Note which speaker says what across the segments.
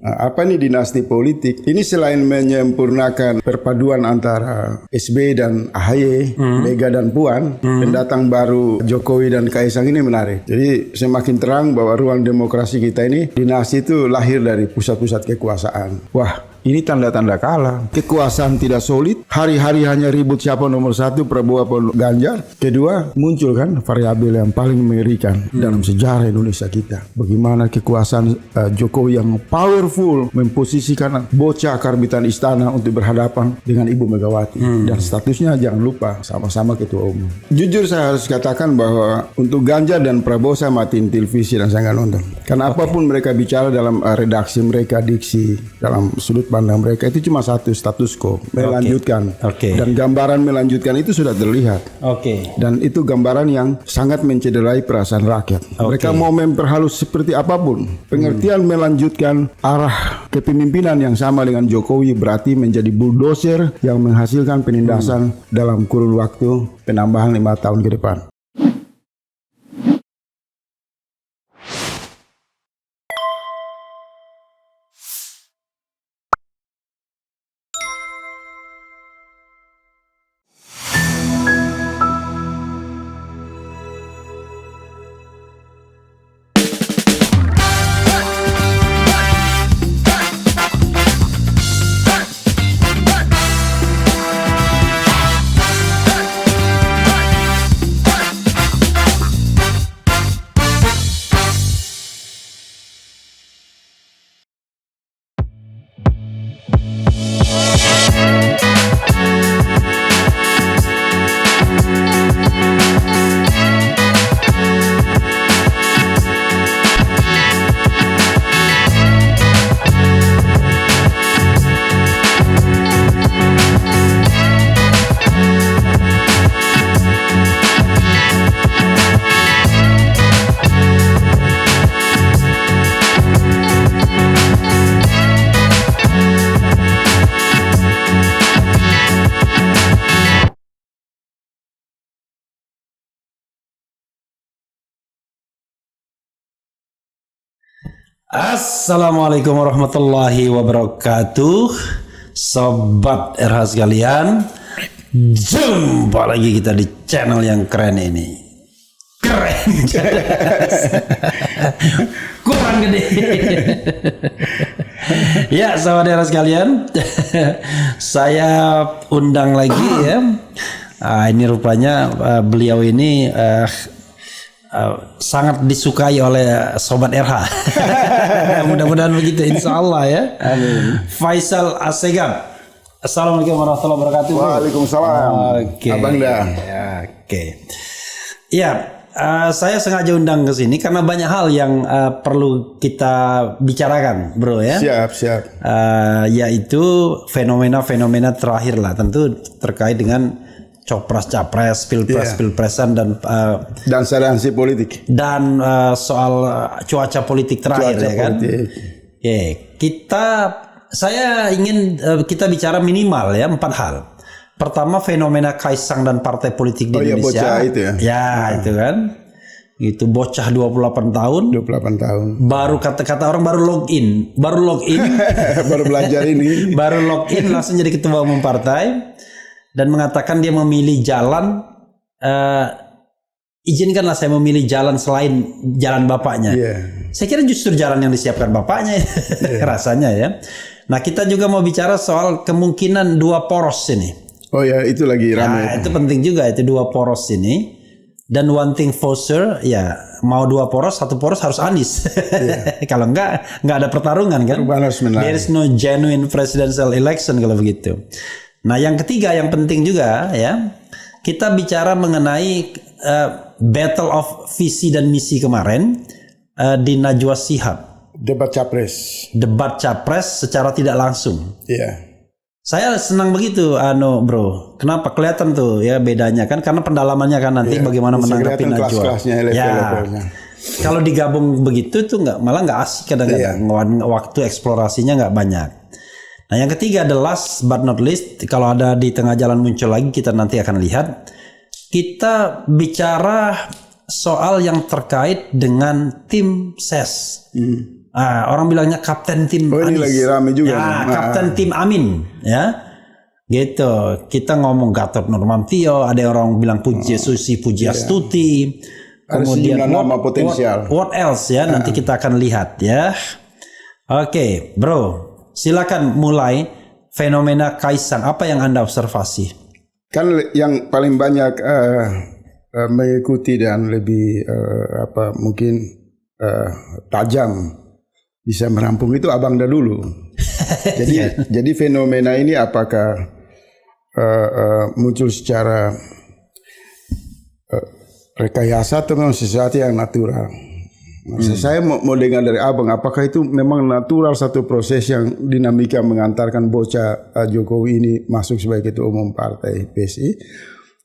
Speaker 1: Nah, apa nih dinasti politik? Ini selain menyempurnakan perpaduan antara SBY dan AHY, Mega dan Puan, pendatang baru Jokowi dan Kaisang ini menarik. Jadi semakin terang bahwa ruang demokrasi kita ini, dinasti itu lahir dari pusat-pusat kekuasaan. Wah, ini tanda-tanda kalah. Kekuasaan tidak solid. Hari-hari hanya ribut siapa nomor satu, Prabowo apa Ganjar. Kedua, muncul kan variabel yang paling mengerikan dalam sejarah Indonesia kita. Bagaimana kekuasaan Jokowi yang powerful memposisikan bocah karbitan istana untuk berhadapan dengan Ibu Megawati. Dan statusnya jangan lupa sama-sama ketua umum. Jujur saya harus katakan bahwa untuk Ganjar dan Prabowo saya matiin televisi dan saya nggak nonton. Karena apapun mereka bicara dalam redaksi mereka, diksi, dalam sudut pandang mereka itu cuma satu, status quo, melanjutkan. Dan gambaran melanjutkan itu sudah terlihat. Dan itu gambaran yang sangat mencederai perasaan rakyat. Mereka mau memperhalus seperti apapun. Pengertian melanjutkan arah kepemimpinan yang sama dengan Jokowi berarti menjadi bulldozer yang menghasilkan penindasan dalam kurun waktu penambahan 5 tahun ke depan.
Speaker 2: Assalamualaikum warahmatullahi wabarakatuh, Sobat RH sekalian. Jumpa lagi kita di channel yang keren ini. Keren. Kurang gede. Ya, Sobat RH sekalian, saya undang lagi ya. Ini rupanya beliau ini sangat disukai oleh Sobat RH. Mudah-mudahan begitu, insya Allah ya. Amin. Faisal Assegaf. Assalamualaikum warahmatullahi wabarakatuh.
Speaker 1: Waalaikumsalam. Abang dah.
Speaker 2: Ya, saya sengaja undang ke sini karena banyak hal yang perlu kita bicarakan, bro ya.
Speaker 1: Siap.
Speaker 2: Yaitu fenomena-fenomena terakhir lah, tentu terkait dengan Copras-capres, pilpresan dan
Speaker 1: sanksi politik
Speaker 2: dan soal cuaca politik terakhir ya kan. Saya ingin kita bicara minimal ya 4 hal. Pertama, fenomena Kaisang dan partai politik di Indonesia.
Speaker 1: Bocah itu ya.
Speaker 2: Itu kan. Itu bocah 28 tahun. Baru kata orang baru login, baru
Speaker 1: belajar ini.
Speaker 2: Baru login langsung jadi ketua umum partai. Dan mengatakan dia memilih jalan, izinkanlah saya memilih jalan selain jalan bapaknya. Saya kira justru jalan yang disiapkan bapaknya rasanya ya. Nah, kita juga mau bicara soal kemungkinan 2 poros ini.
Speaker 1: Oh ya, itu lagi ramai.
Speaker 2: Itu penting juga, itu 2 poros ini. Dan one thing for sure, ya mau 2 poros, 1 poros harus Anies. Kalau enggak ada pertarungan kan. There is no genuine presidential election kalau begitu. Nah, yang ketiga yang penting juga ya, kita bicara mengenai battle of visi dan misi kemarin di Najwa Shihab.
Speaker 1: Debat capres secara tidak langsung. Saya senang begitu, bro. Kenapa? Kelihatan tuh ya bedanya kan, karena pendalamannya kan nanti bagaimana menanggapi Najwa. Kalau digabung begitu tuh malah nggak asik kadang-kadang. Waktu eksplorasinya nggak banyak. Nah, yang ketiga, the last but not least, kalau ada di tengah jalan muncul lagi, kita nanti akan lihat. Kita bicara soal yang terkait dengan tim ses.
Speaker 2: Orang bilangnya Kapten Tim
Speaker 1: Anies. Ini lagi rame juga.
Speaker 2: Kapten Tim Amin, ya. Gitu. Kita ngomong Gatot Nurmantio, ada orang bilang Susi Pujiastuti. Kemudian
Speaker 1: nama potensial.
Speaker 2: What else ya? Nanti kita akan lihat ya. Oke, bro. Silakan mulai fenomena Kaisang. Apa yang Anda observasi?
Speaker 1: Kan yang paling banyak mengikuti dan lebih mungkin tajam bisa merampung itu Abang dulu. Jadi fenomena ini apakah muncul secara rekayasa atau memang sesuatu yang natural? Saya mau dengar dari Abang, apakah itu memang natural satu proses yang dinamika mengantarkan bocah Jokowi ini masuk sebagai ketua umum partai PSI,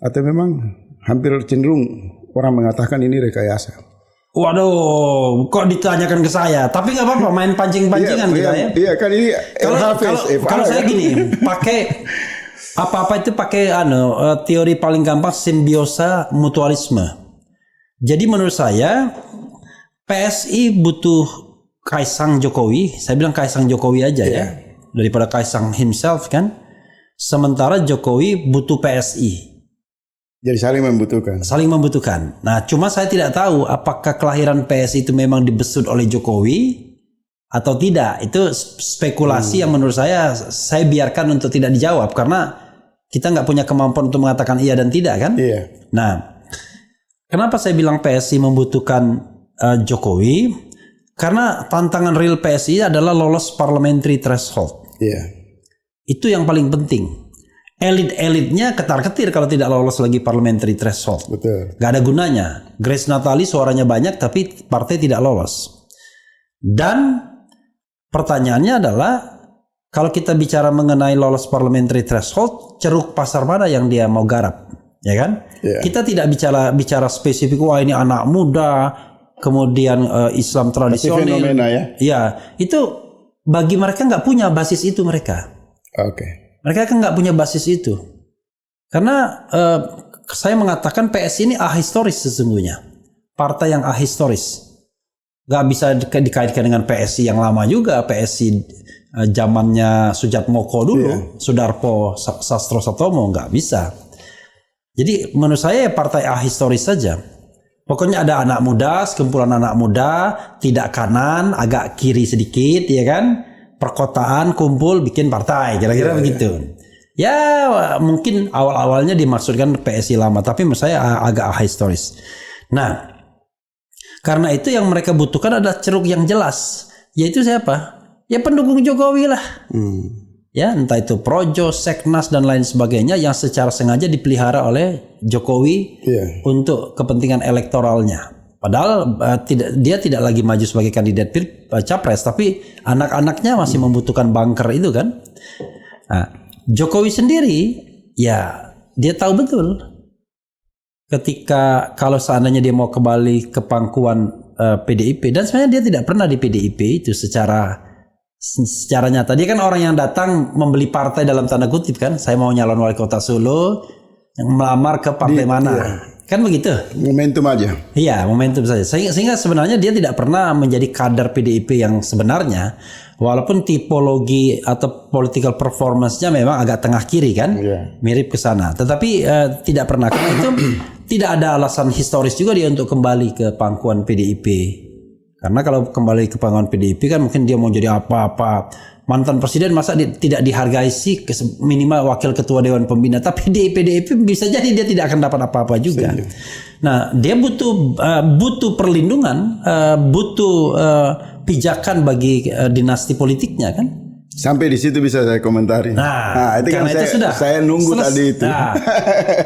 Speaker 1: atau memang hampir cenderung orang mengatakan ini rekayasa?
Speaker 2: Waduh, kok ditanyakan ke saya? Tapi nggak apa-apa, main pancing-pancingan kita ya.
Speaker 1: Iya kan ini
Speaker 2: kalau saya gini, pakai apa-apa itu pakai teori paling gampang simbiosa mutualisme. Jadi menurut saya PSI butuh Kaisang Jokowi. Saya bilang Kaisang Jokowi aja ya, daripada Kaisang himself kan. Sementara Jokowi butuh PSI.
Speaker 1: Jadi saling membutuhkan.
Speaker 2: Saling membutuhkan. Nah, cuma saya tidak tahu apakah kelahiran PSI itu memang dibesut oleh Jokowi atau tidak. Itu spekulasi yang menurut saya biarkan untuk tidak dijawab karena kita nggak punya kemampuan untuk mengatakan iya dan tidak kan.
Speaker 1: Iya.
Speaker 2: Nah, kenapa saya bilang PSI membutuhkan Jokowi? Karena tantangan real PSI adalah lolos parliamentary threshold.
Speaker 1: Iya.
Speaker 2: Itu yang paling penting. Elit-elitnya ketar-ketir kalau tidak lolos lagi parliamentary threshold.
Speaker 1: Betul.
Speaker 2: Gak ada gunanya. Grace Natali suaranya banyak tapi partai tidak lolos. Dan pertanyaannya adalah kalau kita bicara mengenai lolos parliamentary threshold, ceruk pasar mana yang dia mau garap, ya kan?
Speaker 1: Yeah.
Speaker 2: Kita tidak bicara spesifik. Wah ini anak muda, kemudian Islam tradisional.
Speaker 1: Fenomena ya?
Speaker 2: Ya, itu bagi mereka nggak punya basis itu mereka.
Speaker 1: Oke.
Speaker 2: Mereka kan nggak punya basis itu. Karena saya mengatakan PSI ini ahistoris sesungguhnya. Partai yang ahistoris. Nggak bisa dikaitkan dengan PSI yang lama juga. PSI zamannya Sujatmoko dulu. Sudarpo Sastro Satomo. Nggak bisa. Jadi menurut saya partai ahistoris saja. Pokoknya ada anak muda, sekumpulan anak muda, tidak kanan, agak kiri sedikit, ya kan? Perkotaan kumpul bikin partai, kira-kira begitu. Ya mungkin awal-awalnya dimaksudkan PSI lama, tapi menurut saya agak ahistoris. Nah, karena itu yang mereka butuhkan adalah ceruk yang jelas, yaitu siapa? Ya pendukung Jokowi lah. Ya entah itu Projo, Seknas dan lain sebagainya yang secara sengaja dipelihara oleh Jokowi untuk kepentingan elektoralnya. Padahal dia tidak lagi maju sebagai kandidat capres, tapi anak-anaknya masih membutuhkan bunker itu kan. Nah, Jokowi sendiri ya dia tahu betul ketika kalau seandainya dia mau kembali ke pangkuan PDIP, dan sebenarnya dia tidak pernah di PDIP itu secara nyata. Dia kan orang yang datang membeli partai dalam tanda kutip kan. Saya mau nyalon wali kota Solo, yang melamar ke partai mana. Iya. Kan begitu.
Speaker 1: Momentum aja.
Speaker 2: Iya, momentum saja. Sehingga sebenarnya dia tidak pernah menjadi kader PDIP yang sebenarnya. Walaupun tipologi atau political performance-nya memang agak tengah kiri kan. Mirip ke sana. Tetapi tidak pernah. Karena itu tidak ada alasan historis juga dia untuk kembali ke pangkuan PDIP. Karena kalau kembali ke pangkuan PDIP kan mungkin dia mau jadi apa-apa. Mantan presiden masa tidak dihargai sih, minimal wakil ketua dewan pembina, tapi di PDIP bisa jadi dia tidak akan dapat apa-apa juga. Nah, dia butuh perlindungan, butuh pijakan bagi dinasti politiknya kan.
Speaker 1: Sampai di situ bisa saya komentari.
Speaker 2: Nah itu kan
Speaker 1: saya nunggu tadi itu.
Speaker 2: Nah,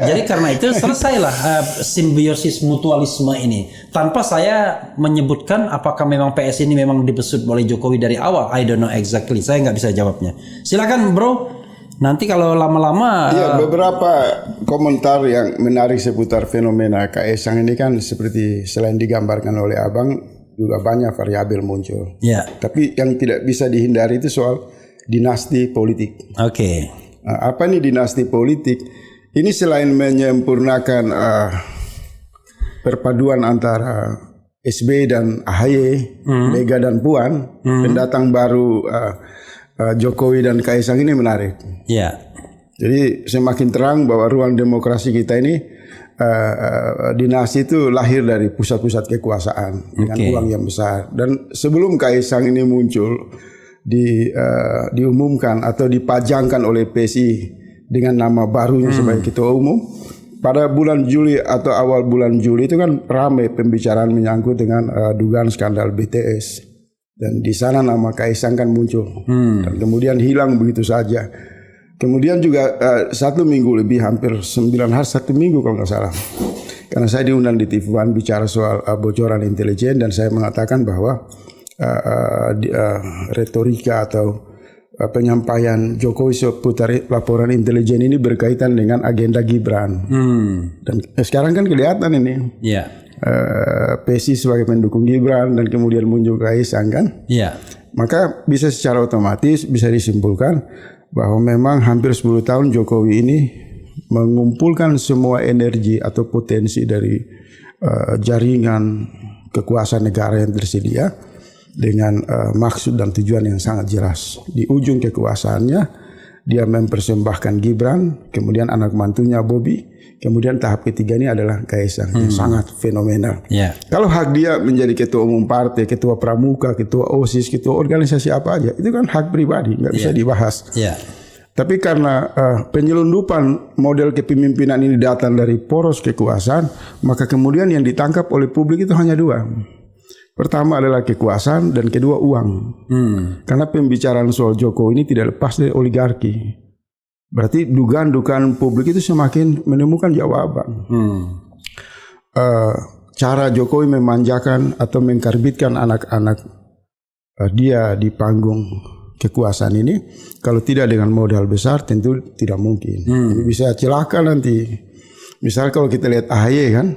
Speaker 2: jadi karena itu selesailah simbiosis mutualisme ini. Tanpa saya menyebutkan apakah memang PS ini memang dibesut oleh Jokowi dari awal. I don't know exactly. Saya nggak bisa jawabnya. Silakan bro. Nanti kalau lama-lama.
Speaker 1: Iya, beberapa komentar yang menarik seputar fenomena Kaisang ini kan seperti selain digambarkan oleh Abang, juga banyak variabel muncul.
Speaker 2: Ya.
Speaker 1: Tapi yang tidak bisa dihindari itu soal dinasti politik.
Speaker 2: Oke.
Speaker 1: Nah, apa nih dinasti politik? Ini selain menyempurnakan perpaduan antara SB dan AHY, Mega dan Puan, pendatang baru Jokowi dan Kaisang ini menarik.
Speaker 2: Ya.
Speaker 1: Jadi semakin terang bahwa ruang demokrasi kita ini dinasti itu lahir dari pusat-pusat kekuasaan dengan uang yang besar. Dan sebelum Kaisang ini muncul, diumumkan atau dipajangkan oleh PSI dengan nama barunya sebagai ketua umum. Pada bulan Juli atau awal bulan Juli itu kan ramai pembicaraan menyangkut dengan dugaan skandal BTS, dan di sana nama Kaisang kan muncul dan kemudian hilang begitu saja. Kemudian juga 1 minggu lebih, hampir 9 hari, 1 minggu kalau nggak salah, karena saya diundang di TV1 bicara soal bocoran intelijen, dan saya mengatakan bahwa retorika atau penyampaian Jokowi seputar laporan intelijen ini berkaitan dengan agenda Gibran. Dan sekarang kan kelihatan ini. PSI sebagai pendukung Gibran dan kemudian muncul Kaisang kan. Maka bisa secara otomatis bisa disimpulkan bahwa memang hampir 10 tahun Jokowi ini mengumpulkan semua energi atau potensi dari jaringan kekuasaan negara yang tersedia dengan maksud dan tujuan yang sangat jelas. Di ujung kekuasaannya dia mempersembahkan Gibran, kemudian anak mantunya Bobi, kemudian tahap ketiga ini adalah Kaisang yang sangat fenomenal. Kalau hak dia menjadi ketua umum partai, ketua pramuka, ketua OSIS, ketua organisasi apa aja, itu kan hak pribadi, nggak bisa dibahas. Tapi karena penyelundupan model kepemimpinan ini datang dari poros kekuasaan, maka kemudian yang ditangkap oleh publik itu hanya 2. Pertama adalah kekuasaan dan kedua uang. Karena pembicaraan soal Jokowi ini tidak lepas dari oligarki. Berarti dugaan-dugaan publik itu semakin menemukan jawaban. Cara Jokowi memanjakan atau mengkarbitkan anak-anak dia di panggung kekuasaan ini, kalau tidak dengan modal besar tentu tidak mungkin. Ini bisa celaka nanti. Misal kalau kita lihat AHY kan,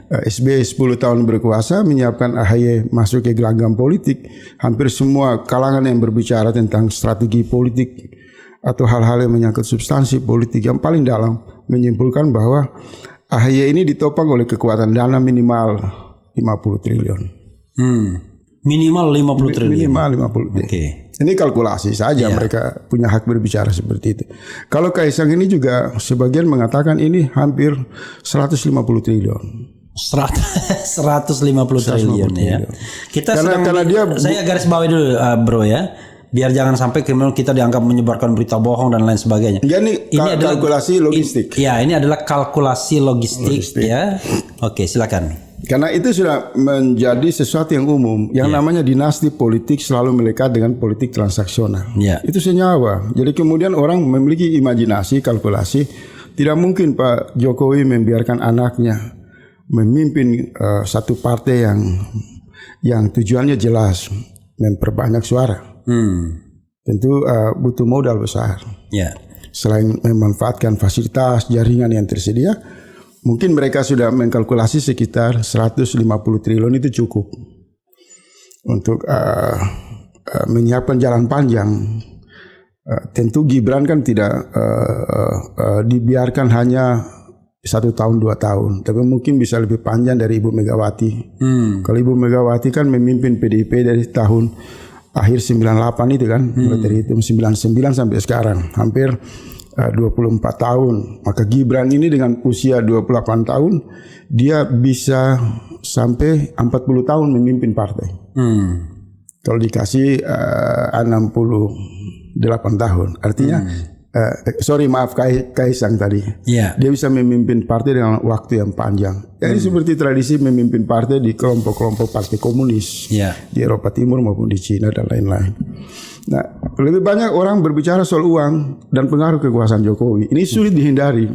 Speaker 1: SBY 10 tahun berkuasa menyiapkan AHY masuk ke gelanggang politik. Hampir semua kalangan yang berbicara tentang strategi politik atau hal-hal yang menyangkut substansi politik yang paling dalam menyimpulkan bahwa AHY ini ditopang oleh kekuatan dana minimal 50 triliun.
Speaker 2: Minimal 50 triliun.
Speaker 1: Minimal 50 triliun. Ini kalkulasi saja, mereka punya hak berbicara seperti itu. Kalau Kaisang ini juga sebagian mengatakan ini hampir 150 triliun.
Speaker 2: 150 triliun ya. Kita
Speaker 1: karena dia
Speaker 2: saya garis bawahi dulu bro ya. Biar jangan sampai kriminal kita dianggap menyebarkan berita bohong dan lain sebagainya.
Speaker 1: Ini adalah kalkulasi logistik.
Speaker 2: Ini adalah kalkulasi logistik. Ya. Oke, silakan.
Speaker 1: Karena itu sudah menjadi sesuatu yang umum. Yang namanya dinasti politik selalu melekat dengan politik transaksional. Itu senyawa. Jadi kemudian orang memiliki imajinasi, kalkulasi. Tidak mungkin Pak Jokowi membiarkan anaknya memimpin satu partai yang tujuannya jelas, memperbanyak suara. Tentu butuh modal besar. Selain memanfaatkan fasilitas jaringan yang tersedia, mungkin mereka sudah mengkalkulasi sekitar 150 triliun itu cukup untuk menyiapkan jalan panjang. Tentu Gibran kan tidak dibiarkan hanya 1 tahun 2 tahun, tapi mungkin bisa lebih panjang dari Ibu Megawati. Kalau Ibu Megawati kan memimpin PDIP dari tahun akhir 98 itu kan, mulai dari itu 99 sampai sekarang, hampir 24 tahun. Maka Gibran ini dengan usia 28 tahun dia bisa sampai 40 tahun memimpin partai. Kalau dikasih 68 tahun, artinya Kaisang tadi, dia bisa memimpin partai dengan waktu yang panjang. Ini seperti tradisi memimpin partai di kelompok-kelompok partai komunis di Eropa Timur maupun di Cina dan lain-lain. Nah, lebih banyak orang berbicara soal uang dan pengaruh kekuasaan Jokowi. Ini sulit dihindari.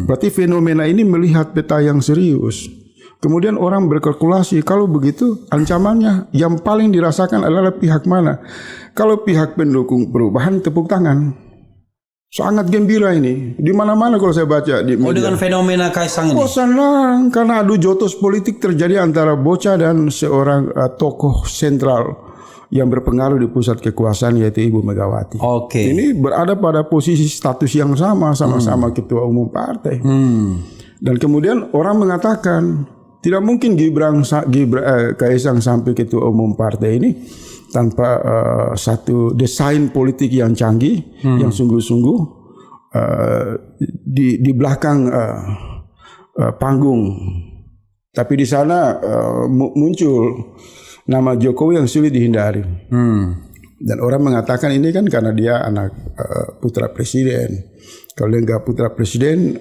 Speaker 1: Berarti fenomena ini melihat peta yang serius. Kemudian orang berkalkulasi, kalau begitu ancamannya yang paling dirasakan adalah pihak mana? Kalau pihak pendukung perubahan tepuk tangan. Sangat gembira ini. Di mana-mana kalau saya baca di media.
Speaker 2: Dengan fenomena Kaisang ini.
Speaker 1: Senang karena adu jotos politik terjadi antara bocah dan seorang tokoh sentral yang berpengaruh di pusat kekuasaan yaitu Ibu Megawati. Ini berada pada posisi status yang sama-sama ketua umum partai. Dan kemudian orang mengatakan tidak mungkin Kaisang sampai ketua umum partai ini tanpa satu desain politik yang canggih, yang sungguh-sungguh di belakang panggung. Tapi di sana muncul nama Jokowi yang sulit dihindari. Dan orang mengatakan ini kan karena dia anak putra presiden. Kalau dia nggak putra presiden,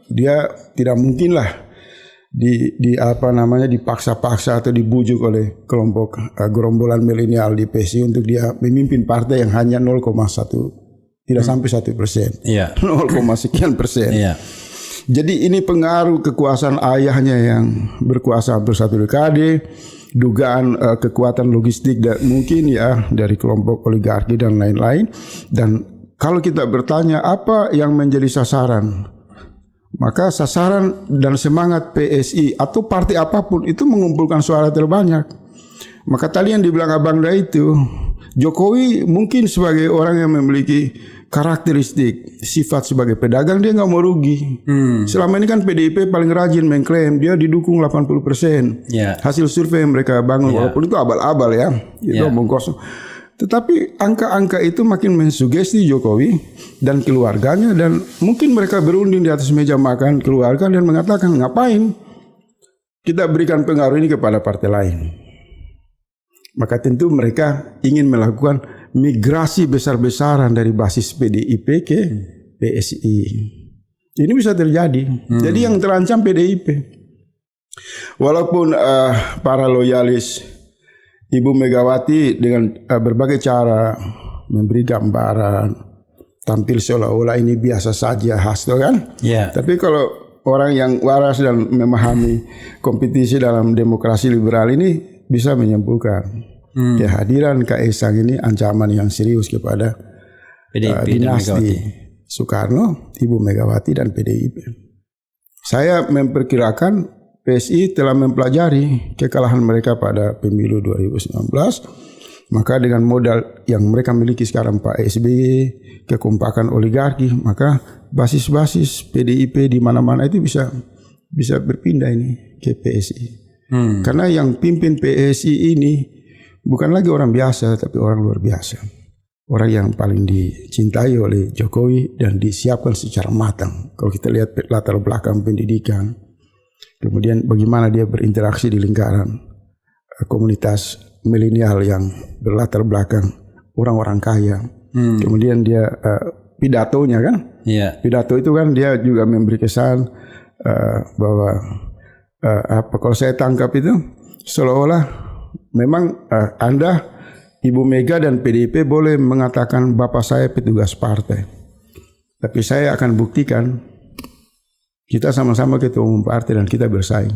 Speaker 1: dia tidak mungkin lah dipaksa-paksa atau dibujuk oleh kelompok gerombolan milenial di PSI untuk dia memimpin partai yang hanya 0,1 tidak sampai 1%, 0, sekian persen. Jadi ini pengaruh kekuasaan ayahnya yang berkuasa hampir 1 dekade, dugaan kekuatan logistik dan mungkin ya dari kelompok oligarki dan lain-lain. Dan kalau kita bertanya apa yang menjadi sasaran, maka sasaran dan semangat PSI atau partai apapun itu mengumpulkan suara terbanyak. Maka tadi yang dibilang Abang Da itu, Jokowi mungkin sebagai orang yang memiliki karakteristik sifat sebagai pedagang, dia nggak mau rugi. Selama ini kan PDIP paling rajin mengklaim dia didukung 80%. Hasil survei yang mereka bangun, walaupun itu abal-abal ya, itu omong kosong. Tetapi angka-angka itu makin mensugesti Jokowi dan keluarganya, dan mungkin mereka berunding di atas meja makan keluarga dan mengatakan, ngapain kita berikan pengaruh ini kepada partai lain. Maka tentu mereka ingin melakukan migrasi besar-besaran dari basis PDIP ke PSI. Ini bisa terjadi. Jadi yang terancam PDIP. Walaupun para loyalis Ibu Megawati dengan berbagai cara memberi gambaran, tampil seolah-olah ini biasa saja, hasto kan? Tapi kalau orang yang waras dan memahami kompetisi dalam demokrasi liberal ini bisa menyimpulkan kehadiran Kaisang ini ancaman yang serius kepada dinasti Soekarno, Ibu Megawati dan PDIP. Saya memperkirakan PSI telah mempelajari kekalahan mereka pada pemilu 2019, maka dengan modal yang mereka miliki sekarang Pak SBY, kekompakan oligarki, maka basis-basis PDIP di mana-mana itu bisa berpindah ini ke PSI. Karena yang pimpin PSI ini bukan lagi orang biasa, tapi orang luar biasa. Orang yang paling dicintai oleh Jokowi dan disiapkan secara matang. Kalau kita lihat latar belakang pendidikan, kemudian bagaimana dia berinteraksi di lingkaran komunitas milenial yang berlatar belakang orang-orang kaya. Kemudian dia pidatonya kan, pidato itu kan dia juga memberi kesan bahwa kalau saya tangkap itu seolah-olah memang Anda, Ibu Mega dan PDIP boleh mengatakan bapak saya petugas partai, tapi saya akan buktikan kita sama-sama ketua umum partai dan kita bersaing.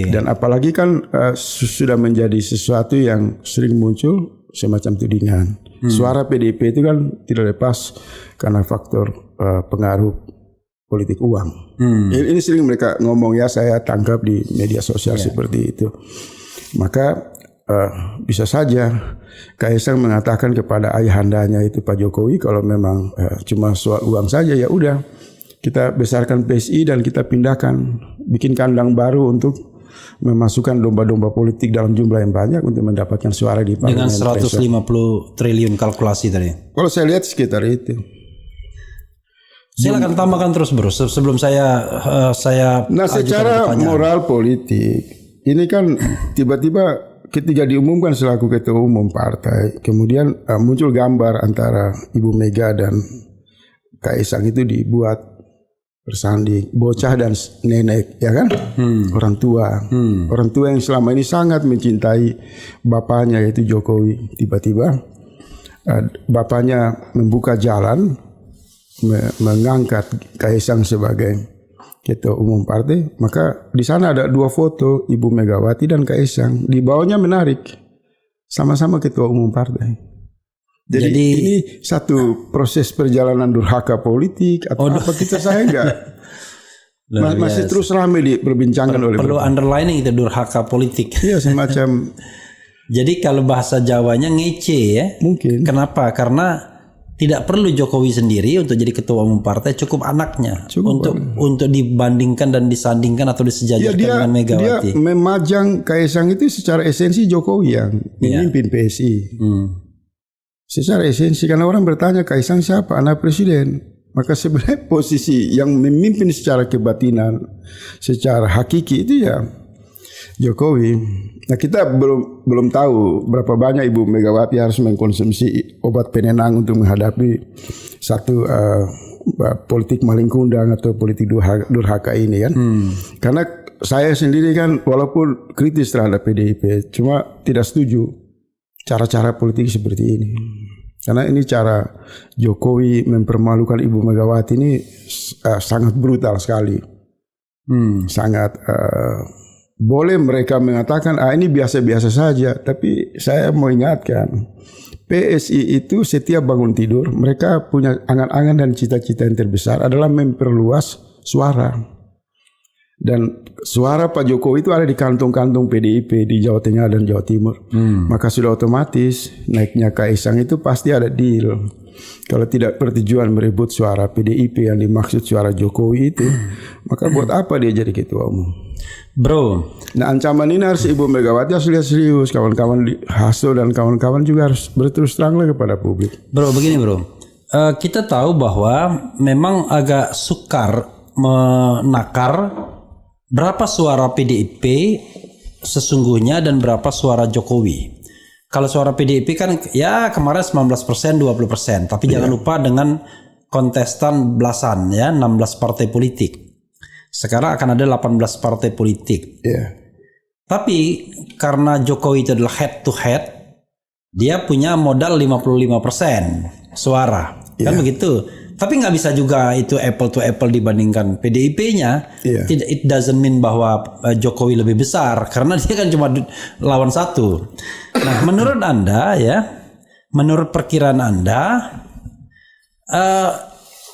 Speaker 1: Dan apalagi kan sudah menjadi sesuatu yang sering muncul semacam tudingan. Suara PDIP itu kan tidak lepas karena faktor pengaruh politik uang. Ini sering mereka ngomong, ya saya tangkap di media sosial seperti itu. Maka bisa saja Kaisang mengatakan kepada ayahandanya itu Pak Jokowi, kalau memang cuma soal uang saja, ya udah kita besarkan PSI dan kita pindahkan, bikin kandang baru untuk memasukkan domba-domba politik dalam jumlah yang banyak untuk mendapatkan suara di parlemen.
Speaker 2: Dengan 150 triliun kalkulasi tadi.
Speaker 1: Kalau saya lihat sekitar itu.
Speaker 2: Silakan tambahkan terus bro, sebelum saya
Speaker 1: Nah, secara moral politik ini kan tiba-tiba ketika diumumkan selaku ketua umum partai, kemudian muncul gambar antara Ibu Mega dan Kaisang itu dibuat bersanding, bocah dan nenek, ya kan? Orang tua yang selama ini sangat mencintai bapaknya yaitu Jokowi. Tiba-tiba bapaknya membuka jalan, mengangkat Kaisang sebagai ketua umum partai, maka di sana ada 2 foto Ibu Megawati dan Kaisang. Di bawahnya menarik, sama-sama ketua umum partai. Jadi ini satu proses perjalanan durhaka politik atau apa, kita saya enggak masih terus ramai diperbincangkan oleh
Speaker 2: perlu underlining itu durhaka politik.
Speaker 1: Iya, semacam.
Speaker 2: Jadi kalau bahasa Jawanya ngece ya.
Speaker 1: Mungkin.
Speaker 2: Kenapa? Karena tidak perlu Jokowi sendiri untuk jadi ketua umum partai, cukup anaknya untuk dibandingkan dan disandingkan atau disejajarkan dengan Megawati.
Speaker 1: Dia memajang Kaisang itu secara esensi Jokowi yang memimpin PSI. Secara esensi, karena orang bertanya Kaisang siapa? Anak presiden. Maka sebenarnya posisi yang memimpin secara kebatinan, secara hakiki itu ya Jokowi. Nah, kita belum tahu berapa banyak Ibu Megawati harus mengkonsumsi obat penenang untuk menghadapi satu politik maling kundang atau politik durhaka ini kan. Karena saya sendiri kan walaupun kritis terhadap PDIP, cuma tidak setuju cara-cara politik seperti ini. Karena ini cara Jokowi mempermalukan Ibu Megawati ini sangat brutal sekali. Sangat boleh mereka mengatakan ini biasa-biasa saja, tapi saya mau ingatkan PSI itu setiap bangun tidur mereka punya angan-angan dan cita-cita yang terbesar adalah memperluas suara. Dan suara Pak Jokowi itu ada di kantong-kantong PDIP di Jawa Tengah dan Jawa Timur. Maka sudah otomatis naiknya Kaisang itu pasti ada deal. Kalau tidak bertujuan merebut suara PDIP yang dimaksud suara Jokowi itu, maka buat apa dia jadi ketua umum?
Speaker 2: Bro,
Speaker 1: nah ancaman ini harus Ibu Megawati harus lihat serius. Kawan-kawan di Hasto dan kawan-kawan juga harus berterus terang kepada publik.
Speaker 2: Bro, begini bro, kita tahu bahwa memang agak sukar menakar berapa suara PDIP sesungguhnya dan berapa suara Jokowi. Kalau suara PDIP kan ya kemarin 19%, 20%, tapi jangan lupa dengan kontestan belasan ya, 16 partai politik. Sekarang akan ada 18 partai politik. Tapi karena Jokowi itu adalah head to head, dia punya modal 55% suara. Kan begitu. Tapi nggak bisa juga itu apple to apple dibandingkan PDIP-nya. Tidak, it doesn't mean bahwa Jokowi lebih besar karena dia kan cuma lawan satu. Nah, menurut Anda ya, menurut perkiraan Anda,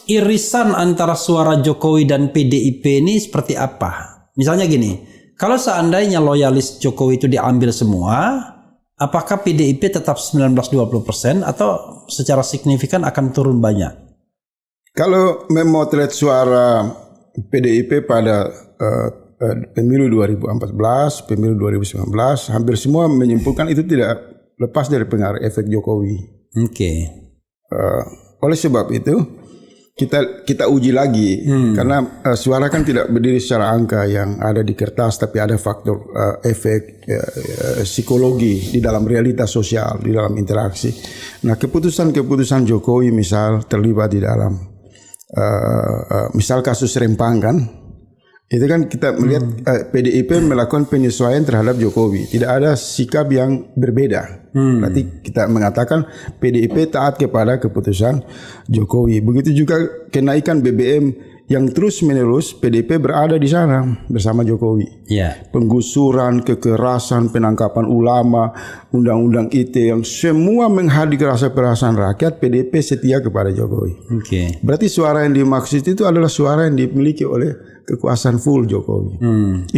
Speaker 2: irisan antara suara Jokowi dan PDIP ini seperti apa? Misalnya gini, kalau seandainya loyalis Jokowi itu diambil semua, apakah PDIP tetap 19-20% atau secara signifikan akan turun banyak?
Speaker 1: Kalau memotret suara PDIP pada pemilu 2014, pemilu 2019, hampir semua menyimpulkan itu tidak lepas dari pengaruh efek Jokowi. Oleh sebab itu kita uji lagi karena suara kan tidak berdiri secara angka yang ada di kertas, tapi ada faktor efek psikologi di dalam realitas sosial, di dalam interaksi. Nah, keputusan Jokowi misal terlibat di dalam misal kasus Rempang kan, itu kan kita melihat PDIP melakukan penyesuaian terhadap Jokowi, tidak ada sikap yang berbeda. Berarti kita mengatakan PDIP taat kepada keputusan Jokowi. Begitu juga kenaikan BBM yang terus menerus PDIP berada di sana bersama Jokowi. Penggusuran, kekerasan, penangkapan ulama, undang-undang ITE yang semua menghadik rasa perasaan rakyat, PDIP setia kepada Jokowi. Berarti suara yang dimaksud itu adalah suara yang dimiliki oleh kekuasaan full Jokowi.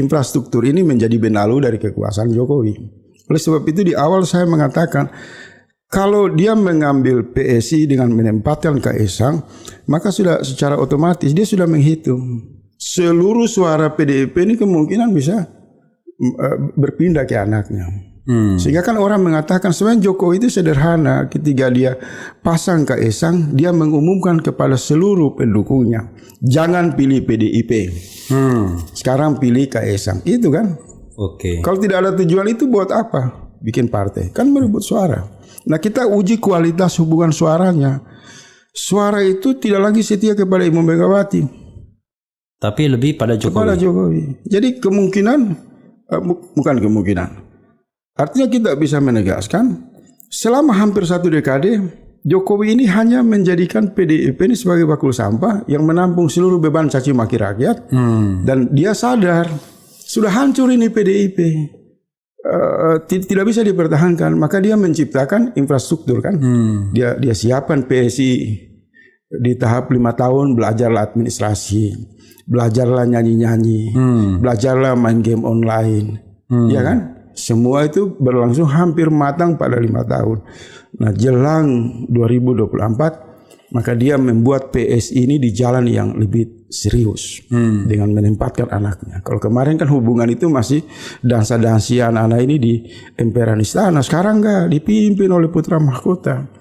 Speaker 1: Infrastruktur ini menjadi benalu dari kekuasaan Jokowi. Oleh sebab itu di awal saya mengatakan kalau dia mengambil PSI dengan menempatkan Kaisang, maka sudah secara otomatis dia sudah menghitung seluruh suara PDIP ini kemungkinan bisa berpindah ke anaknya. Sehingga kan orang mengatakan sebenarnya Jokowi itu sederhana, ketika dia pasang Kaisang, dia mengumumkan kepada seluruh pendukungnya, jangan pilih PDIP. Sekarang pilih Kaisang. Itu kan. Kalau tidak ada tujuan itu buat apa bikin partai? Kan merebut suara. Nah, kita uji kualitas hubungan suaranya. Suara itu tidak lagi setia kepada Ibu Megawati, tapi lebih pada Jokowi. Jadi kemungkinan bukan kemungkinan. Artinya kita bisa menegaskan selama hampir 1 dekade Jokowi ini hanya menjadikan PDIP ini sebagai bakul sampah yang menampung seluruh beban caci maki rakyat. Dan dia sadar sudah hancur ini PDIP. Tidak bisa dipertahankan, maka dia menciptakan infrastruktur kan. Dia siapkan PSI di tahap 5 tahun, belajarlah administrasi, belajarlah nyanyi-nyanyi, belajarlah main game online, ya kan? Semua itu berlangsung hampir matang pada 5 tahun. Nah, jelang 2024 Maka dia membuat PSI ini di jalan yang lebih serius dengan menempatkan anaknya. Kalau kemarin kan hubungan itu masih dansa-dansi anak-anak ini di emperan istana. Sekarang enggak, dipimpin oleh putra mahkota.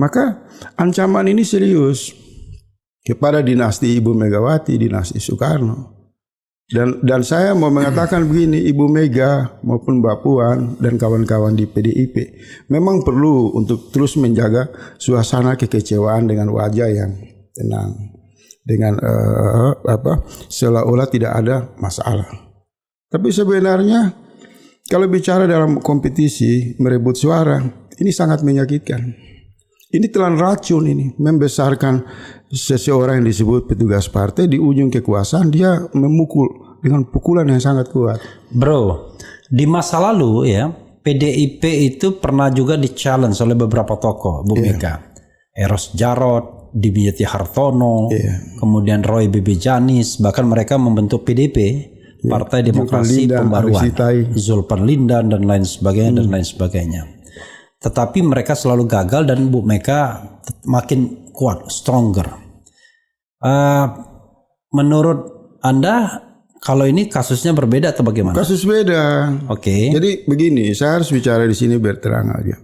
Speaker 1: Maka ancaman ini serius kepada dinasti Ibu Megawati, dinasti Soekarno. Dan saya mau mengatakan begini, Ibu Mega maupun Mbak Puan dan kawan-kawan di PDIP memang perlu untuk terus menjaga suasana kekecewaan dengan wajah yang tenang, dengan seolah-olah tidak ada masalah. Tapi sebenarnya kalau bicara dalam kompetisi merebut suara, ini sangat menyakitkan. Ini telan racun, ini membesarkan seseorang yang disebut petugas partai, di ujung kekuasaan dia memukul dengan pukulan yang sangat kuat.
Speaker 2: Bro, di masa lalu ya PDIP itu pernah juga di-challenge oleh beberapa tokoh, Bu Mega. Eros Jarot, Dimyati Hartono, kemudian Roy B. Janis, bahkan mereka membentuk PDP, Partai Demokrasi Pembaruan, Zulpan Lindan dan lain sebagainya. Tetapi mereka selalu gagal dan Bu Mega makin kuat, stronger. Menurut Anda kalau ini kasusnya berbeda atau bagaimana?
Speaker 1: Kasus beda.
Speaker 2: Oke.
Speaker 1: Jadi begini, saya harus bicara di sini berterang aja.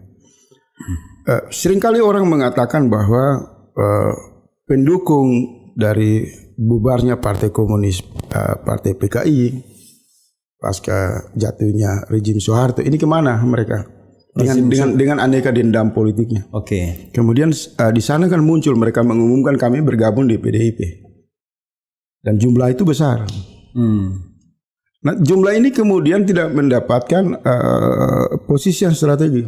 Speaker 1: Seringkali orang mengatakan bahwa pendukung dari bubarnya Partai Komunis, Partai PKI, pasca jatuhnya rejim Soeharto, ini kemana mereka? Dengan aneka dendam politiknya.
Speaker 2: Oke.
Speaker 1: Kemudian di sana kan muncul mereka mengumumkan kami bergabung di PDIP. Dan jumlah itu besar. Nah, jumlah ini kemudian tidak mendapatkan posisi yang strategi.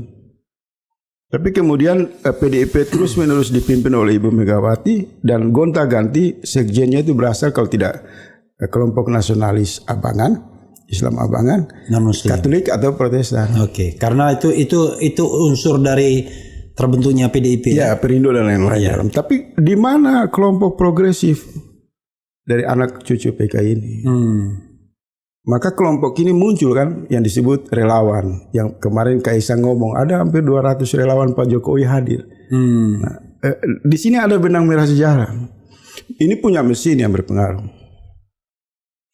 Speaker 1: Tapi kemudian PDIP terus-menerus dipimpin oleh Ibu Megawati dan gonta-ganti sekjennya itu berasal kalau tidak kelompok nasionalis Abangan, Islam Abangan, Katolik atau Protestan.
Speaker 2: Oke, karena itu unsur dari terbentuknya PDIP.
Speaker 1: Ya, Perindo dan lain-lain. Tapi di mana kelompok progresif dari anak cucu PKI ini? Maka kelompok ini muncul kan yang disebut relawan. Yang kemarin Kaisang ngomong ada hampir 200 relawan Pak Jokowi hadir. Nah, di sini ada benang merah sejarah. Ini punya mesin yang berpengaruh.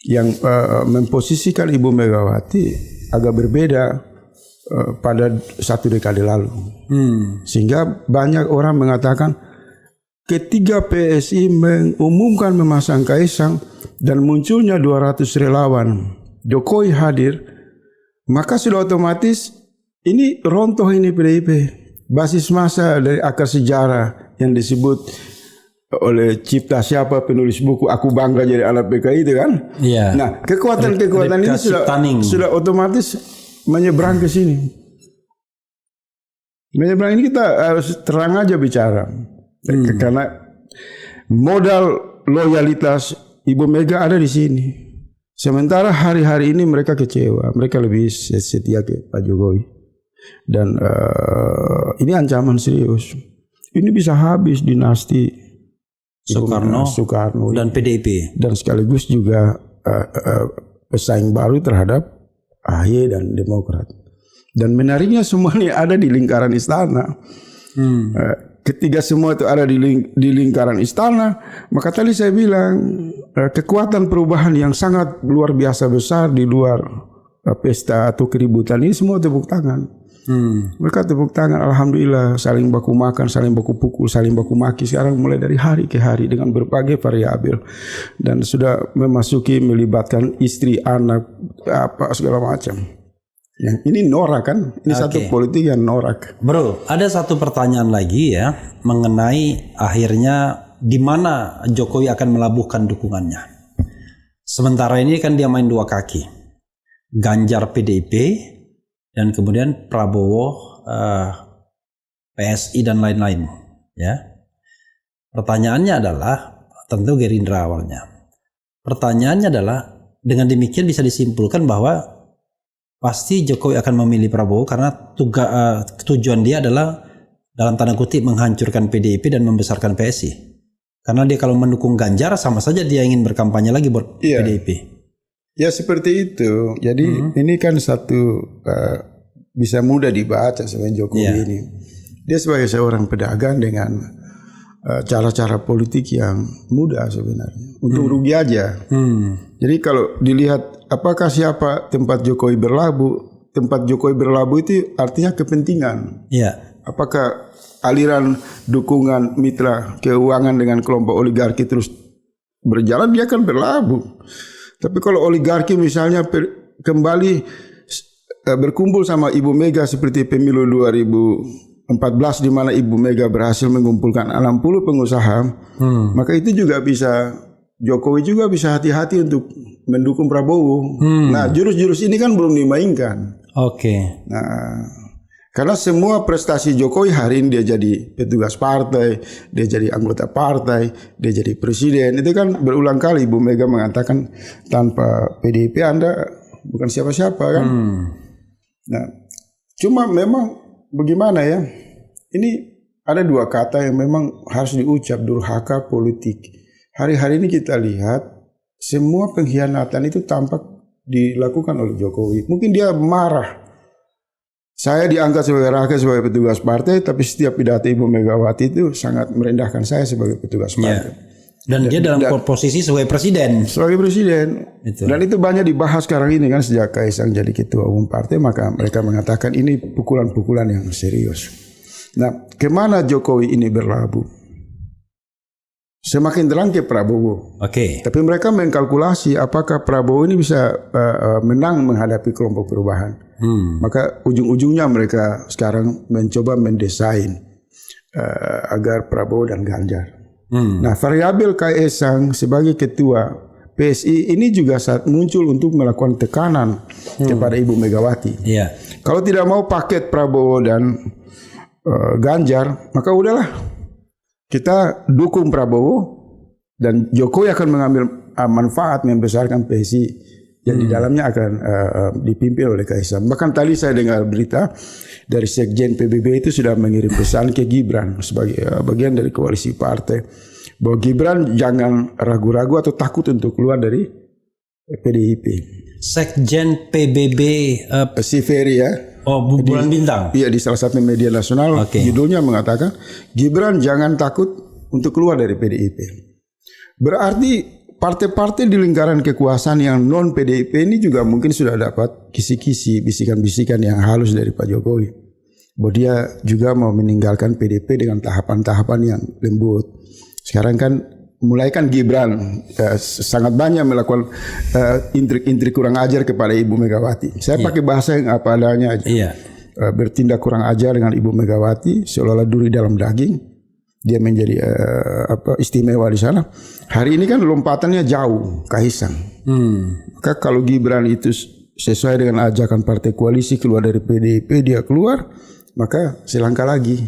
Speaker 1: Yang memposisikan Ibu Megawati agak berbeda pada satu dekade lalu. Sehingga banyak orang mengatakan ketika PSI mengumumkan memasang Kaisang dan munculnya 200 relawan Jokowi hadir, maka sudah otomatis ini rontoh ini PDIP. Basis massa dari akar sejarah yang disebut oleh cipta siapa penulis buku Aku Bangga Jadi Anak PKI itu kan.
Speaker 2: Iya.
Speaker 1: Nah, kekuatan ini sudah otomatis menyeberang ke sini. Menyeberang ini kita harus terang aja bicara. Karena modal loyalitas Ibu Mega ada di sini. Sementara hari-hari ini mereka kecewa, mereka lebih setia ke Pak Jokowi. Dan ini ancaman serius. Ini bisa habis dinasti Soekarno
Speaker 2: dan PDIP.
Speaker 1: Dan sekaligus juga pesaing baru terhadap AHY dan Demokrat. Dan menariknya semuanya ada di lingkaran istana. Ketika semua itu ada di lingkaran istana, maka tadi saya bilang kekuatan perubahan yang sangat luar biasa besar di luar pesta atau keributan ini semua tepuk tangan. Mereka tepuk tangan, alhamdulillah, saling baku makan, saling baku pukul, saling baku maki. Sekarang mulai dari hari ke hari dengan berbagai variabel dan sudah melibatkan istri, anak, apa segala macam. Yang ini norak kan, ini satu politik yang norak.
Speaker 2: Bro, ada satu pertanyaan lagi ya mengenai akhirnya di mana Jokowi akan melabuhkan dukungannya. Sementara ini kan dia main dua kaki, Ganjar PDIP dan kemudian Prabowo PSI dan lain-lain. Ya, pertanyaannya adalah tentu Gerindra awalnya. Pertanyaannya adalah dengan demikian bisa disimpulkan bahwa pasti Jokowi akan memilih Prabowo karena tujuan dia adalah dalam tanda kutip menghancurkan PDIP dan membesarkan PSI. Karena dia kalau mendukung Ganjar sama saja dia ingin berkampanye lagi buat PDIP.
Speaker 1: Ya seperti itu. Jadi ini kan satu bisa mudah dibaca sebenarnya Jokowi ini. Dia sebagai seorang pedagang dengan cara-cara politik yang mudah sebenarnya untuk rugi aja. Jadi kalau dilihat apakah siapa tempat Jokowi berlabuh itu artinya kepentingan. Apakah aliran dukungan mitra keuangan dengan kelompok oligarki terus berjalan, dia akan berlabuh. Tapi kalau oligarki misalnya kembali berkumpul sama Ibu Mega seperti pemilu 2014 di mana Ibu Mega berhasil mengumpulkan 60 pengusaha, maka itu juga bisa, Jokowi juga bisa hati-hati untuk mendukung Prabowo. Nah, jurus-jurus ini kan belum dimainkan. Nah, karena semua prestasi Jokowi hari ini dia jadi petugas partai, dia jadi anggota partai, dia jadi presiden. Itu kan berulang kali Ibu Mega mengatakan tanpa PDIP Anda bukan siapa-siapa kan. Nah, cuma memang bagaimana ya? Ini ada dua kata yang memang harus diucap, durhaka politik. Hari-hari ini kita lihat semua pengkhianatan itu tampak dilakukan oleh Jokowi. Mungkin dia marah. Saya diangkat sebagai rakyat, sebagai petugas partai, tapi setiap pidato Ibu Megawati itu sangat merendahkan saya sebagai petugas partai.
Speaker 2: Dan dia dalam posisi sebagai presiden.
Speaker 1: Sebagai presiden. Dan itu banyak dibahas sekarang ini kan, sejak Kaisang jadi ketua umum partai, maka mereka mengatakan ini pukulan-pukulan yang serius. Nah, kemana Jokowi ini berlabuh? Semakin terang ke Prabowo. Tapi mereka mengkalkulasi apakah Prabowo ini bisa menang menghadapi kelompok perubahan. Maka ujung-ujungnya mereka sekarang mencoba mendesain agar Prabowo dan Ganjar. Nah, variabel Kaisang sebagai ketua PSI ini juga saat muncul untuk melakukan tekanan kepada Ibu Megawati. Kalau tidak mau paket Prabowo dan Ganjar, maka udahlah, kita dukung Prabowo dan Jokowi akan mengambil manfaat membesarkan PSI yang di dalamnya akan dipimpin oleh Kaisang. Bahkan tadi saya dengar berita dari Sekjen PBB itu sudah mengirim pesan ke Gibran sebagai bagian dari koalisi partai bahwa Gibran jangan ragu-ragu atau takut untuk keluar dari PDIP.
Speaker 2: Sekjen PBB
Speaker 1: si Ferry ya.
Speaker 2: Bulan Bintang.
Speaker 1: Iya, di salah satu media nasional judulnya mengatakan Gibran jangan takut untuk keluar dari PDIP. Berarti partai-partai di lingkaran kekuasaan yang non PDIP ini juga mungkin sudah dapat kisi-kisi, bisikan-bisikan yang halus dari Pak Jokowi. Bahwa dia juga mau meninggalkan PDIP dengan tahapan-tahapan yang lembut. Sekarang kan mulai kan Gibran sangat banyak melakukan intrik-intrik kurang ajar kepada Ibu Megawati. Saya pakai bahasa yang apa adanya aja. Bertindak kurang ajar dengan Ibu Megawati seolah-olah duri dalam daging. Dia menjadi istimewa di sana. Hari ini kan lompatannya jauh, Kaisang. Maka kalau Gibran itu sesuai dengan ajakan partai koalisi keluar dari PDIP, dia keluar, maka selangkah lagi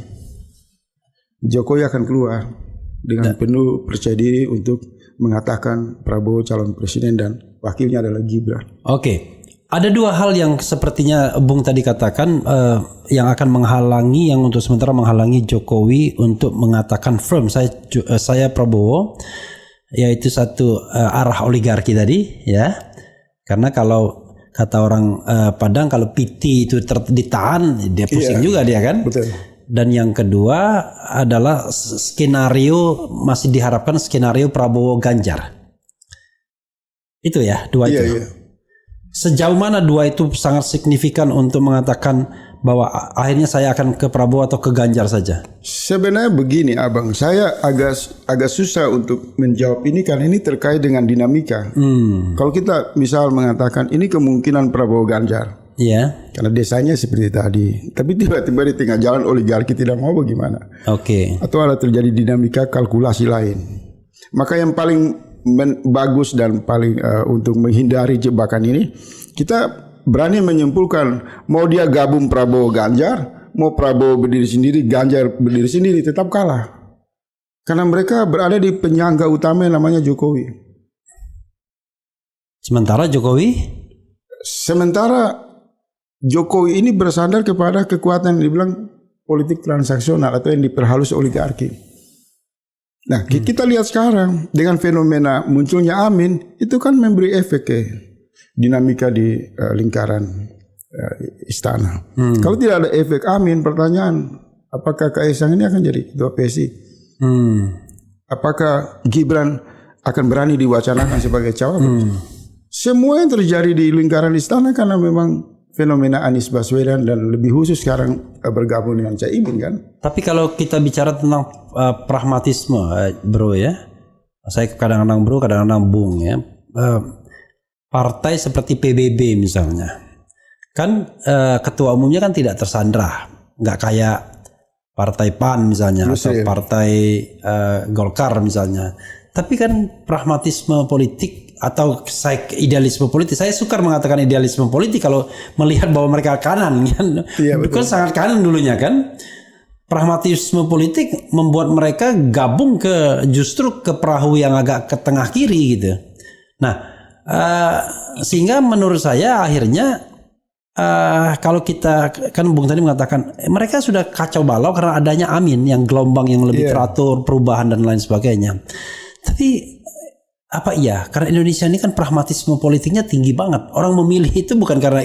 Speaker 1: Jokowi akan keluar dengan penuh percaya diri untuk mengatakan Prabowo calon presiden dan wakilnya adalah Gibran.
Speaker 2: Ada dua hal yang sepertinya Bung tadi katakan yang akan menghalangi, yang untuk sementara menghalangi Jokowi untuk mengatakan firm saya Prabowo, yaitu satu arah oligarki tadi ya. Karena kalau kata orang Padang, kalau PT itu ditahan dia pusing juga dia kan.
Speaker 1: Betul.
Speaker 2: Dan yang kedua adalah skenario, masih diharapkan skenario Prabowo Ganjar. Itu ya, dua itu. Sejauh mana dua itu sangat signifikan untuk mengatakan bahwa akhirnya saya akan ke Prabowo atau ke Ganjar saja?
Speaker 1: Sebenarnya begini Abang, saya agak susah untuk menjawab ini karena ini terkait dengan dinamika. Kalau kita misal mengatakan ini kemungkinan Prabowo Ganjar, karena desanya seperti tadi, tapi tiba-tiba di tengah jalan oligarki tidak mau bagaimana? Atau ada terjadi dinamika kalkulasi lain. Maka yang paling bagus dan paling untuk menghindari jebakan ini, kita berani menyimpulkan mau dia gabung Prabowo Ganjar, mau Prabowo berdiri sendiri, Ganjar berdiri sendiri, tetap kalah. Karena mereka berada di penyangga utama yang namanya Jokowi.
Speaker 2: Sementara
Speaker 1: Jokowi ini bersandar kepada kekuatan yang dibilang politik transaksional atau yang diperhalus oligarki. Nah, kita lihat sekarang dengan fenomena munculnya Amin, itu kan memberi efek ke dinamika di lingkaran istana. Kalau tidak ada efek Amin, pertanyaan apakah Kaisang ini akan jadi ketua PSI? Apakah Gibran akan berani diwacanakan sebagai cawapres? Semua yang terjadi di lingkaran istana karena memang fenomena Anies Baswedan dan lebih khusus sekarang bergabung dengan Caimin kan.
Speaker 2: Tapi kalau kita bicara tentang pragmatisme, bro ya, saya kadang-kadang bro, kadang-kadang bung ya. Partai seperti PBB misalnya, kan ketua umumnya kan tidak tersandra, nggak kayak Partai PAN misalnya atau Partai Golkar misalnya. Tapi kan pragmatisme politik atau idealisme politik, saya sukar mengatakan idealisme politik kalau melihat bahwa mereka kanan kan, kan sangat kanan dulunya kan. Pragmatisme politik membuat mereka gabung justru ke perahu yang agak ke tengah kiri gitu. Nah, sehingga menurut saya akhirnya kalau kita kan Bung tadi mengatakan mereka sudah kacau balau karena adanya Amin yang gelombang yang lebih teratur, perubahan dan lain sebagainya. Tapi apa iya? Karena Indonesia ini kan pragmatisme politiknya tinggi banget. Orang memilih itu bukan karena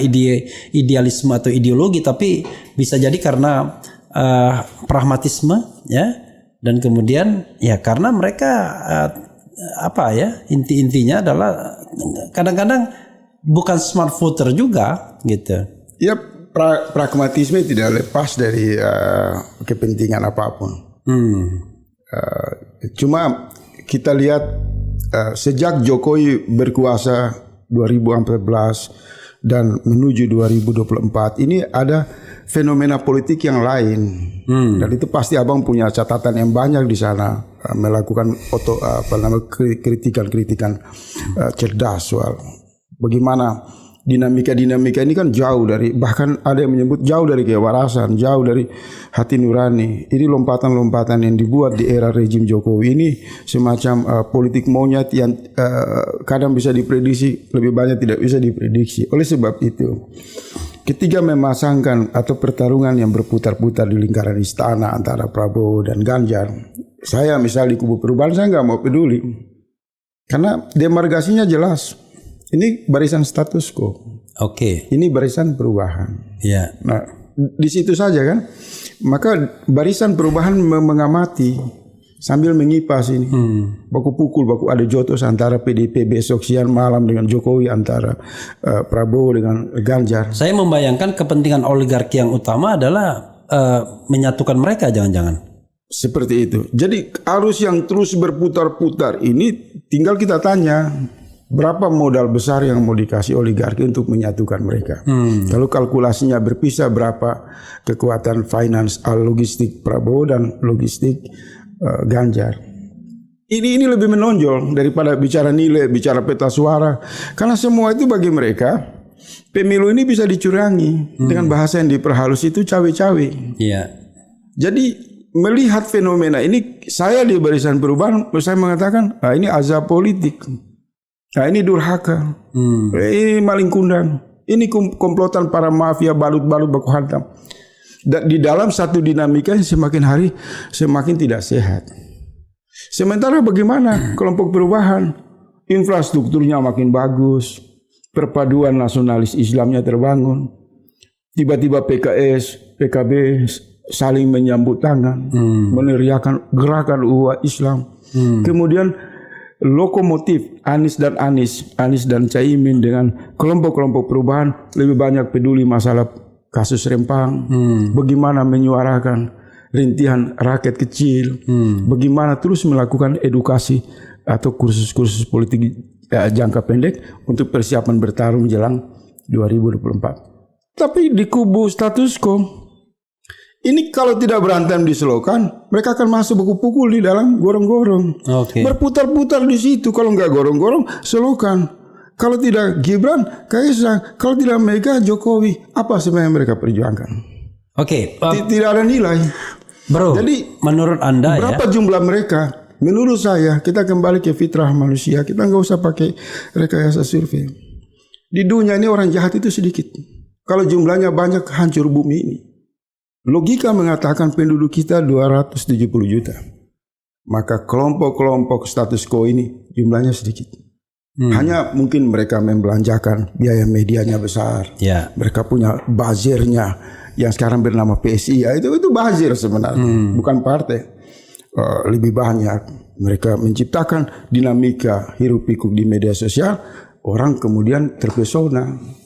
Speaker 2: idealisme atau ideologi, tapi bisa jadi karena pragmatisme ya, dan kemudian ya karena mereka intinya adalah kadang-kadang bukan smart voter juga gitu.
Speaker 1: Ya pragmatisme tidak lepas dari kepentingan apapun. Cuma kita lihat sejak Jokowi berkuasa 2014 dan menuju 2024 ini ada fenomena politik yang lain. Dan itu pasti abang punya catatan yang banyak di sana, melakukan kritikan cerdas soal bagaimana dinamika ini kan jauh dari, bahkan ada yang menyebut jauh dari kewarasan, jauh dari hati nurani. Ini lompatan-lompatan yang dibuat di era rejim Jokowi ini semacam politik monyet yang kadang bisa diprediksi, lebih banyak tidak bisa diprediksi. Oleh sebab itu, ketika memasangkan atau pertarungan yang berputar-putar di lingkaran istana antara Prabowo dan Ganjar, saya misal di kubu perubahan saya nggak mau peduli karena demarkasinya jelas. Ini barisan status quo.
Speaker 2: Oke.
Speaker 1: Ini barisan perubahan.
Speaker 2: Iya.
Speaker 1: Nah, di situ saja kan. Maka barisan perubahan mengamati sambil mengipas ini. Baku pukul, baku ada jotos antara PDIP besok siang malam dengan Jokowi, antara Prabowo dengan Ganjar.
Speaker 2: Saya membayangkan kepentingan oligarki yang utama adalah menyatukan mereka, jangan-jangan.
Speaker 1: Seperti itu. Jadi arus yang terus berputar-putar ini tinggal kita tanya, berapa modal besar yang mau dikasih oligarki untuk menyatukan mereka? Kalau kalkulasinya berpisah, berapa kekuatan finance, logistik Prabowo dan logistik Ganjar? Ini lebih menonjol daripada bicara nilai, bicara peta suara. Karena semua itu bagi mereka, pemilu ini bisa dicurangi. Dengan bahasa yang diperhalus itu cawe-cawe.
Speaker 2: Iya.
Speaker 1: Jadi melihat fenomena ini, saya di barisan perubahan, saya mengatakan, ini azab politik. Nah ini durhaka, ini maling kundang, ini komplotan para mafia balut-balut baku hantam. Dan di dalam satu dinamika yang semakin hari semakin tidak sehat. Sementara bagaimana kelompok perubahan, infrastrukturnya makin bagus, perpaduan nasionalis Islamnya terbangun, tiba-tiba PKS, PKB saling menyambut tangan, meneriakan gerakan ukhuwah Islam, kemudian lokomotif Anies dan Caimin dengan kelompok-kelompok perubahan lebih banyak peduli masalah kasus Rempang, bagaimana menyuarakan rintihan rakyat kecil, bagaimana terus melakukan edukasi atau kursus-kursus politik jangka pendek untuk persiapan bertarung jelang 2024. Tapi di kubu status quo ini kalau tidak berantem di selokan, mereka akan masuk baku pukul di dalam gorong-gorong. Berputar-putar di situ. Kalau nggak gorong-gorong, selokan. Kalau tidak Gibran, Kaisang. Kalau tidak Mega, Jokowi. Apa sebenarnya mereka perjuangkan? Tidak ada nilai.
Speaker 2: Bro, jadi menurut Anda
Speaker 1: berapa jumlah mereka? Menurut saya, kita kembali ke fitrah manusia. Kita nggak usah pakai rekayasa survei. Di dunia ini orang jahat itu sedikit. Kalau jumlahnya banyak, hancur bumi ini. Logika mengatakan penduduk kita 270 juta. Maka kelompok-kelompok status quo ini jumlahnya sedikit. Hanya mungkin mereka membelanjakan, biaya medianya besar. Mereka punya buzzernya yang sekarang bernama PSI. Itu buzzer sebenarnya, bukan partai. lebih banyak. Mereka menciptakan dinamika hiruk pikuk di media sosial. Orang kemudian terpesona.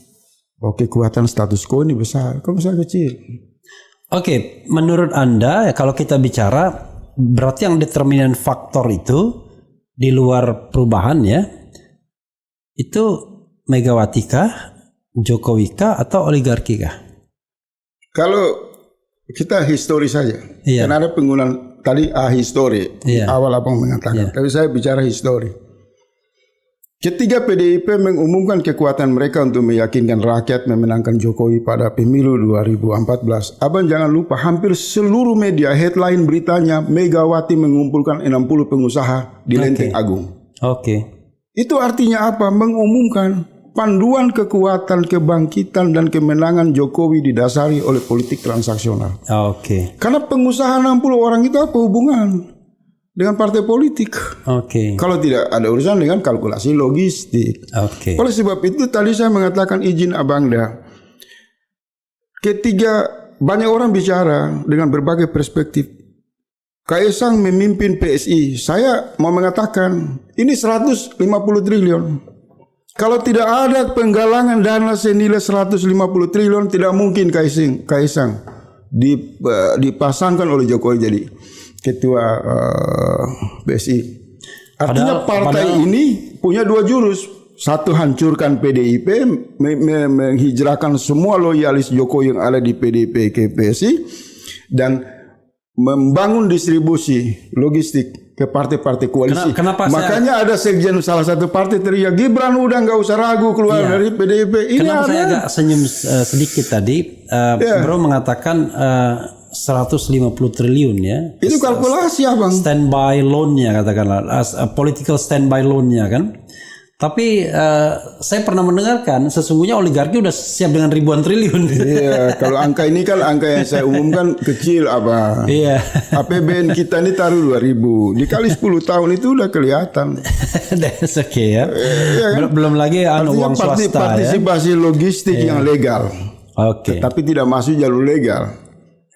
Speaker 1: Kekuatan status quo ini besar, kok besar kecil?
Speaker 2: Oke, menurut Anda kalau kita bicara berarti yang determinan faktor itu di luar perubahan ya, itu Megawati kah, Jokowi kah, atau oligarki kah?
Speaker 1: Kalau kita histori saja, karena ada penggunaan tadi histori awal abang mengatakan, tapi saya bicara histori. Ketika PDIP mengumumkan kekuatan mereka untuk meyakinkan rakyat memenangkan Jokowi pada pemilu 2014, abang jangan lupa hampir seluruh media headline beritanya Megawati mengumpulkan 60 pengusaha di Lenteng Agung. Itu artinya apa? Mengumumkan panduan kekuatan, kebangkitan dan kemenangan Jokowi didasari oleh politik transaksional. Karena pengusaha 60 orang itu apa hubungan dengan partai politik? Kalau tidak ada urusan dengan kalkulasi logistik. Oleh sebab itu tadi saya mengatakan izin Abangda, ketika banyak orang bicara dengan berbagai perspektif, Kaesang memimpin PSI, saya mau mengatakan ini 150 triliun. Kalau tidak ada penggalangan dana senilai 150 triliun, tidak mungkin Kaesang dipasangkan oleh Jokowi jadi ketua PSI. Artinya partai ini punya dua jurus. Satu, hancurkan PDIP, menghijrahkan semua loyalis Jokowi yang ada di PDIP ke PSI, dan membangun distribusi logistik ke partai-partai koalisi. Makanya ada sekjen salah satu partai teriak, Gibran udah nggak usah ragu keluar dari PDIP.
Speaker 2: Kenapa saya agak senyum sedikit tadi? Bro mengatakan 150 triliun ya.
Speaker 1: Itu kalkulasi abang.
Speaker 2: Standby loan-nya katakanlah, political standby loan-nya kan. Tapi saya pernah mendengarkan sesungguhnya oligarki udah siap dengan ribuan triliun.
Speaker 1: Iya, kalau angka ini kan angka yang saya umumkan kecil abang.
Speaker 2: Iya.
Speaker 1: APBN kita ini taruh 2.000, dikali 10 tahun itu udah kelihatan.
Speaker 2: That's okay ya. Kan? Belum lagi uang swasta
Speaker 1: partisipasi logistik yang legal. Tapi tidak masuk jalur legal.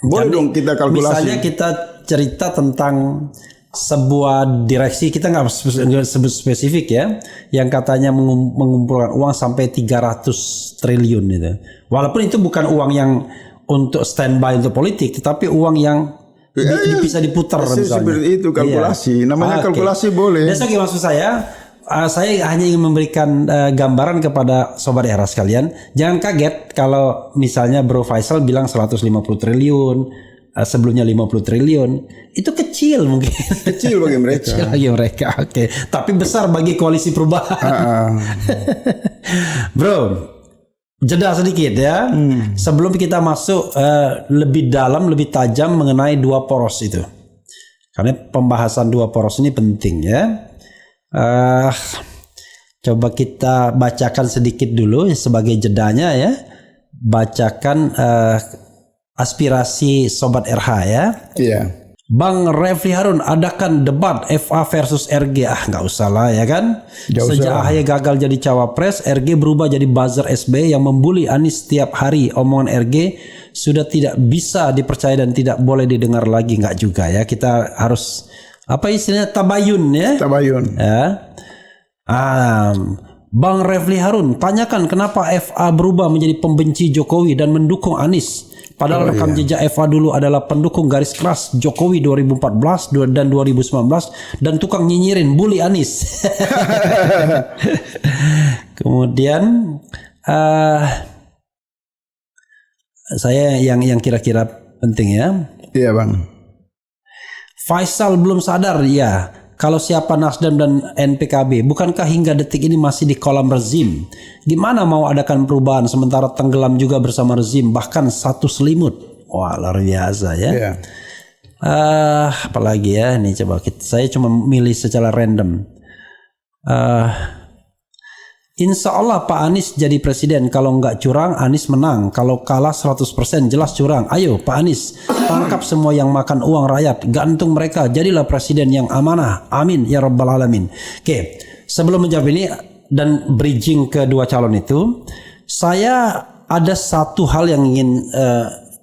Speaker 1: Boleh dong kita kalkulasi.
Speaker 2: Misalnya kita cerita tentang sebuah direksi, kita nggak sebut spesifik ya, yang katanya mengumpulkan uang sampai 300 triliun itu. Walaupun itu bukan uang yang untuk standby untuk politik, tetapi uang yang bisa diputar misalnya.
Speaker 1: Seperti itu kalkulasi. Namanya kalkulasi boleh.
Speaker 2: Jadi maksud saya hanya ingin memberikan gambaran kepada Sobat Era sekalian. Jangan kaget kalau misalnya Bro Faisal bilang 150 triliun, sebelumnya 50 triliun. Itu kecil mungkin.
Speaker 1: Kecil bagi mereka.
Speaker 2: Kecil bagi mereka, tapi besar bagi koalisi perubahan. Bro, jeda sedikit ya. Sebelum kita masuk lebih dalam, lebih tajam mengenai dua poros itu. Karena pembahasan dua poros ini penting ya. Coba kita bacakan sedikit dulu sebagai jedanya ya. Bacakan aspirasi Sobat RH ya.
Speaker 1: Iya.
Speaker 2: Bang Refli Harun, adakan debat FA versus RG. Nggak usah lah ya kan. Sejak AHY gagal jadi cawapres, RG berubah jadi buzzer SB yang membuli Anies setiap hari. Omongan RG sudah tidak bisa dipercaya dan tidak boleh didengar lagi. Nggak juga ya. Kita harus apa istilahnya, tabayun ya.
Speaker 1: Tabayun.
Speaker 2: Ya. Bang Refli Harun, tanyakan kenapa FA berubah menjadi pembenci Jokowi dan mendukung Anies. Padahal rekam jejak FA dulu adalah pendukung garis keras Jokowi 2014 dan 2019 dan tukang nyinyirin bully Anies. Kemudian saya yang kira-kira penting ya.
Speaker 1: Iya bang.
Speaker 2: Faisal belum sadar ya kalau siapa Nasdem dan NPKB. Bukankah hingga detik ini masih di kolam rezim? Gimana mau adakan perubahan sementara tenggelam juga bersama rezim, bahkan satu selimut. Wah, luar biasa ya. Yeah. Apalagi ya, ini coba saya cuma milih secara random. Insya Allah Pak Anies jadi presiden. Kalau nggak curang Anies menang. Kalau kalah 100% jelas curang. Ayo Pak Anies, tangkap semua yang makan uang rakyat, gantung mereka, jadilah presiden yang amanah. Amin ya rabbal alamin. Oke, sebelum menjawab ini dan bridging ke dua calon itu, saya ada satu hal yang ingin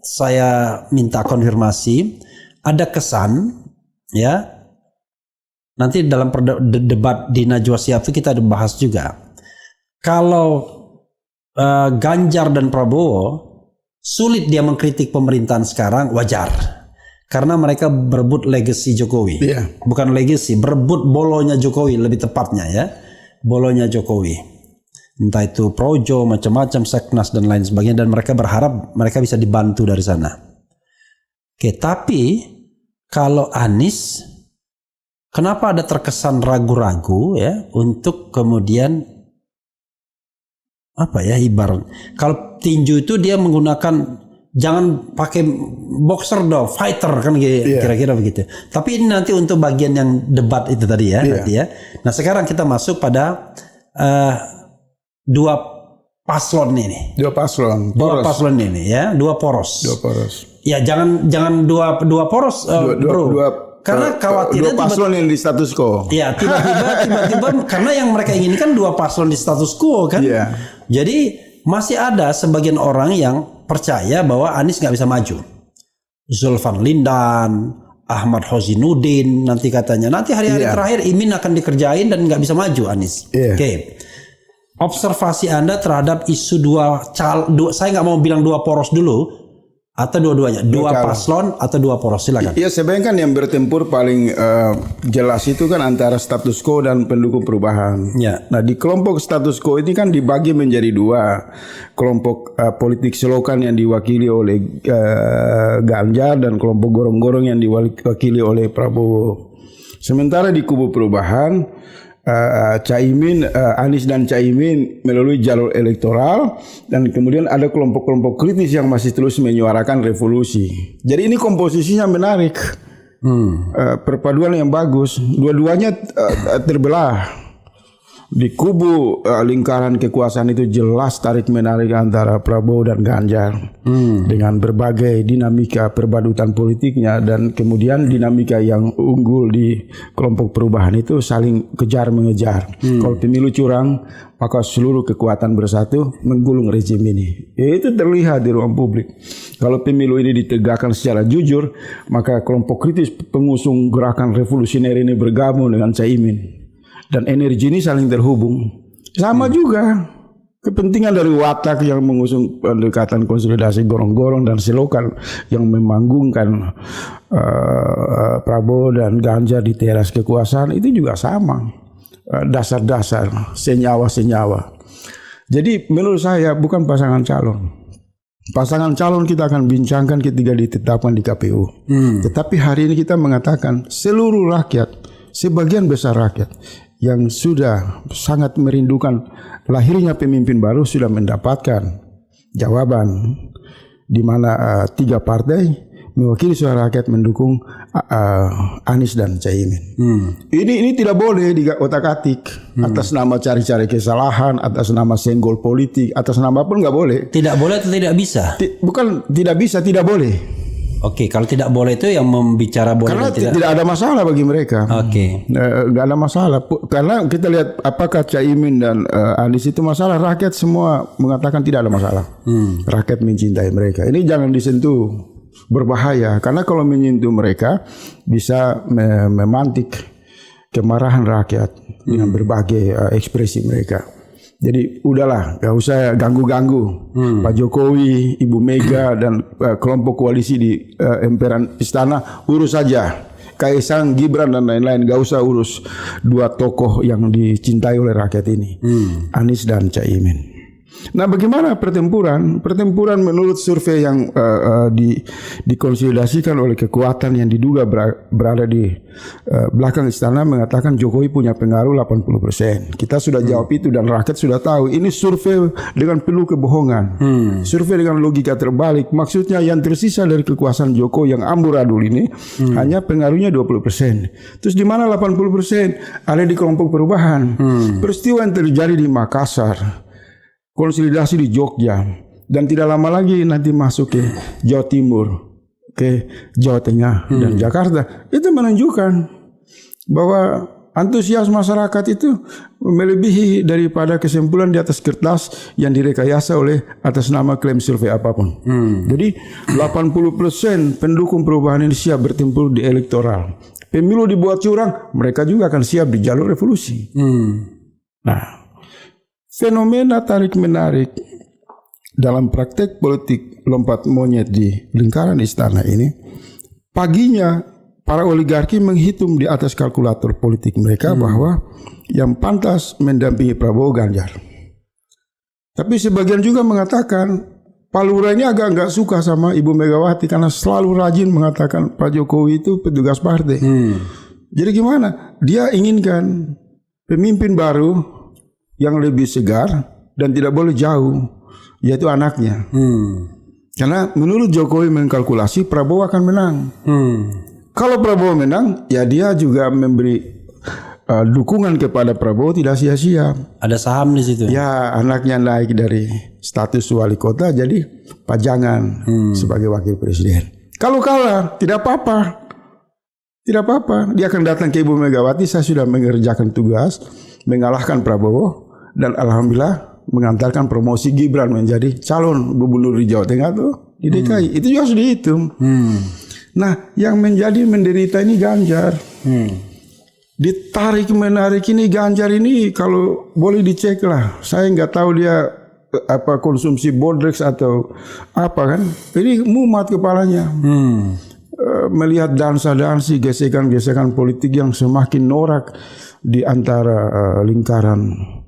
Speaker 2: saya minta konfirmasi. Ada kesan ya. Nanti dalam debat di Najwa Shihab itu kita bahas juga. Kalau Ganjar dan Prabowo sulit dia mengkritik pemerintahan sekarang, wajar. Karena mereka berebut legacy Jokowi. Bukan legacy, berebut bolonya Jokowi lebih tepatnya ya. Bolonya Jokowi. Entah itu projo, macam-macam, seknas dan lain sebagainya. Dan mereka berharap mereka bisa dibantu dari sana. Oke, tapi kalau Anies, kenapa ada terkesan ragu-ragu ya untuk kemudian apa ya ibarat kalau tinju itu dia menggunakan jangan pakai boxer dong, fighter kan kira-kira begitu. Tapi ini nanti untuk bagian yang debat itu tadi ya, nanti ya. Nah sekarang kita masuk pada dua paslon ini.
Speaker 1: Dua paslon
Speaker 2: ini ya, dua poros. Ya jangan dua poros, bro. Karena khawatirnya
Speaker 1: dua paslon yang di status quo.
Speaker 2: Ya tiba-tiba karena yang mereka inginkan dua paslon di status quo kan. Jadi masih ada sebagian orang yang percaya bahwa Anies nggak bisa maju. Zulfan Lindan, Ahmad Hozinuddin nanti katanya nanti hari-hari terakhir Imin akan dikerjain dan nggak bisa maju Anies. Oke. Observasi Anda terhadap isu saya nggak mau bilang dua poros dulu. Atau dua-duanya, dua paslon atau dua poros, silakan.
Speaker 1: Iya sebenarnya kan yang bertempur paling jelas itu kan antara status quo dan pendukung perubahan. Nah di kelompok status quo ini kan dibagi menjadi dua kelompok politik selokan yang diwakili oleh Ganjar dan kelompok gorong-gorong yang diwakili oleh Prabowo. Sementara di kubu perubahan Caimin, Anies dan Caimin melalui jalur elektoral dan kemudian ada kelompok-kelompok kritis yang masih terus menyuarakan revolusi. Jadi ini komposisinya menarik, perpaduan yang bagus. Dua-duanya terbelah. Di kubu lingkaran kekuasaan itu jelas tarik menarik antara Prabowo dan Ganjar dengan berbagai dinamika perbadutan politiknya dan kemudian dinamika yang unggul di kelompok perubahan itu saling kejar mengejar. Kalau pemilu curang maka seluruh kekuatan bersatu menggulung rezim ini. Itu terlihat di ruang publik. Kalau pemilu ini ditegakkan secara jujur maka kelompok kritis pengusung gerakan revolusioner ini bergabung dengan Caimin. Dan energi ini saling terhubung. Sama juga kepentingan dari Watak yang mengusung pendekatan konsolidasi gorong-gorong dan selokan yang memanggungkan Prabowo dan Ganjar di teras kekuasaan itu juga sama. Dasar-dasar, senyawa-senyawa. Jadi menurut saya bukan pasangan calon. Pasangan calon kita akan bincangkan ketika ditetapkan di KPU. Tetapi hari ini kita mengatakan seluruh rakyat, sebagian besar rakyat yang sudah sangat merindukan lahirnya pemimpin baru sudah mendapatkan jawaban di mana tiga partai mewakili suara rakyat mendukung Anies dan Caimin. Ini tidak boleh diotak-atik atas nama cari-cari kesalahan, atas nama senggol politik, atas nama pun nggak boleh.
Speaker 2: Tidak boleh atau tidak bisa?
Speaker 1: Bukan tidak bisa, tidak boleh.
Speaker 2: Oke, kalau tidak boleh itu yang membicara boleh
Speaker 1: karena
Speaker 2: dan
Speaker 1: tidak ada masalah bagi mereka. Nggak ada masalah. Karena kita lihat apakah Caimin dan Anies itu masalah, rakyat semua mengatakan tidak ada masalah. Rakyat mencintai mereka. Ini jangan disentuh, berbahaya. Karena kalau menyentuh mereka bisa memantik kemarahan rakyat dengan berbagai ekspresi mereka. Jadi udahlah, gak usah ganggu-ganggu Pak Jokowi, Ibu Mega dan kelompok koalisi di emperan istana, urus saja Kaisang, Gibran dan lain-lain. Gak usah urus dua tokoh yang dicintai oleh rakyat ini, Anies dan Caimin. Nah bagaimana pertempuran? Pertempuran menurut survei yang dikonsolidasikan oleh kekuatan yang diduga berada di belakang istana mengatakan Jokowi punya pengaruh 80%. Kita sudah jawab itu dan rakyat sudah tahu. Ini survei dengan penuh kebohongan. Survei dengan logika terbalik. Maksudnya yang tersisa dari kekuasaan Jokowi yang amburadul ini hanya pengaruhnya 20%. Terus di mana 80%? Ada di kelompok perubahan. Peristiwa yang terjadi di Makassar, konsolidasi di Jogja, dan tidak lama lagi nanti masuk ke Jawa Timur, ke Jawa Tengah dan Jakarta. Itu menunjukkan bahwa antusias masyarakat itu melebihi daripada kesimpulan di atas kertas yang direkayasa oleh atas nama klaim survei apapun. Jadi 80% pendukung perubahan ini siap bertempur di elektoral. pemilu dibuat curang, mereka juga akan siap di jalur revolusi. Nah, fenomena tarik-menarik dalam praktek politik lompat monyet di lingkaran istana ini, paginya para oligarki menghitung di atas kalkulator politik mereka bahwa yang pantas mendampingi Prabowo Ganjar. Tapi sebagian juga mengatakan Pak Lurah ini agak nggak suka sama Ibu Megawati karena selalu rajin mengatakan Pak Jokowi itu petugas partai. Jadi gimana? Dia inginkan pemimpin baru yang lebih segar dan tidak boleh jauh, yaitu anaknya. Karena menurut Jokowi mengkalkulasi Prabowo akan menang. Kalau Prabowo menang, ya dia juga memberi dukungan kepada Prabowo tidak sia-sia.
Speaker 2: Ada saham di situ.
Speaker 1: Ya, anaknya naik dari status wali kota jadi pajangan sebagai wakil presiden. Kalau kalah, tidak apa-apa. Tidak apa-apa. Dia akan datang ke Ibu Megawati, saya sudah mengerjakan tugas, mengalahkan Prabowo, dan alhamdulillah mengantarkan promosi Gibran menjadi calon gubernur di Jawa Tengah tuh di DKI. Itu juga harus dihitung. Nah, yang menjadi menderita ini Ganjar. Ditarik menarik ini Ganjar ini kalau boleh dicek lah. Saya nggak tahu dia apa konsumsi Bodrex atau apa kan. Ini mumat kepalanya. Melihat dansa-dansi gesekan-gesekan politik yang semakin norak di antara lingkaran.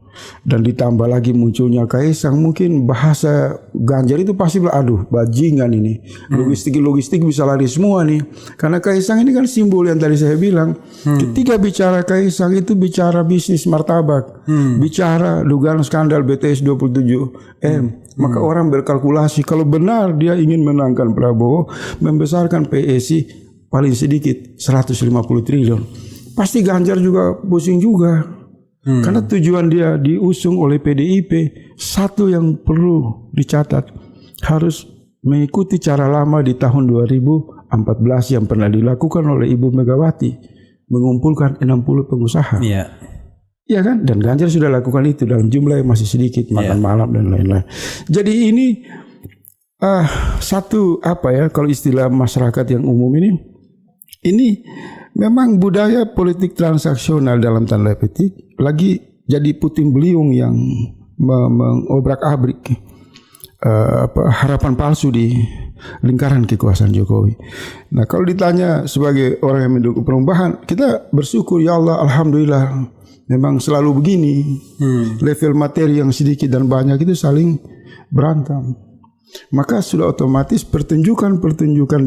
Speaker 1: Dan ditambah lagi munculnya Kaisang, mungkin bahasa Ganjar itu pasti bilang, aduh bajingan ini, logistik bisa lari semua nih, karena Kaisang ini kan simbol yang tadi saya bilang. Ketika bicara Kaisang itu bicara bisnis martabak, bicara dugaan skandal BTS 27M, maka orang berkalkulasi kalau benar dia ingin menangkan Prabowo, membesarkan PSI paling sedikit 150 triliun, pasti Ganjar juga pusing juga. Karena tujuan dia diusung oleh PDIP, satu yang perlu dicatat, harus mengikuti cara lama di tahun 2014 yang pernah dilakukan oleh Ibu Megawati, mengumpulkan 60 pengusaha. Iya kan? Dan Ganjar sudah lakukan itu dalam jumlah yang masih sedikit, makan malam dan lain-lain. Jadi ini satu apa ya, kalau istilah masyarakat yang umum ini memang budaya politik transaksional dalam tanda petik lagi jadi puting beliung yang mengobrak-abrik harapan palsu di lingkaran kekuasaan Jokowi. Nah, kalau ditanya sebagai orang yang mendukung perubahan, kita bersyukur, ya Allah, alhamdulillah memang selalu begini. Level materi yang sedikit dan banyak itu saling berantem. Maka sudah otomatis pertunjukan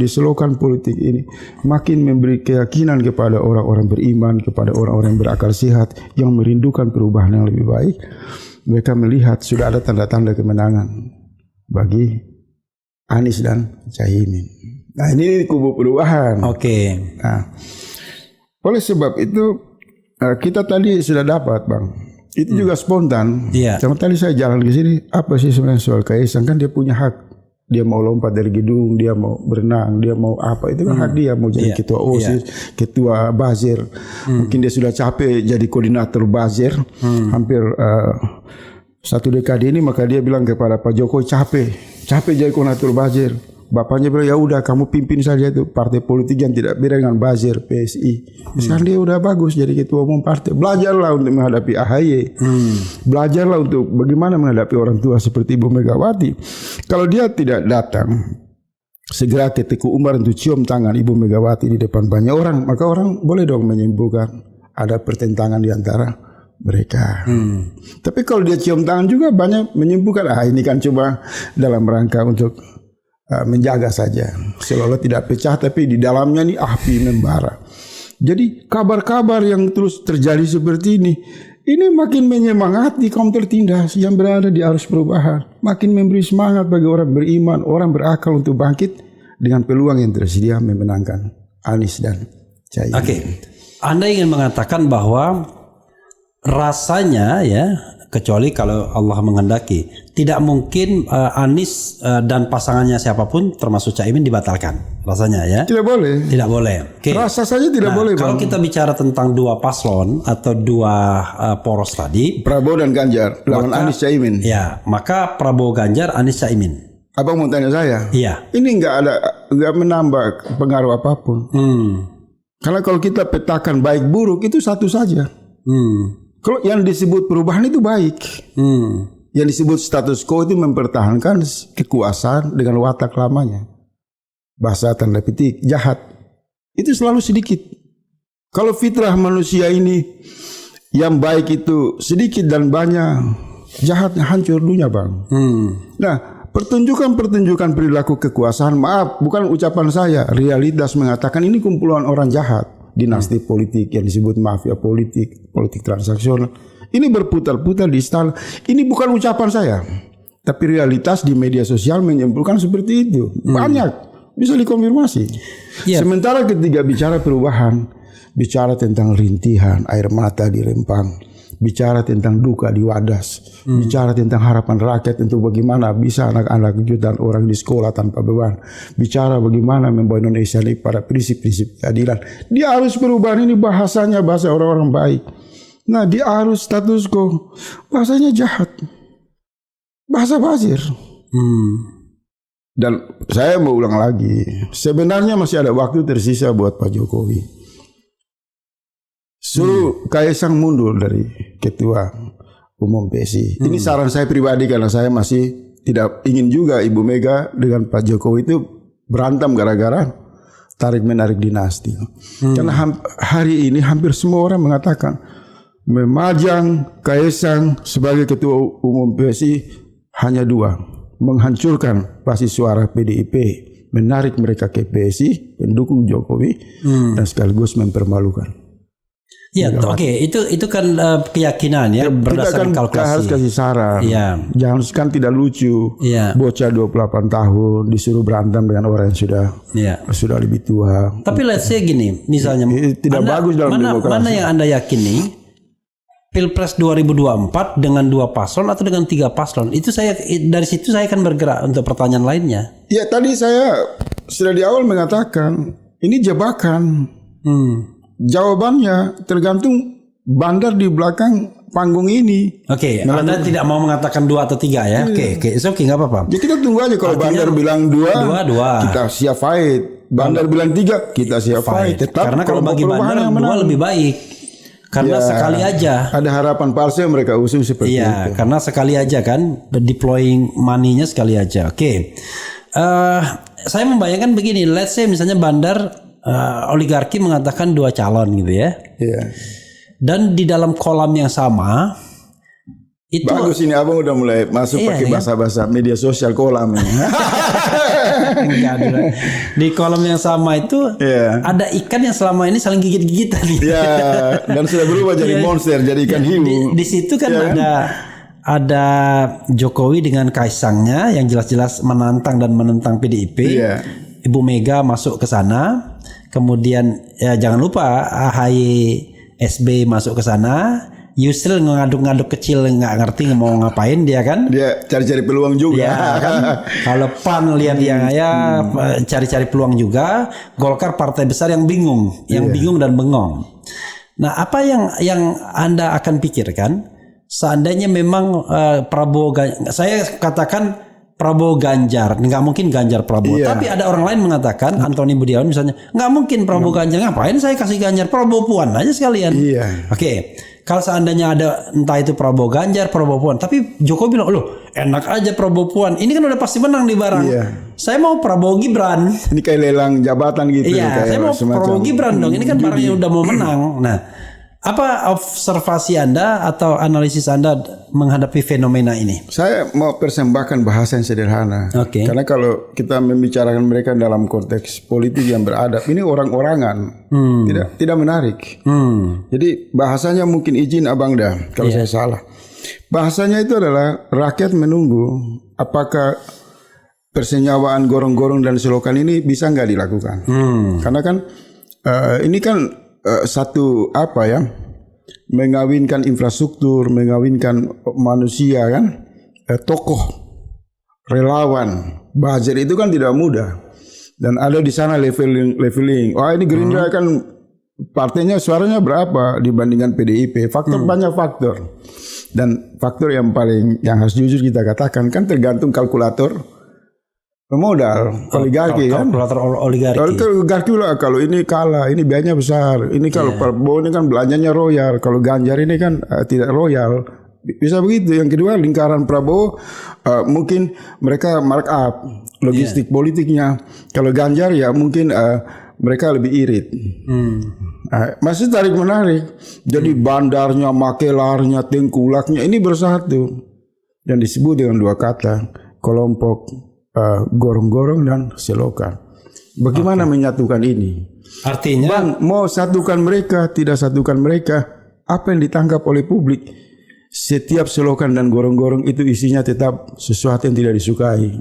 Speaker 1: di selokan politik ini makin memberi keyakinan kepada orang-orang beriman, kepada orang-orang yang berakal sehat yang merindukan perubahan yang lebih baik. Mereka melihat sudah ada tanda-tanda kemenangan bagi Anies dan Caimin. Nah, ini kubu perubahan. Nah, oleh sebab itu kita tadi sudah dapat, Bang. Itu juga spontan. Sama tadi saya jalan ke sini, apa sih sebenarnya soal Kaisang, kan dia punya hak. Dia mau lompat dari gedung, dia mau berenang, dia mau apa, itu kan hak dia, mau jadi ketua OSIS, ketua Buzzer. Mungkin dia sudah capek jadi koordinator Buzzer hampir 1 dekade ini, maka dia bilang kepada Pak Jokowi, capek jadi koordinator Buzzer. Bapaknya bilang, ya udah kamu pimpin saja itu partai politik yang tidak beda dengan Buzzer, PSI. Sekarang dia udah bagus jadi ketua umum partai. Belajarlah untuk menghadapi AHY. Belajarlah untuk bagaimana menghadapi orang tua seperti Ibu Megawati. Kalau dia tidak datang segera ke Teguh Umar untuk cium tangan Ibu Megawati di depan banyak orang, maka orang boleh dong menyimpulkan ada pertentangan di antara mereka. Tapi kalau dia cium tangan juga banyak menyimpulkan, ini kan cuma dalam rangka untuk menjaga saja, seolah-olah tidak pecah, tapi di dalamnya nih api membara. Jadi kabar-kabar yang terus terjadi seperti ini makin menyemangati kaum tertindas yang berada di arus perubahan, makin memberi semangat bagi orang beriman, orang berakal untuk bangkit dengan peluang yang tersedia memenangkan Anies dan Caimin.
Speaker 2: Anda ingin mengatakan bahwa rasanya ya, kecuali kalau Allah menghendaki, tidak mungkin Anies dan pasangannya siapapun termasuk Caimin dibatalkan, rasanya ya.
Speaker 1: Tidak boleh.
Speaker 2: Tidak boleh.
Speaker 1: Rasa saja tidak boleh.
Speaker 2: Kalau kita bicara tentang dua paslon atau dua poros tadi,
Speaker 1: Prabowo dan Ganjar lawan Anies Caimin.
Speaker 2: Ya, maka Prabowo Ganjar, Anies Caimin.
Speaker 1: Abang mau tanya saya?
Speaker 2: Iya.
Speaker 1: Ini nggak menambah pengaruh apapun. Karena kalau kita petakan baik buruk itu satu saja. Kalau yang disebut perubahan itu baik. Yang disebut status quo itu mempertahankan kekuasaan dengan watak lamanya. Bahasa tanda petik jahat. Itu selalu sedikit. Kalau fitrah manusia ini yang baik itu sedikit dan banyak, jahatnya hancur dunia, Bang. Nah, pertunjukan perilaku kekuasaan, maaf, bukan ucapan saya, realitas mengatakan ini kumpulan orang jahat, dinasti politik yang disebut mafia politik, politik transaksional. Ini berputar-putar di istana. Ini bukan ucapan saya, tapi realitas di media sosial menyimpulkan seperti itu. Banyak. Bisa dikonfirmasi. Sementara ketika bicara perubahan, bicara tentang rintihan air mata di Rempang, bicara tentang duka di Wadas, bicara tentang harapan rakyat untuk bagaimana bisa anak-anak dan orang di sekolah tanpa beban, bicara bagaimana membawa Indonesia ini pada prinsip-prinsip keadilan. Dia harus perubahan ini bahasanya bahasa orang-orang baik. Nah, dia harus status quo, bahasanya jahat, bahasa bazir. Dan saya mau ulang lagi, sebenarnya masih ada waktu tersisa buat Pak Jokowi. Suruh Kaisang mundur dari ketua umum PSI. Ini saran saya pribadi karena saya masih tidak ingin juga Ibu Mega dengan Pak Jokowi itu berantem gara-gara tarik menarik dinasti. Karena hari ini hampir semua orang mengatakan memajang Kaisang sebagai ketua umum PSI hanya dua. Menghancurkan basis suara PDIP, menarik mereka ke PSI, pendukung Jokowi, dan sekaligus mempermalukan.
Speaker 2: Ya, oke, itu kan keyakinan ya, berdasarkan kalkulasi.
Speaker 1: Kita harus kasih saran. Jangan kan tidak lucu. Bocah 28 tahun disuruh berantem dengan orang yang sudah lebih tua.
Speaker 2: Tapi let's say gini, misalnya
Speaker 1: tidak bagus dalam demokrasi.
Speaker 2: Mana yang Anda yakini? Pilpres 2024 dengan 2 paslon atau dengan 3 paslon? Itu dari situ saya akan bergerak untuk pertanyaan lainnya. Ya,
Speaker 1: tadi saya sudah di awal mengatakan ini jebakan. Jawabannya tergantung bandar di belakang panggung ini.
Speaker 2: Oke, Anda tidak mau mengatakan 2 atau 3 ya? Oke, it's okay, nggak apa-apa.
Speaker 1: Jadi kita tunggu aja kalau bandar bilang 2, kita siap fight. Bandar bilang 3, kita siap fight.
Speaker 2: Karena kalau bagi bandar 2 lebih baik. Karena sekali aja.
Speaker 1: Ada harapan palsu yang mereka usung seperti itu.
Speaker 2: Iya, karena sekali aja kan, deploying money-nya sekali aja. Oke. Saya membayangkan begini, let's say misalnya bandar oligarki mengatakan 2 calon gitu ya. Dan di dalam kolam yang sama itu
Speaker 1: bagus, ini abang udah mulai masuk pakai bahasa-bahasa media sosial kolam ini.
Speaker 2: Di kolam yang sama itu ada ikan yang selama ini saling gigit-gigitan.
Speaker 1: Dan sudah berubah jadi monster, jadi ikan hiu.
Speaker 2: Di situ kan ada Jokowi dengan Kaisangnya yang jelas-jelas menantang dan menentang PDIP. Ibu Mega masuk ke sana. Kemudian jangan lupa AHY SB masuk ke sana. Yusril ngaduk-ngaduk kecil, nggak ngerti mau ngapain dia kan? Dia
Speaker 1: cari-cari peluang juga.
Speaker 2: Kan? Kalau PAN lihat dia cari-cari peluang juga. Golkar partai besar yang bingung, bingung dan bengong. Nah, apa yang Anda akan pikirkan seandainya memang Prabowo, saya katakan Prabowo Ganjar, nggak mungkin Ganjar Prabowo. Tapi ada orang lain mengatakan, Antoni Budiawan misalnya, nggak mungkin Prabowo Ganjar, ngapain saya kasih Ganjar, Prabowo Puan aja sekalian. Oke. Kalau seandainya ada entah itu Prabowo Ganjar, Prabowo Puan, tapi Jokowi bilang, loh enak aja Prabowo Puan, ini kan udah pasti menang di barang. Saya mau Prabowo Gibran.
Speaker 1: Ini kayak lelang jabatan gitu.
Speaker 2: Iya, saya mau Prabowo Gibran dong. Ini kan barangnya udah mau menang. Nah, apa observasi Anda atau analisis Anda menghadapi fenomena ini?
Speaker 1: Saya mau persembahkan bahasa yang sederhana. Karena kalau kita membicarakan mereka dalam konteks politik yang beradab, ini orang-orangan, tidak menarik. Jadi bahasanya mungkin izin abang dah kalau saya salah. Bahasanya itu adalah rakyat menunggu apakah persenyawaan gorong-gorong dan selokan ini bisa nggak dilakukan. Karena kan ini kan satu mengawinkan infrastruktur, mengawinkan manusia kan, tokoh, relawan, buzzer itu kan tidak mudah. Dan ada di sana leveling. Wah, ini Gerindra kan partainya suaranya berapa dibandingkan PDIP? Banyak faktor. Dan faktor yang harus jujur kita katakan kan tergantung kalkulator pemodal, oligarki kan.
Speaker 2: Kalkulator oligarki.
Speaker 1: Oligarki lah, kalau ini kalah, ini biayanya besar. Ini kalau Prabowo ini kan belanjanya royal, kalau Ganjar ini kan tidak royal. Bisa begitu. Yang kedua, lingkaran Prabowo mungkin mereka markup logistik politiknya. Kalau Ganjar ya mungkin mereka lebih irit. Masih tarik menarik. Jadi bandarnya, makelarnya, tengkulaknya ini bersatu dan disebut dengan dua kata, kelompok gorong-gorong dan selokan. Bagaimana menyatukan ini?
Speaker 2: Artinya,
Speaker 1: Bang, mau satukan mereka, tidak satukan mereka, apa yang ditangkap oleh publik? Setiap selokan dan gorong-gorong itu isinya tetap sesuatu yang tidak disukai.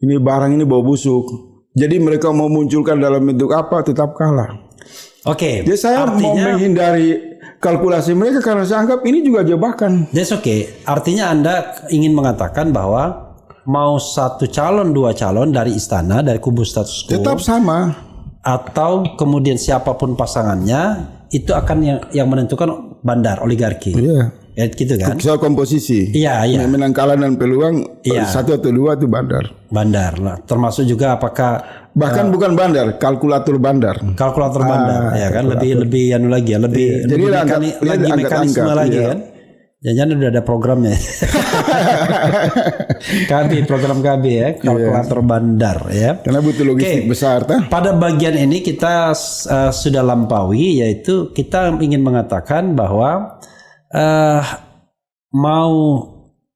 Speaker 1: Ini barang ini bau busuk. Jadi mereka mau munculkan dalam bentuk apa tetap kalah.
Speaker 2: Oke.
Speaker 1: Jadi saya mau menghindari kalkulasi mereka karena saya anggap ini juga jebakan.
Speaker 2: That's okay. Artinya Anda ingin mengatakan bahwa mau satu calon, dua calon dari istana, dari kubu status quo,
Speaker 1: tetap sama.
Speaker 2: Atau kemudian siapapun pasangannya itu akan yang menentukan bandar oligarki.
Speaker 1: Iya.
Speaker 2: Ya gitu kan?
Speaker 1: Soal komposisi.
Speaker 2: Iya.
Speaker 1: Menang kalah dan peluang satu atau dua itu bandar.
Speaker 2: Bandar lah. Termasuk juga apakah
Speaker 1: bahkan bukan bandar, kalkulator bandar.
Speaker 2: Kalkulator bandar, ya kan? Lebih anu lagi ya, lebih mekanisme lagi kan? Jangan udah ada programnya. Program KB ya, kalkulator bandar ya.
Speaker 1: Karena butuh logistik besar.
Speaker 2: Pada bagian ini kita sudah lampaui, yaitu kita ingin mengatakan bahwa mau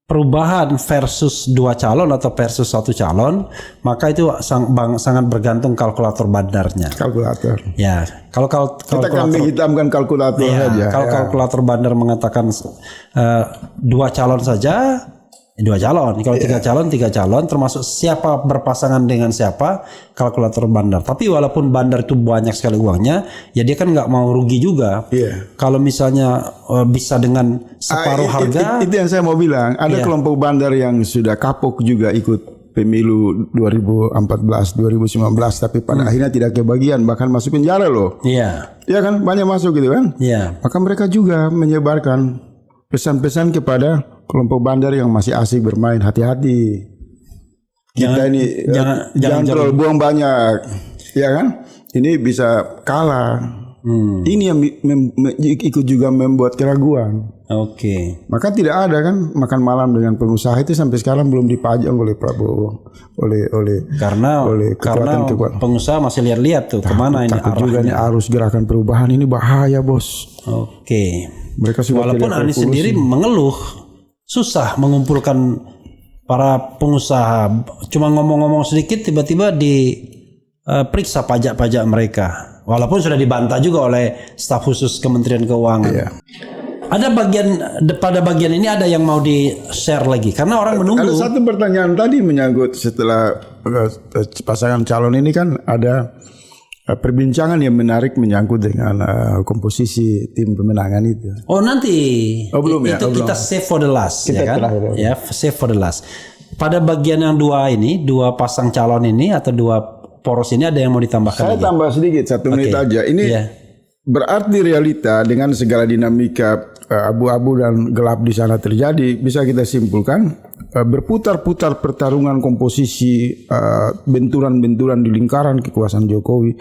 Speaker 2: perubahan versus dua calon atau versus satu calon, maka itu sangat bergantung kalkulator bandarnya. Kalkulator. Ya, kalau
Speaker 1: kita kan menghitamkan kalkulator saja.
Speaker 2: Kalau kalkulator bandar mengatakan dua calon saja, dua calon. Kalau tiga calon, termasuk siapa berpasangan dengan siapa, kalkulator bandar. Tapi walaupun bandar itu banyak sekali uangnya, ya dia kan nggak mau rugi juga. Kalau misalnya bisa dengan separuh harga.
Speaker 1: Itu yang saya mau bilang. Ada kelompok bandar yang sudah kapok juga ikut pemilu 2014, 2019, tapi pada akhirnya tidak kebagian, bahkan masuk penjara loh. Iya kan, banyak masuk gitu kan. Maka mereka juga menyebarkan pesan-pesan kepada kelompok bandar yang masih asik bermain, hati-hati. Kita ini jangan terlalu buang banyak, ya kan? Ini bisa kalah. Ini yang ikut juga membuat keraguan. Maka tidak ada kan makan malam dengan pengusaha itu sampai sekarang belum dipajang oleh Prabowo,
Speaker 2: karena pengusaha masih lihat-lihat tuh kemana ini arahnya.
Speaker 1: Juga nih arus gerakan perubahan ini bahaya, bos. Mereka
Speaker 2: walaupun Anies sendiri mengeluh susah mengumpulkan para pengusaha, cuma ngomong-ngomong sedikit tiba-tiba diperiksa pajak-pajak mereka, walaupun sudah dibantah juga oleh staf khusus Kementerian Keuangan. Ada pada bagian ini ada yang mau di-share lagi karena orang menunggu.
Speaker 1: Ada satu pertanyaan tadi menyangkut setelah pasangan calon ini kan ada perbincangan yang menarik menyangkut dengan komposisi tim pemenangan itu.
Speaker 2: Nanti.
Speaker 1: Belum ya?
Speaker 2: Itu kita save for the last, ya kan? Ya, save for the last. Pada bagian yang dua ini, dua pasang calon ini atau dua poros ini ada yang mau ditambahkan?
Speaker 1: Saya tambah sedikit 1 menit aja. Ini berarti realita dengan segala dinamika abu-abu dan gelap di sana terjadi, bisa kita simpulkan berputar-putar pertarungan komposisi benturan-benturan di lingkaran kekuasaan Jokowi.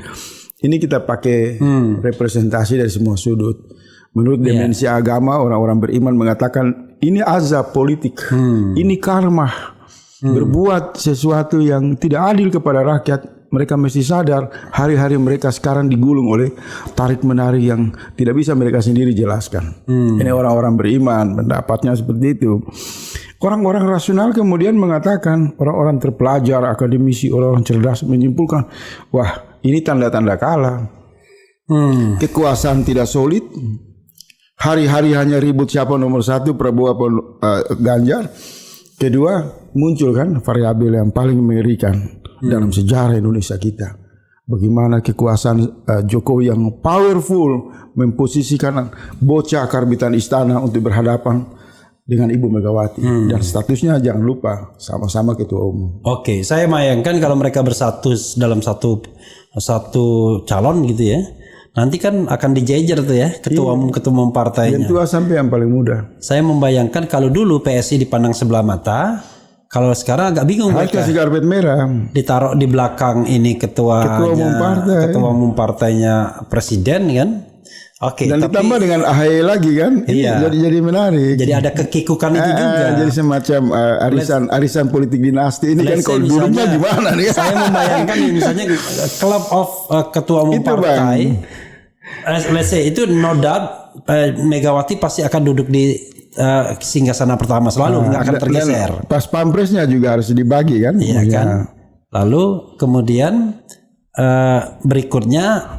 Speaker 1: Ini kita pakai representasi dari semua sudut. Menurut dimensi agama, orang-orang beriman mengatakan ini azab politik, ini karma. Berbuat sesuatu yang tidak adil kepada rakyat, mereka mesti sadar hari-hari mereka sekarang digulung oleh tarik-menarik yang tidak bisa mereka sendiri jelaskan. Ini orang-orang beriman, pendapatnya seperti itu. Orang-orang rasional kemudian mengatakan, orang-orang terpelajar, akademisi, orang-orang cerdas menyimpulkan, wah ini tanda-tanda kalah. Kekuasaan tidak solid, hari-hari hanya ribut siapa nomor satu, Prabowo atau Ganjar. Kedua, muncul kan variabel yang paling mengerikan dalam sejarah Indonesia kita. Bagaimana kekuasaan Jokowi yang powerful memposisikan bocah karbitan istana untuk berhadapan dengan Ibu Megawati. Dan statusnya jangan lupa sama-sama ketua umum.
Speaker 2: Saya bayangkan kalau mereka bersatu dalam satu calon gitu ya. Nanti kan akan dijejer tuh ya ketua umum partainya.
Speaker 1: Yang tua sampai yang paling muda.
Speaker 2: Saya membayangkan kalau dulu PSI dipandang sebelah mata, Kalau sekarang agak bingung
Speaker 1: Harus
Speaker 2: mereka.
Speaker 1: kasih karpet merah.
Speaker 2: Ditaruh di belakang ini ketua umum partainya presiden kan. Oke,
Speaker 1: Dan
Speaker 2: tapi
Speaker 1: ditambah dengan AHY lagi kan.
Speaker 2: Iya.
Speaker 1: Jadi menarik.
Speaker 2: jadi ada kekikukan itu juga.
Speaker 1: Jadi semacam arisan politik dinasti ini kan.
Speaker 2: Let's say
Speaker 1: Kalau dulunya
Speaker 2: misalnya,
Speaker 1: gimana nih?
Speaker 2: Saya membayangkan misalnya club of ketua umum
Speaker 1: Itu,
Speaker 2: partai. Let's say itu no doubt Megawati pasti akan duduk di singgasana pertama selalu, nggak akan tergeser.
Speaker 1: Dan pas pampresnya juga harus dibagi kan.
Speaker 2: Iya kan. Lalu kemudian berikutnya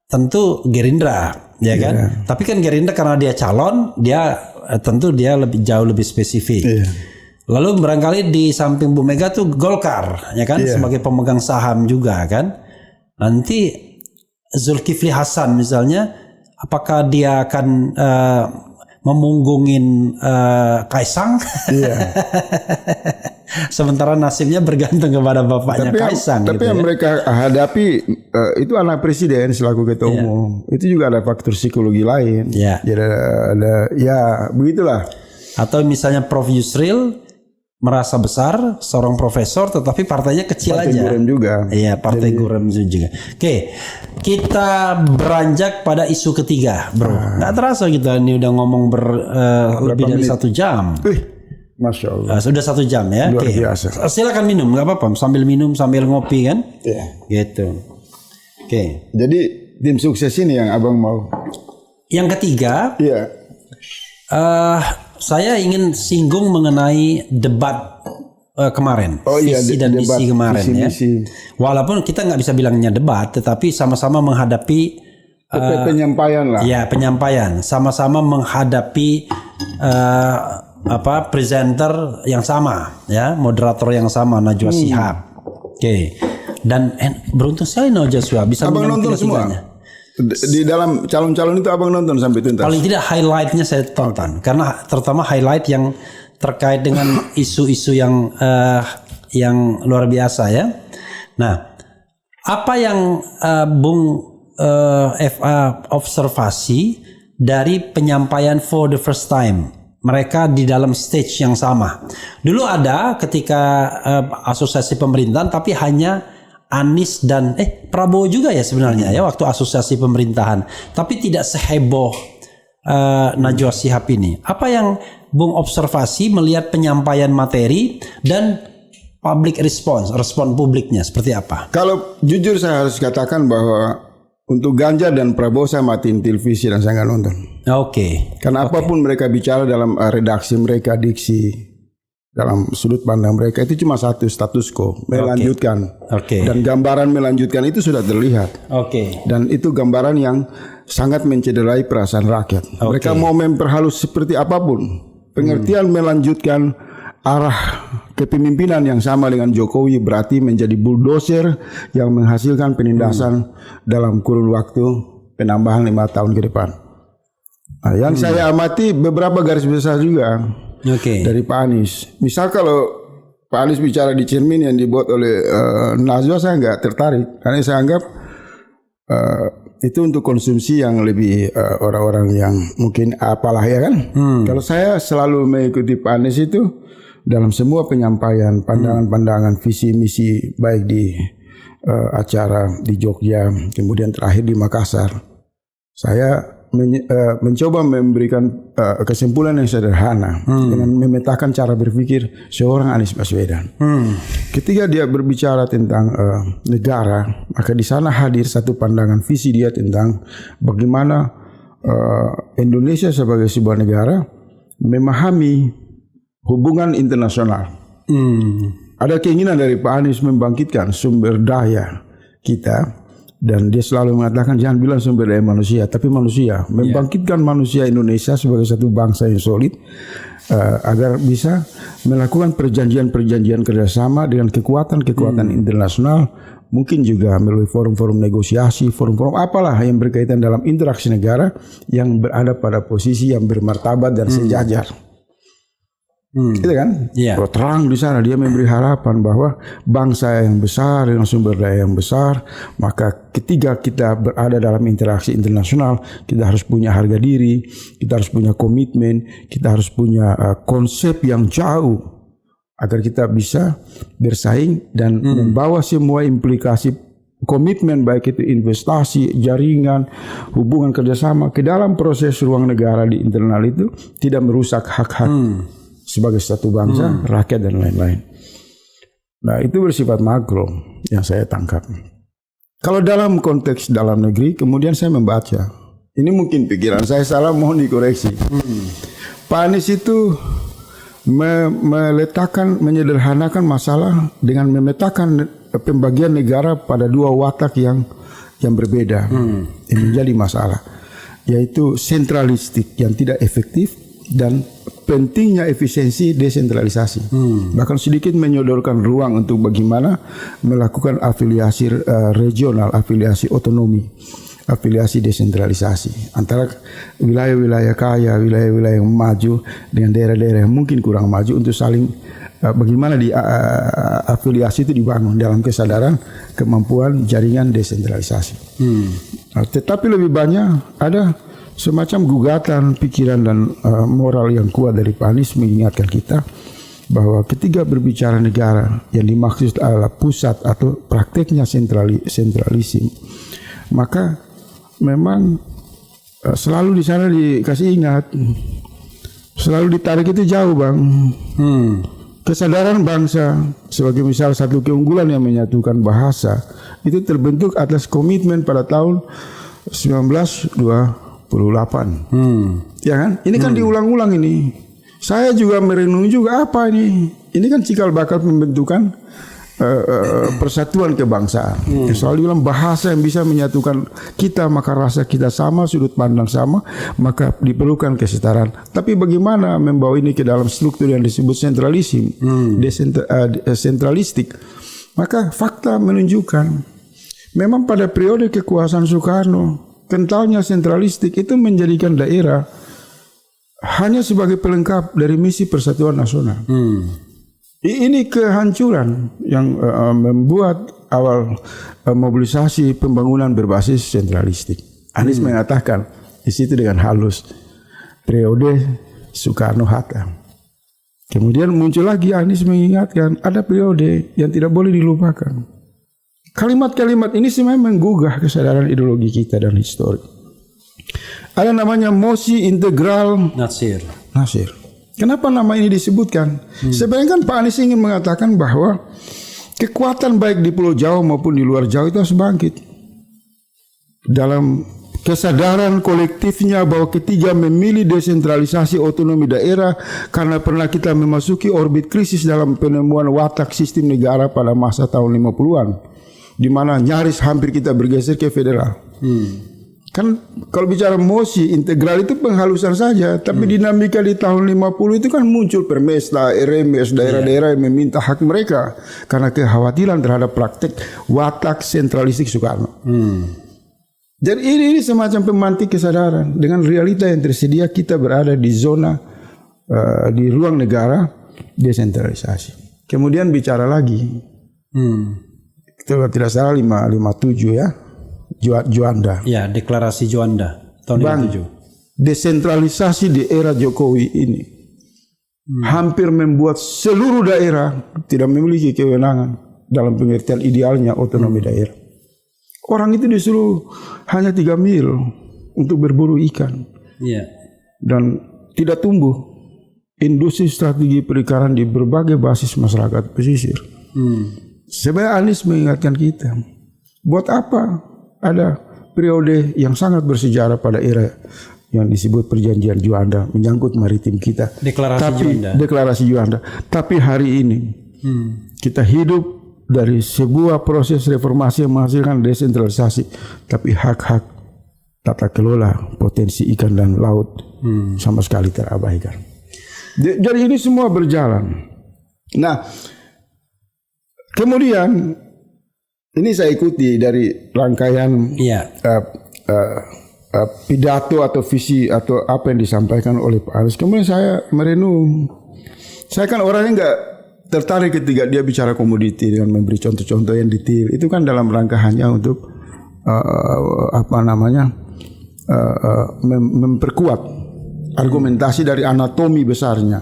Speaker 2: tentu Gerindra, ya kan. Tapi kan Gerindra karena dia calon, dia tentu dia jauh lebih spesifik.
Speaker 1: Iya.
Speaker 2: Lalu barangkali di samping Bu Mega tuh Golkar, ya kan, sebagai pemegang saham juga kan. Nanti Zulkifli Hasan misalnya, apakah dia akan memunggungin Kaisang? Iya. Sementara nasibnya bergantung kepada bapaknya Kaisang.
Speaker 1: Tapi
Speaker 2: gitu
Speaker 1: yang mereka hadapi itu anak presiden selaku ketua umum. Itu juga ada faktor psikologi lain.
Speaker 2: Iya.
Speaker 1: Jadi ada begitulah.
Speaker 2: Atau misalnya Prof Yusril merasa besar, seorang profesor, tetapi partainya kecil
Speaker 1: Partai
Speaker 2: aja.
Speaker 1: Gurem juga.
Speaker 2: Iya, partai Gurem juga. Oke, kita beranjak pada isu ketiga, bro. Nggak terasa kita ini udah ngomong lebih dari 1 jam.
Speaker 1: Masya Allah.
Speaker 2: Sudah 1 jam ya.
Speaker 1: Luar biasa.
Speaker 2: Silakan minum, nggak apa-apa. Sambil minum, sambil ngopi kan.
Speaker 1: Iya.
Speaker 2: Gitu. Oke.
Speaker 1: Jadi tim sukses ini yang abang mau.
Speaker 2: Yang ketiga.
Speaker 1: Iya.
Speaker 2: Saya ingin singgung mengenai debat kemarin, visi dan misi kemarin ya. Walaupun kita nggak bisa bilangnya debat, tetapi sama-sama menghadapi
Speaker 1: penyampaian lah.
Speaker 2: Ya, penyampaian, sama-sama menghadapi presenter yang sama, ya, moderator yang sama, Najwa Shihab. Oke. Dan beruntung sekali Najwa Shihab bisa
Speaker 1: nonton semua. Di dalam calon-calon itu abang nonton sampai tuntas?
Speaker 2: Paling tidak highlightnya saya tonton, karena terutama highlight yang terkait dengan isu-isu yang luar biasa ya. Nah, apa yang Bung FA observasi dari penyampaian for the first time mereka di dalam stage yang sama? Dulu ada ketika asosiasi pemerintahan, tapi hanya Anies dan Prabowo juga ya sebenarnya ya waktu asosiasi pemerintahan, tapi tidak seheboh Najwa Shihab ini. Apa yang Bung observasi melihat penyampaian materi dan public response, respon publiknya seperti apa? Kalau
Speaker 1: jujur saya harus katakan bahwa untuk Ganjar dan Prabowo saya matiin televisi dan saya nggak nonton.
Speaker 2: Oke.
Speaker 1: Karena apapun mereka bicara dalam redaksi mereka, diksi, dalam sudut pandang mereka itu cuma satu, status quo, melanjutkan. Dan gambaran melanjutkan itu sudah terlihat. Dan itu gambaran yang sangat mencederai perasaan rakyat. Mereka mau memperhalus seperti apapun. Pengertian melanjutkan arah kepemimpinan yang sama dengan Jokowi berarti menjadi bulldozer yang menghasilkan penindasan dalam kurun waktu penambahan 5 tahun ke depan. Nah, yang saya amati beberapa garis besar juga. Dari Pak Anies. Misal kalau Pak Anies bicara di cermin yang dibuat oleh Najwa, saya nggak tertarik karena saya anggap itu untuk konsumsi yang lebih orang-orang yang mungkin apalah ya kan. Kalau saya selalu mengikuti Pak Anies itu dalam semua penyampaian pandangan-pandangan visi misi baik di acara di Jogja kemudian terakhir di Makassar. Saya mencoba memberikan kesimpulan yang sederhana dengan memetakan cara berpikir seorang Anies Baswedan. Ketika dia berbicara tentang negara, maka di sana hadir satu pandangan visi dia tentang bagaimana Indonesia sebagai sebuah negara memahami hubungan internasional. Ada keinginan dari Pak Anies membangkitkan sumber daya kita. Dan dia selalu mengatakan jangan bilang sumber daya manusia, tapi manusia. Membangkitkan manusia Indonesia sebagai satu bangsa yang solid agar bisa melakukan perjanjian-perjanjian kerjasama dengan kekuatan-kekuatan internasional. Mungkin juga melalui forum-forum negosiasi, forum-forum apalah yang berkaitan dalam interaksi negara yang berada pada posisi yang bermartabat dan sejajar. Gitu kan? Kalau terang di sana dia memberi harapan bahwa bangsa yang besar dengan sumber daya yang besar, maka ketika kita berada dalam interaksi internasional, kita harus punya harga diri, kita harus punya komitmen, kita harus punya konsep yang jauh agar kita bisa bersaing dan membawa semua implikasi komitmen baik itu investasi, jaringan, hubungan kerjasama ke dalam proses ruang negara di internal itu tidak merusak hak-hak sebagai satu bangsa, rakyat dan lain-lain. Nah itu bersifat makro yang saya tangkap. Kalau dalam konteks dalam negeri, kemudian saya membaca, ini mungkin pikiran saya salah, mohon dikoreksi. Pak Anies itu menyederhanakan masalah dengan memetakan pembagian negara pada dua watak yang berbeda. Yang menjadi masalah, yaitu sentralistik yang tidak efektif dan pentingnya efisiensi desentralisasi. Bahkan sedikit menyodorkan ruang untuk bagaimana melakukan afiliasi regional, afiliasi otonomi, afiliasi desentralisasi antara wilayah-wilayah kaya, wilayah-wilayah yang maju dengan daerah-daerah yang mungkin kurang maju untuk saling bagaimana di afiliasi itu dibangun dalam kesadaran kemampuan jaringan desentralisasi. Tetapi lebih banyak ada semacam gugatan pikiran dan moral yang kuat dari Pak Anies mengingatkan kita bahwa ketika berbicara negara yang dimaksud adalah pusat atau prakteknya sentralisme, maka memang selalu di sana dikasih ingat, selalu ditarik itu jauh, Bang. Kesadaran bangsa sebagai misal satu keunggulan yang menyatukan bahasa itu terbentuk atas komitmen pada tahun 1928. Ya kan? Ini kan diulang-ulang ini. Saya juga merenung juga apa ini? Ini kan cikal bakal pembentukan persatuan kebangsaan. Selalu bilang bahasa yang bisa menyatukan kita, maka rasa kita sama, sudut pandang sama, maka diperlukan kesetaraan. Tapi bagaimana membawa ini ke dalam struktur yang disebut sentralistik? Maka fakta menunjukkan memang pada periode kekuasaan Soekarno, kentalnya sentralistik itu menjadikan daerah hanya sebagai pelengkap dari misi persatuan nasional. Ini kehancuran yang membuat awal mobilisasi pembangunan berbasis sentralistik. Anies mengatakan di situ dengan halus periode Soekarno-Hatta. Kemudian muncul lagi Anies mengingatkan ada periode yang tidak boleh dilupakan. Kalimat-kalimat ini sebenarnya menggugah kesadaran ideologi kita dan histori. Ada namanya mosi integral Nasir. Kenapa nama ini disebutkan? Sebenarnya kan Pak Anies ingin mengatakan bahwa kekuatan baik di Pulau Jawa maupun di luar Jawa itu harus bangkit. Dalam kesadaran kolektifnya bahwa ketiga memilih desentralisasi otonomi daerah karena pernah kita memasuki orbit krisis dalam penemuan watak sistem negara pada masa tahun 50-an. Di mana nyaris hampir kita bergeser ke federal. Kan kalau bicara mosi integral itu penghalusan saja, tapi dinamika di tahun 50 itu kan muncul Permesta, RMS, daerah-daerah yang meminta hak mereka karena kekhawatiran terhadap praktek watak sentralistik Soekarno. Dan ini semacam pemantik kesadaran dengan realita yang tersedia kita berada di zona di ruang negara desentralisasi. Kemudian bicara lagi, kalau tidak salah 557 ya. Juanda. Ya, deklarasi Juanda tahun 57. Desentralisasi di era Jokowi ini hampir membuat seluruh daerah tidak memiliki kewenangan dalam pengertian idealnya otonomi daerah. Orang itu disuruh hanya 3 mil untuk berburu ikan. Dan tidak tumbuh industri strategi perikanan di berbagai basis masyarakat pesisir. Sebenarnya Anies mengingatkan kita, buat apa ada periode yang sangat bersejarah pada era yang disebut perjanjian Juanda menyangkut maritim kita. Deklarasi Juanda. Tapi hari ini kita hidup dari sebuah proses reformasi yang menghasilkan desentralisasi, tapi hak-hak tata kelola potensi ikan dan laut sama sekali terabaikan. Jadi ini semua berjalan. Nah, kemudian ini saya ikuti dari rangkaian pidato atau visi atau apa yang disampaikan oleh Pak Anies. Kemudian saya merenung. Saya kan orangnya nggak tertarik ketika dia bicara komoditi dengan memberi contoh-contoh yang detail. Itu kan dalam rangka hanya untuk memperkuat argumentasi dari anatomi besarnya.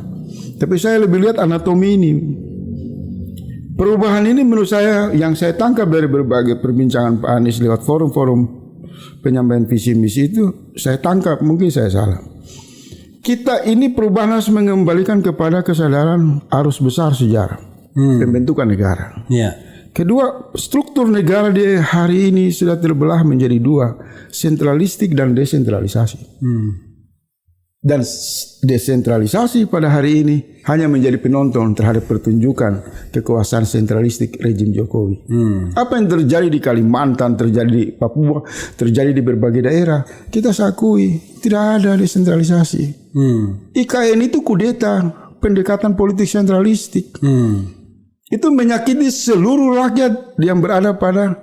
Speaker 1: Tapi saya lebih lihat anatomi ini. Perubahan ini menurut saya yang saya tangkap dari berbagai perbincangan Pak Anies lewat forum-forum penyampaian visi misi itu, saya tangkap, mungkin saya salah. Kita ini perubahan harus mengembalikan kepada kesadaran arus besar sejarah pembentukan negara. Kedua, struktur negara di hari ini sudah terbelah menjadi dua, sentralistik dan desentralisasi. Dan desentralisasi pada hari ini hanya menjadi penonton terhadap pertunjukan kekuasaan sentralistik rejim Jokowi. Apa yang terjadi di Kalimantan, terjadi di Papua, terjadi di berbagai daerah, kita akui tidak ada desentralisasi. IKN itu kudeta, pendekatan politik sentralistik. Itu menyakiti seluruh rakyat yang berada pada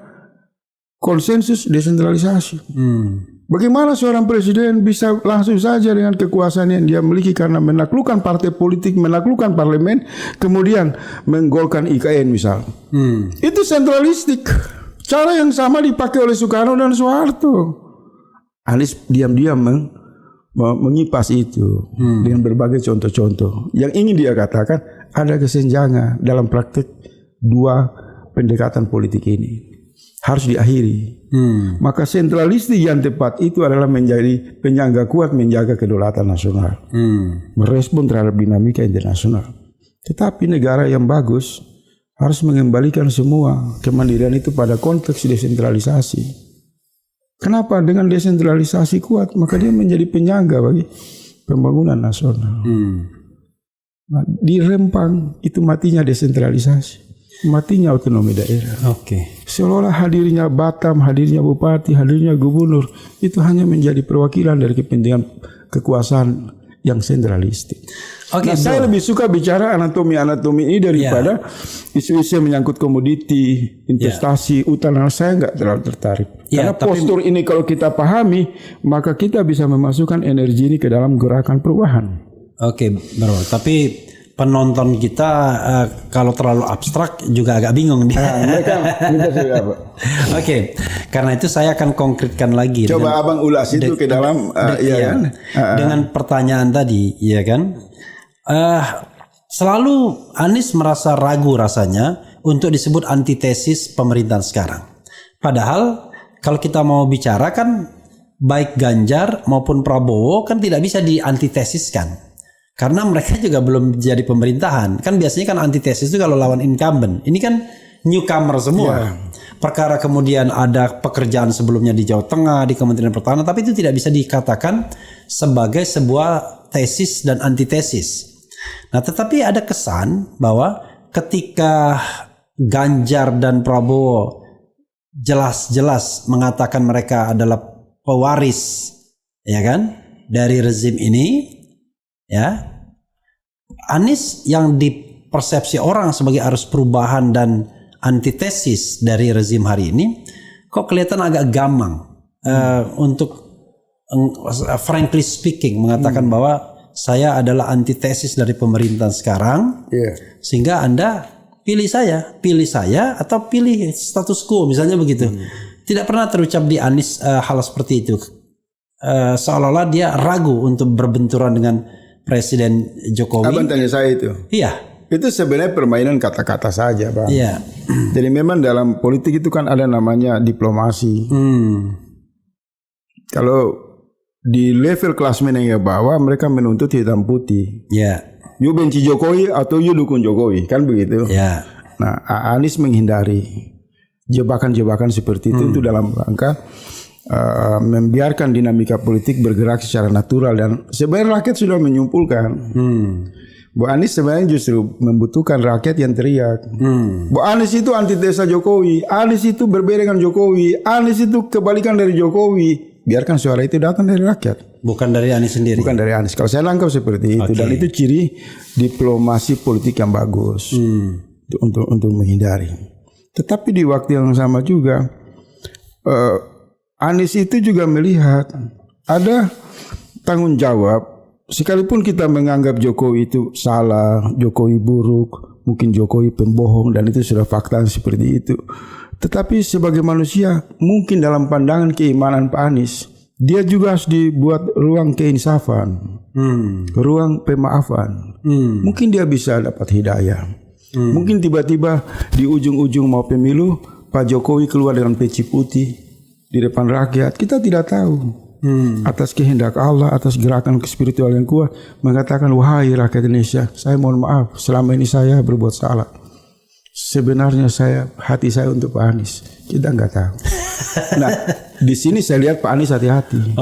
Speaker 1: konsensus desentralisasi. Bagaimana seorang presiden bisa langsung saja dengan kekuasaan yang dia miliki karena menaklukkan partai politik, menaklukkan parlemen, kemudian menggolkan IKN misal. Itu sentralistik. Cara yang sama dipakai oleh Soekarno dan Soeharto. Anies diam-diam mengipas itu dengan berbagai contoh-contoh. Yang ingin dia katakan ada kesenjangan dalam praktik dua pendekatan politik ini. Harus diakhiri. Maka sentralistik yang tepat itu adalah menjadi penyangga kuat menjaga kedaulatan nasional, merespon terhadap dinamika internasional. Tetapi negara yang bagus harus mengembalikan semua kemandirian itu pada konteks desentralisasi. Kenapa? Dengan desentralisasi kuat maka dia menjadi penyangga bagi pembangunan nasional. Nah, di Rempang itu matinya desentralisasi. Matinya otonomi daerah. Seolah-olah hadirnya Batam, hadirnya bupati, hadirnya gubernur itu hanya menjadi perwakilan dari kepentingan kekuasaan yang sentralistik. Nah, saya lebih suka bicara anatomi ini daripada isu-isu yang menyangkut komoditi, investasi, utang. Saya nggak terlalu tertarik. Karena postur ini kalau kita pahami, maka kita bisa memasukkan energi ini ke dalam gerakan perubahan.
Speaker 2: Bro. Tapi penonton kita kalau terlalu abstrak juga agak bingung dia. Karena itu saya akan konkretkan lagi.
Speaker 1: Coba abang ulas itu ke dalam
Speaker 2: dengan pertanyaan tadi, ya kan? Selalu Anies merasa ragu rasanya untuk disebut antitesis pemerintahan sekarang. Padahal kalau kita mau bicara kan baik Ganjar maupun Prabowo kan tidak bisa diantitesiskan. Karena mereka juga belum jadi pemerintahan. Kan biasanya kan antitesis itu kalau lawan incumbent. Ini kan newcomer semua. Perkara kemudian ada pekerjaan sebelumnya di Jawa Tengah, di Kementerian Pertahanan. Tapi itu tidak bisa dikatakan sebagai sebuah tesis dan antitesis. Nah, tetapi ada kesan bahwa ketika Ganjar dan Prabowo jelas-jelas mengatakan mereka adalah pewaris, ya kan, dari rezim ini, ya, Anies yang dipersepsi orang sebagai arus perubahan dan antitesis dari rezim hari ini kok kelihatan agak gamang untuk frankly speaking mengatakan bahwa saya adalah antitesis dari pemerintahan sekarang, sehingga Anda pilih saya atau pilih status quo misalnya begitu. Tidak pernah terucap di Anies hal seperti itu, seolah-olah dia ragu untuk berbenturan dengan Presiden Jokowi.
Speaker 1: Abang tanya saya itu.
Speaker 2: Iya.
Speaker 1: Itu sebenarnya permainan kata-kata saja, Bang.
Speaker 2: Iya.
Speaker 1: Jadi memang dalam politik itu kan ada namanya diplomasi. Kalau di level kelas menengah bawah mereka menuntut hitam putih.
Speaker 2: Iya.
Speaker 1: You benci Jokowi atau you dukung Jokowi, kan begitu.
Speaker 2: Iya.
Speaker 1: Nah, Anies menghindari jebakan-jebakan seperti itu dalam rangka membiarkan dinamika politik bergerak secara natural, dan sebenarnya rakyat sudah menyimpulkan. Bu Anies sebenarnya justru membutuhkan rakyat yang teriak. Bu Anies itu antitesa Jokowi, Anies itu berbeda dengan Jokowi, Anies itu kebalikan dari Jokowi. Biarkan suara itu datang dari rakyat,
Speaker 2: bukan dari Anies sendiri.
Speaker 1: Bukan dari Anies. Kalau saya nangkap seperti itu, dan itu ciri diplomasi politik yang bagus untuk menghindari. Tetapi di waktu yang sama juga Anies itu juga melihat ada tanggung jawab. Sekalipun kita menganggap Jokowi itu salah, Jokowi buruk, mungkin Jokowi pembohong, dan itu sudah fakta seperti itu. Tetapi sebagai manusia, mungkin dalam pandangan keimanan Pak Anies, dia juga harus dibuat ruang keinsafan. ruang pemaafan. Mungkin dia bisa dapat hidayah. Mungkin tiba-tiba di ujung-ujung mau pemilu, Pak Jokowi keluar dengan peci putih di depan rakyat. Kita tidak tahu. Atas kehendak Allah, atas gerakan spiritual yang kuat, mengatakan, wahai rakyat Indonesia, saya mohon maaf, selama ini saya berbuat salah. Sebenarnya hati saya untuk Pak Anies. Kita nggak tahu. Nah, di sini saya lihat Pak Anies hati-hati.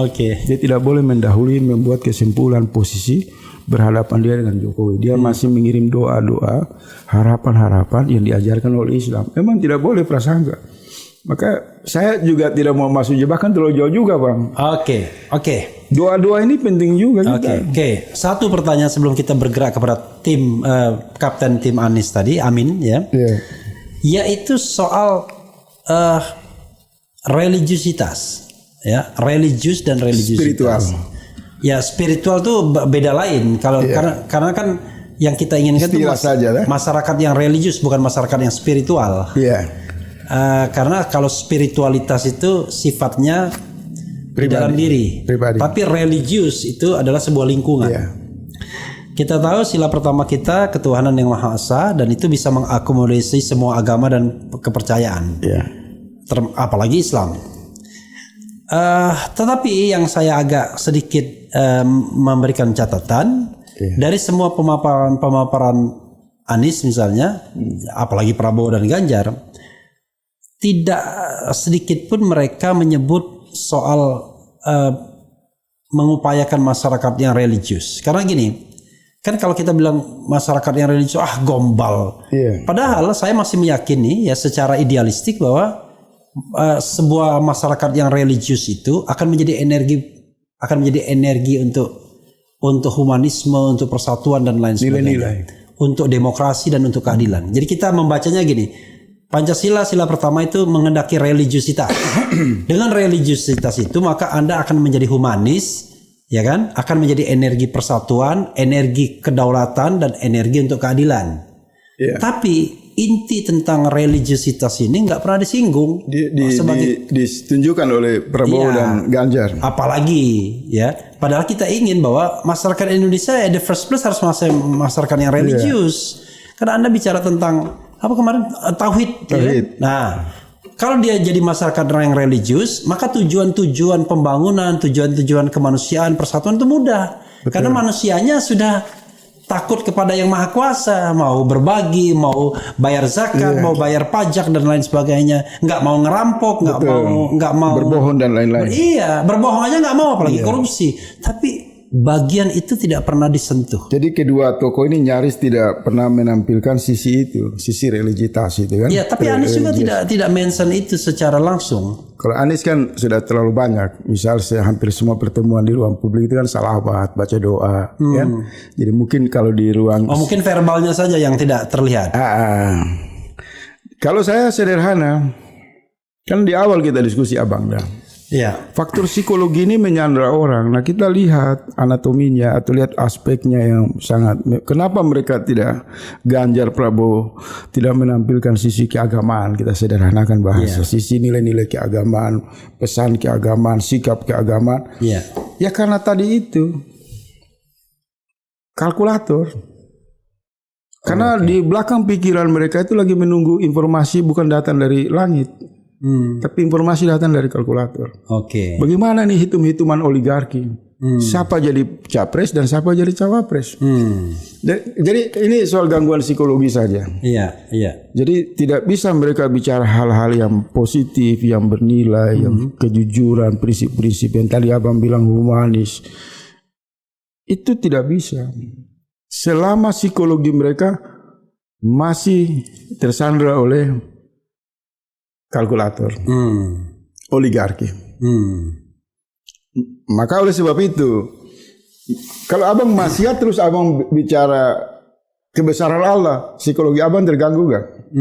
Speaker 1: Dia tidak boleh mendahului membuat kesimpulan posisi berhadapan dia dengan Jokowi. Dia masih mengirim doa-doa, harapan-harapan yang diajarkan oleh Islam. Memang tidak boleh prasangka. Maka saya juga tidak mau masuk jebakan terlalu jauh juga, Bang.
Speaker 2: Oke.
Speaker 1: Doa-doa ini penting juga.
Speaker 2: Oke. Satu pertanyaan sebelum kita bergerak kepada tim kapten tim Anies tadi, Amin ya. Yaitu soal religiusitas, ya, religius dan religiusitas. Spiritual. Ya, spiritual tuh beda lain kalau karena kan yang kita inginkan itu masyarakat yang religius, bukan masyarakat yang spiritual. Karena kalau spiritualitas itu sifatnya di dalam diri, tapi religius itu adalah sebuah lingkungan. Kita tahu sila pertama kita ketuhanan yang Maha Esa, dan itu bisa mengakomodasi semua agama dan kepercayaan, apalagi Islam. Tetapi yang saya agak sedikit memberikan catatan dari semua pemaparan Anies misalnya, apalagi Prabowo dan Ganjar, tidak sedikit pun mereka menyebut soal mengupayakan masyarakat yang religius. Karena gini, kan kalau kita bilang masyarakat yang religius, gombal. Padahal saya masih meyakini ya secara idealistik bahwa sebuah masyarakat yang religius itu akan menjadi energi untuk humanisme, untuk persatuan dan lain sebagainya, untuk demokrasi dan untuk keadilan. Jadi kita membacanya gini. Pancasila, sila pertama itu menghendaki religiusitas. Dengan religiusitas itu maka Anda akan menjadi humanis, ya kan? Akan menjadi energi persatuan, energi kedaulatan, dan energi untuk keadilan. Tapi inti tentang religiusitas ini nggak pernah disinggung.
Speaker 1: Ditunjukkan oleh Prabowo dan Ganjar.
Speaker 2: Apalagi ya, padahal kita ingin bahwa masyarakat Indonesia the first place harus masyarakat yang religius. Karena Anda bicara tentang apa kemarin tauhid. Nah, kalau dia jadi masyarakat yang religius, maka tujuan-tujuan pembangunan, tujuan-tujuan kemanusiaan, persatuan itu mudah. Karena manusianya sudah takut kepada yang maha kuasa, mau berbagi, mau bayar zakat, mau bayar pajak dan lain sebagainya, nggak mau ngerampok, nggak mau
Speaker 1: berbohong dan lain-lain.
Speaker 2: Berbohong aja nggak mau, apalagi korupsi. Tapi bagian itu tidak pernah disentuh.
Speaker 1: Jadi kedua tokoh ini nyaris tidak pernah menampilkan sisi itu, sisi religitas itu kan.
Speaker 2: Tapi Anies juga tidak mention itu secara langsung.
Speaker 1: Kalau Anies kan sudah terlalu banyak. Misal hampir semua pertemuan di ruang publik itu kan salawat, baca doa, kan. Jadi mungkin kalau di ruang
Speaker 2: mungkin verbalnya saja yang tidak terlihat.
Speaker 1: Kalau saya sederhana, kan di awal kita diskusi Abang dah. Faktor psikologi ini menyandra orang. Nah, kita lihat anatominya atau lihat aspeknya yang sangat. Kenapa mereka tidak, Ganjar, Prabowo tidak menampilkan sisi keagamaan? Kita sederhanakan bahasa, sisi nilai-nilai keagamaan, pesan keagamaan, sikap keagamaan. Ya karena tadi itu kalkulator. Karena di belakang pikiran mereka itu lagi menunggu informasi bukan datang dari langit. Tapi informasi datang dari kalkulator. Bagaimana nih hitung-hitungan oligarki? Siapa jadi capres dan siapa jadi cawapres? Jadi ini soal gangguan psikologi saja. Jadi tidak bisa mereka bicara hal-hal yang positif, yang bernilai, yang kejujuran, prinsip-prinsip yang tadi Abang bilang humanis. Itu tidak bisa. Selama psikologi mereka masih tersandra oleh kalkulator, oligarki. Maka oleh sebab itu, kalau Abang maksiat terus Abang bicara kebesaran Allah, psikologi Abang terganggu gak?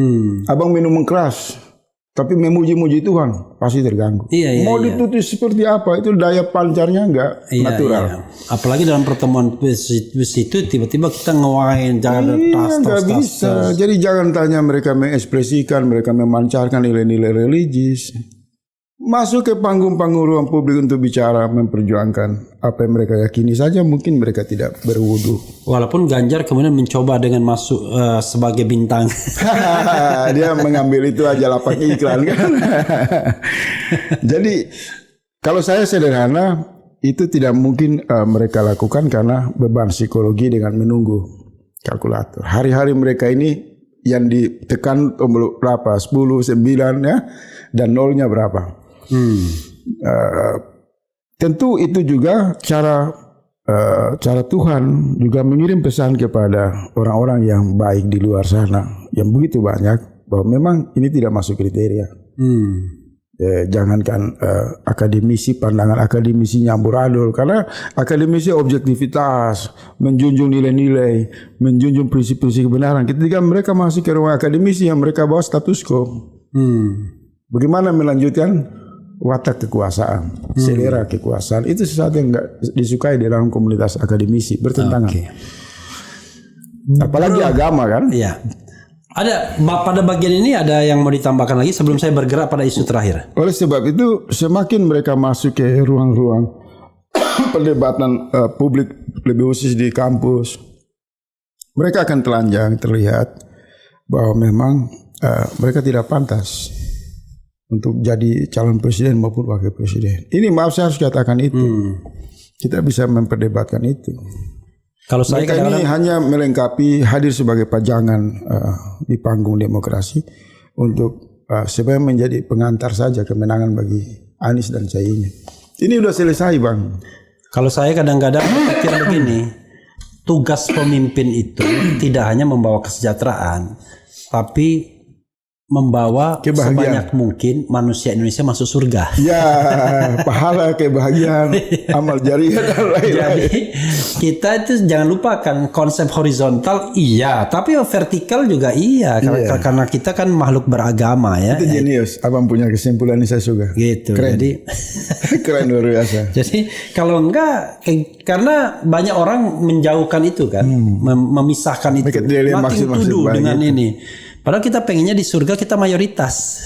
Speaker 1: Abang minum keras, tapi memuji-muji Tuhan, pasti terganggu. Mau ditutup seperti apa, itu daya pancarnya enggak natural.
Speaker 2: Apalagi dalam pertemuan itu tiba-tiba kita ngewain, jangan
Speaker 1: nggak bisa. Jadi jangan tanya mereka mengekspresikan, mereka memancarkan nilai-nilai religius. masuk ke panggung-panggung ruang publik untuk bicara, memperjuangkan apa yang mereka yakini saja, mungkin mereka tidak berwudu.
Speaker 2: Walaupun Ganjar kemudian mencoba dengan masuk sebagai bintang.
Speaker 1: Dia mengambil itu aja lapak iklan kan. Jadi kalau saya sederhana, itu tidak mungkin mereka lakukan karena beban psikologi dengan menunggu kalkulator. Hari-hari mereka ini yang ditekan tombol berapa? 10, 9 ya, dan nolnya berapa? Tentu itu juga cara Tuhan juga mengirim pesan kepada orang-orang yang baik di luar sana yang begitu banyak bahwa memang ini tidak masuk kriteria. Jangankan akademisi, pandangan akademisi amburadul, karena akademisi objektivitas, menjunjung nilai-nilai, menjunjung prinsip-prinsip kebenaran. Ketika mereka masuk ke ruang akademisi yang mereka bawa status quo, bagaimana melanjutkan watak kekuasaan, selera kekuasaan, itu sesuatu yang nggak disukai di dalam komunitas akademisi, bertentangan. Apalagi agama kan?
Speaker 2: Iya. Ada pada bagian ini ada yang mau ditambahkan lagi sebelum saya bergerak pada isu terakhir.
Speaker 1: Oleh sebab itu, semakin mereka masuk ke ruang-ruang perdebatan publik, lebih khusus di kampus, mereka akan telanjang terlihat bahwa memang mereka tidak pantas untuk jadi calon presiden maupun wakil presiden. Ini maaf saya harus katakan itu. Kita bisa memperdebatkan itu.
Speaker 2: Kalau saya
Speaker 1: mereka ini hanya melengkapi, hadir sebagai pajangan di panggung demokrasi untuk sebenarnya menjadi pengantar saja kemenangan bagi Anies dan Caimin. Ini udah selesai, Bang.
Speaker 2: Kalau saya kadang-kadang berpikir begini, tugas pemimpin itu tidak hanya membawa kesejahteraan, tapi membawa sebanyak mungkin manusia Indonesia masuk surga.
Speaker 1: Ya, pahala, kebahagiaan, amal jariah dan lain-lain.
Speaker 2: Jadi kita itu jangan lupakan konsep horizontal iya, tapi vertikal juga iya. Karena kita kan makhluk beragama ya.
Speaker 1: Itu jenius. Abang punya kesimpulan ini saya suka.
Speaker 2: Gitu.
Speaker 1: Keren.
Speaker 2: Jadi
Speaker 1: keren luar biasa.
Speaker 2: Jadi kalau enggak, karena banyak orang menjauhkan itu kan, memisahkan itu, makin tuduh dengan itu. Ini. Padahal kita pengennya di surga kita mayoritas.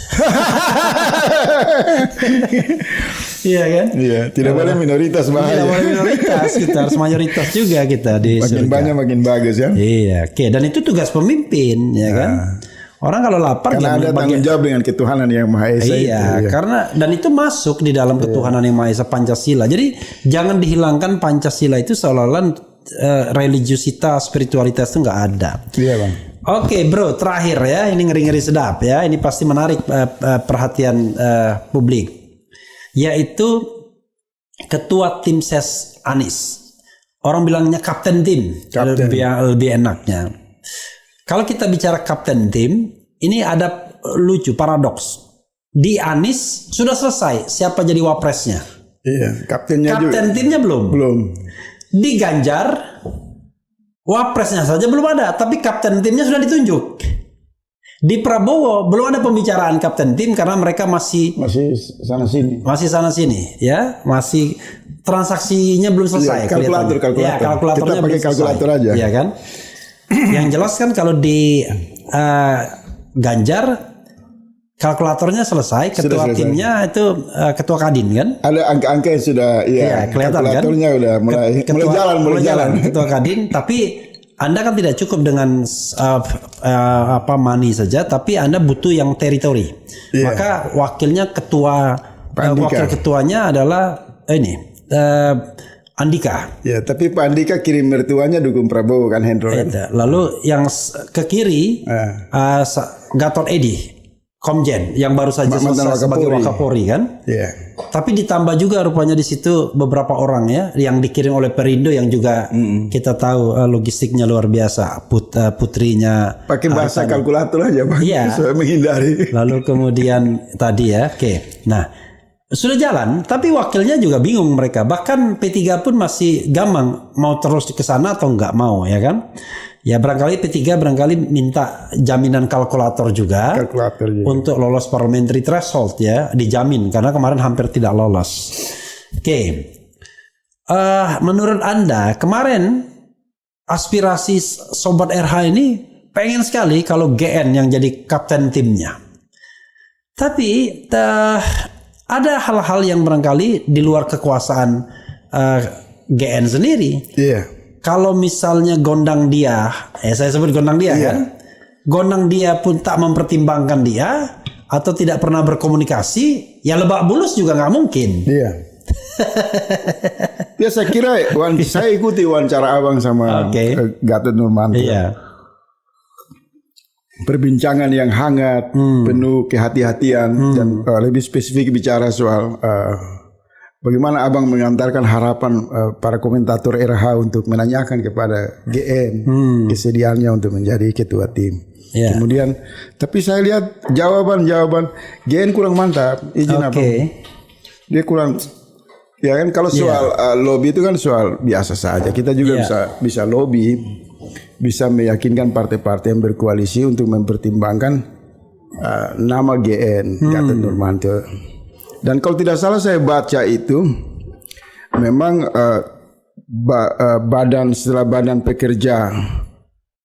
Speaker 2: Iya kan?
Speaker 1: Iya, tidak boleh minoritas, bahaya.
Speaker 2: Tidak boleh minoritas, kita harus mayoritas juga kita di
Speaker 1: makin
Speaker 2: surga.
Speaker 1: Banyak makin bagus ya.
Speaker 2: Iya, oke. Dan itu tugas pemimpin, ya kan? Orang kalau lapar
Speaker 1: karena ada tanggung jawab dengan ketuhanan yang Maha Esa.
Speaker 2: Iya, karena dan itu masuk di dalam ketuhanan yang Maha Esa, Pancasila. Jadi jangan dihilangkan Pancasila itu seolah-olah religiusitas, spiritualitas itu nggak ada.
Speaker 1: Iya, Bang.
Speaker 2: Oke, bro, terakhir ya, ini ngeri-ngeri sedap ya, ini pasti menarik perhatian publik, yaitu ketua tim ses Anies. Orang bilangnya kapten tim, lebih enaknya. Kalau kita bicara kapten tim, ini ada lucu paradoks. Di Anies sudah selesai siapa jadi wapresnya.
Speaker 1: Iya, kaptennya
Speaker 2: kapten
Speaker 1: juga.
Speaker 2: Timnya belum. Di Ganjar wapresnya saja belum ada, tapi kapten timnya sudah ditunjuk. Di Prabowo belum ada pembicaraan kapten tim karena mereka masih
Speaker 1: sana sini,
Speaker 2: ya, masih transaksinya belum selesai.
Speaker 1: Kalkulator.
Speaker 2: Ya, kalkulatornya
Speaker 1: kita pakai kalkulator aja.
Speaker 2: Ya kan? Yang jelas kan kalau di Ganjar kalkulatornya selesai, ketua timnya itu ketua Kadin kan? Ada
Speaker 1: angka-angka yang sudah
Speaker 2: kelihatan kan?
Speaker 1: Kalkulatornya udah mulai jalan.
Speaker 2: Ketua Kadin, tapi Anda kan tidak cukup dengan money saja, tapi Anda butuh yang teritori. Maka wakilnya wakil ketuanya adalah Andika.
Speaker 1: Ya, tapi Pak Andika kirim mertuanya dukung Prabowo kan, Hendro.
Speaker 2: Lalu yang ke kiri Gatot Edi, Komjen yang baru saja selesai sebagai Wakapolri kan. Tapi ditambah juga rupanya di situ beberapa orang ya yang dikirim oleh Perindo yang juga kita tahu logistiknya luar biasa. Putrinya
Speaker 1: pakai bahasa kalkulator aja, Bang.
Speaker 2: Iya.
Speaker 1: Supaya menghindari.
Speaker 2: Lalu kemudian tadi ya, nah sudah jalan, tapi wakilnya juga bingung mereka. Bahkan P3 pun masih gampang mau terus ke sana atau nggak mau, ya kan? Ya barangkali P3 minta jaminan kalkulator juga untuk lolos parliamentary threshold ya, dijamin karena kemarin hampir tidak lolos. Menurut Anda kemarin aspirasi Sobat RH ini pengen sekali kalau GN yang jadi kapten timnya. Tapi ada hal-hal yang barangkali di luar kekuasaan GN sendiri.
Speaker 1: Iya.
Speaker 2: Kalau misalnya gondang dia, saya sebut gondang dia kan, gondang dia pun tak mempertimbangkan dia atau tidak pernah berkomunikasi, ya Lebak Bulus juga nggak mungkin.
Speaker 1: Iya. Ya saya kira saya ikuti wawancara abang sama Gatot Nurmantio.
Speaker 2: Iya.
Speaker 1: Perbincangan yang hangat, penuh kehati-hatian dan lebih spesifik bicara soal bagaimana abang mengantarkan harapan para komentator RH untuk menanyakan kepada GN kesediaannya untuk menjadi ketua tim.
Speaker 2: Yeah.
Speaker 1: Kemudian, tapi saya lihat jawaban GN kurang mantap. Izin abang. Dia kurang. Ya kan kalau soal lobby itu kan soal biasa saja. Kita juga bisa lobby, bisa meyakinkan partai-partai yang berkoalisi untuk mempertimbangkan nama GN Gatot Nurmantio. Dan kalau tidak salah saya baca itu memang setelah badan pekerja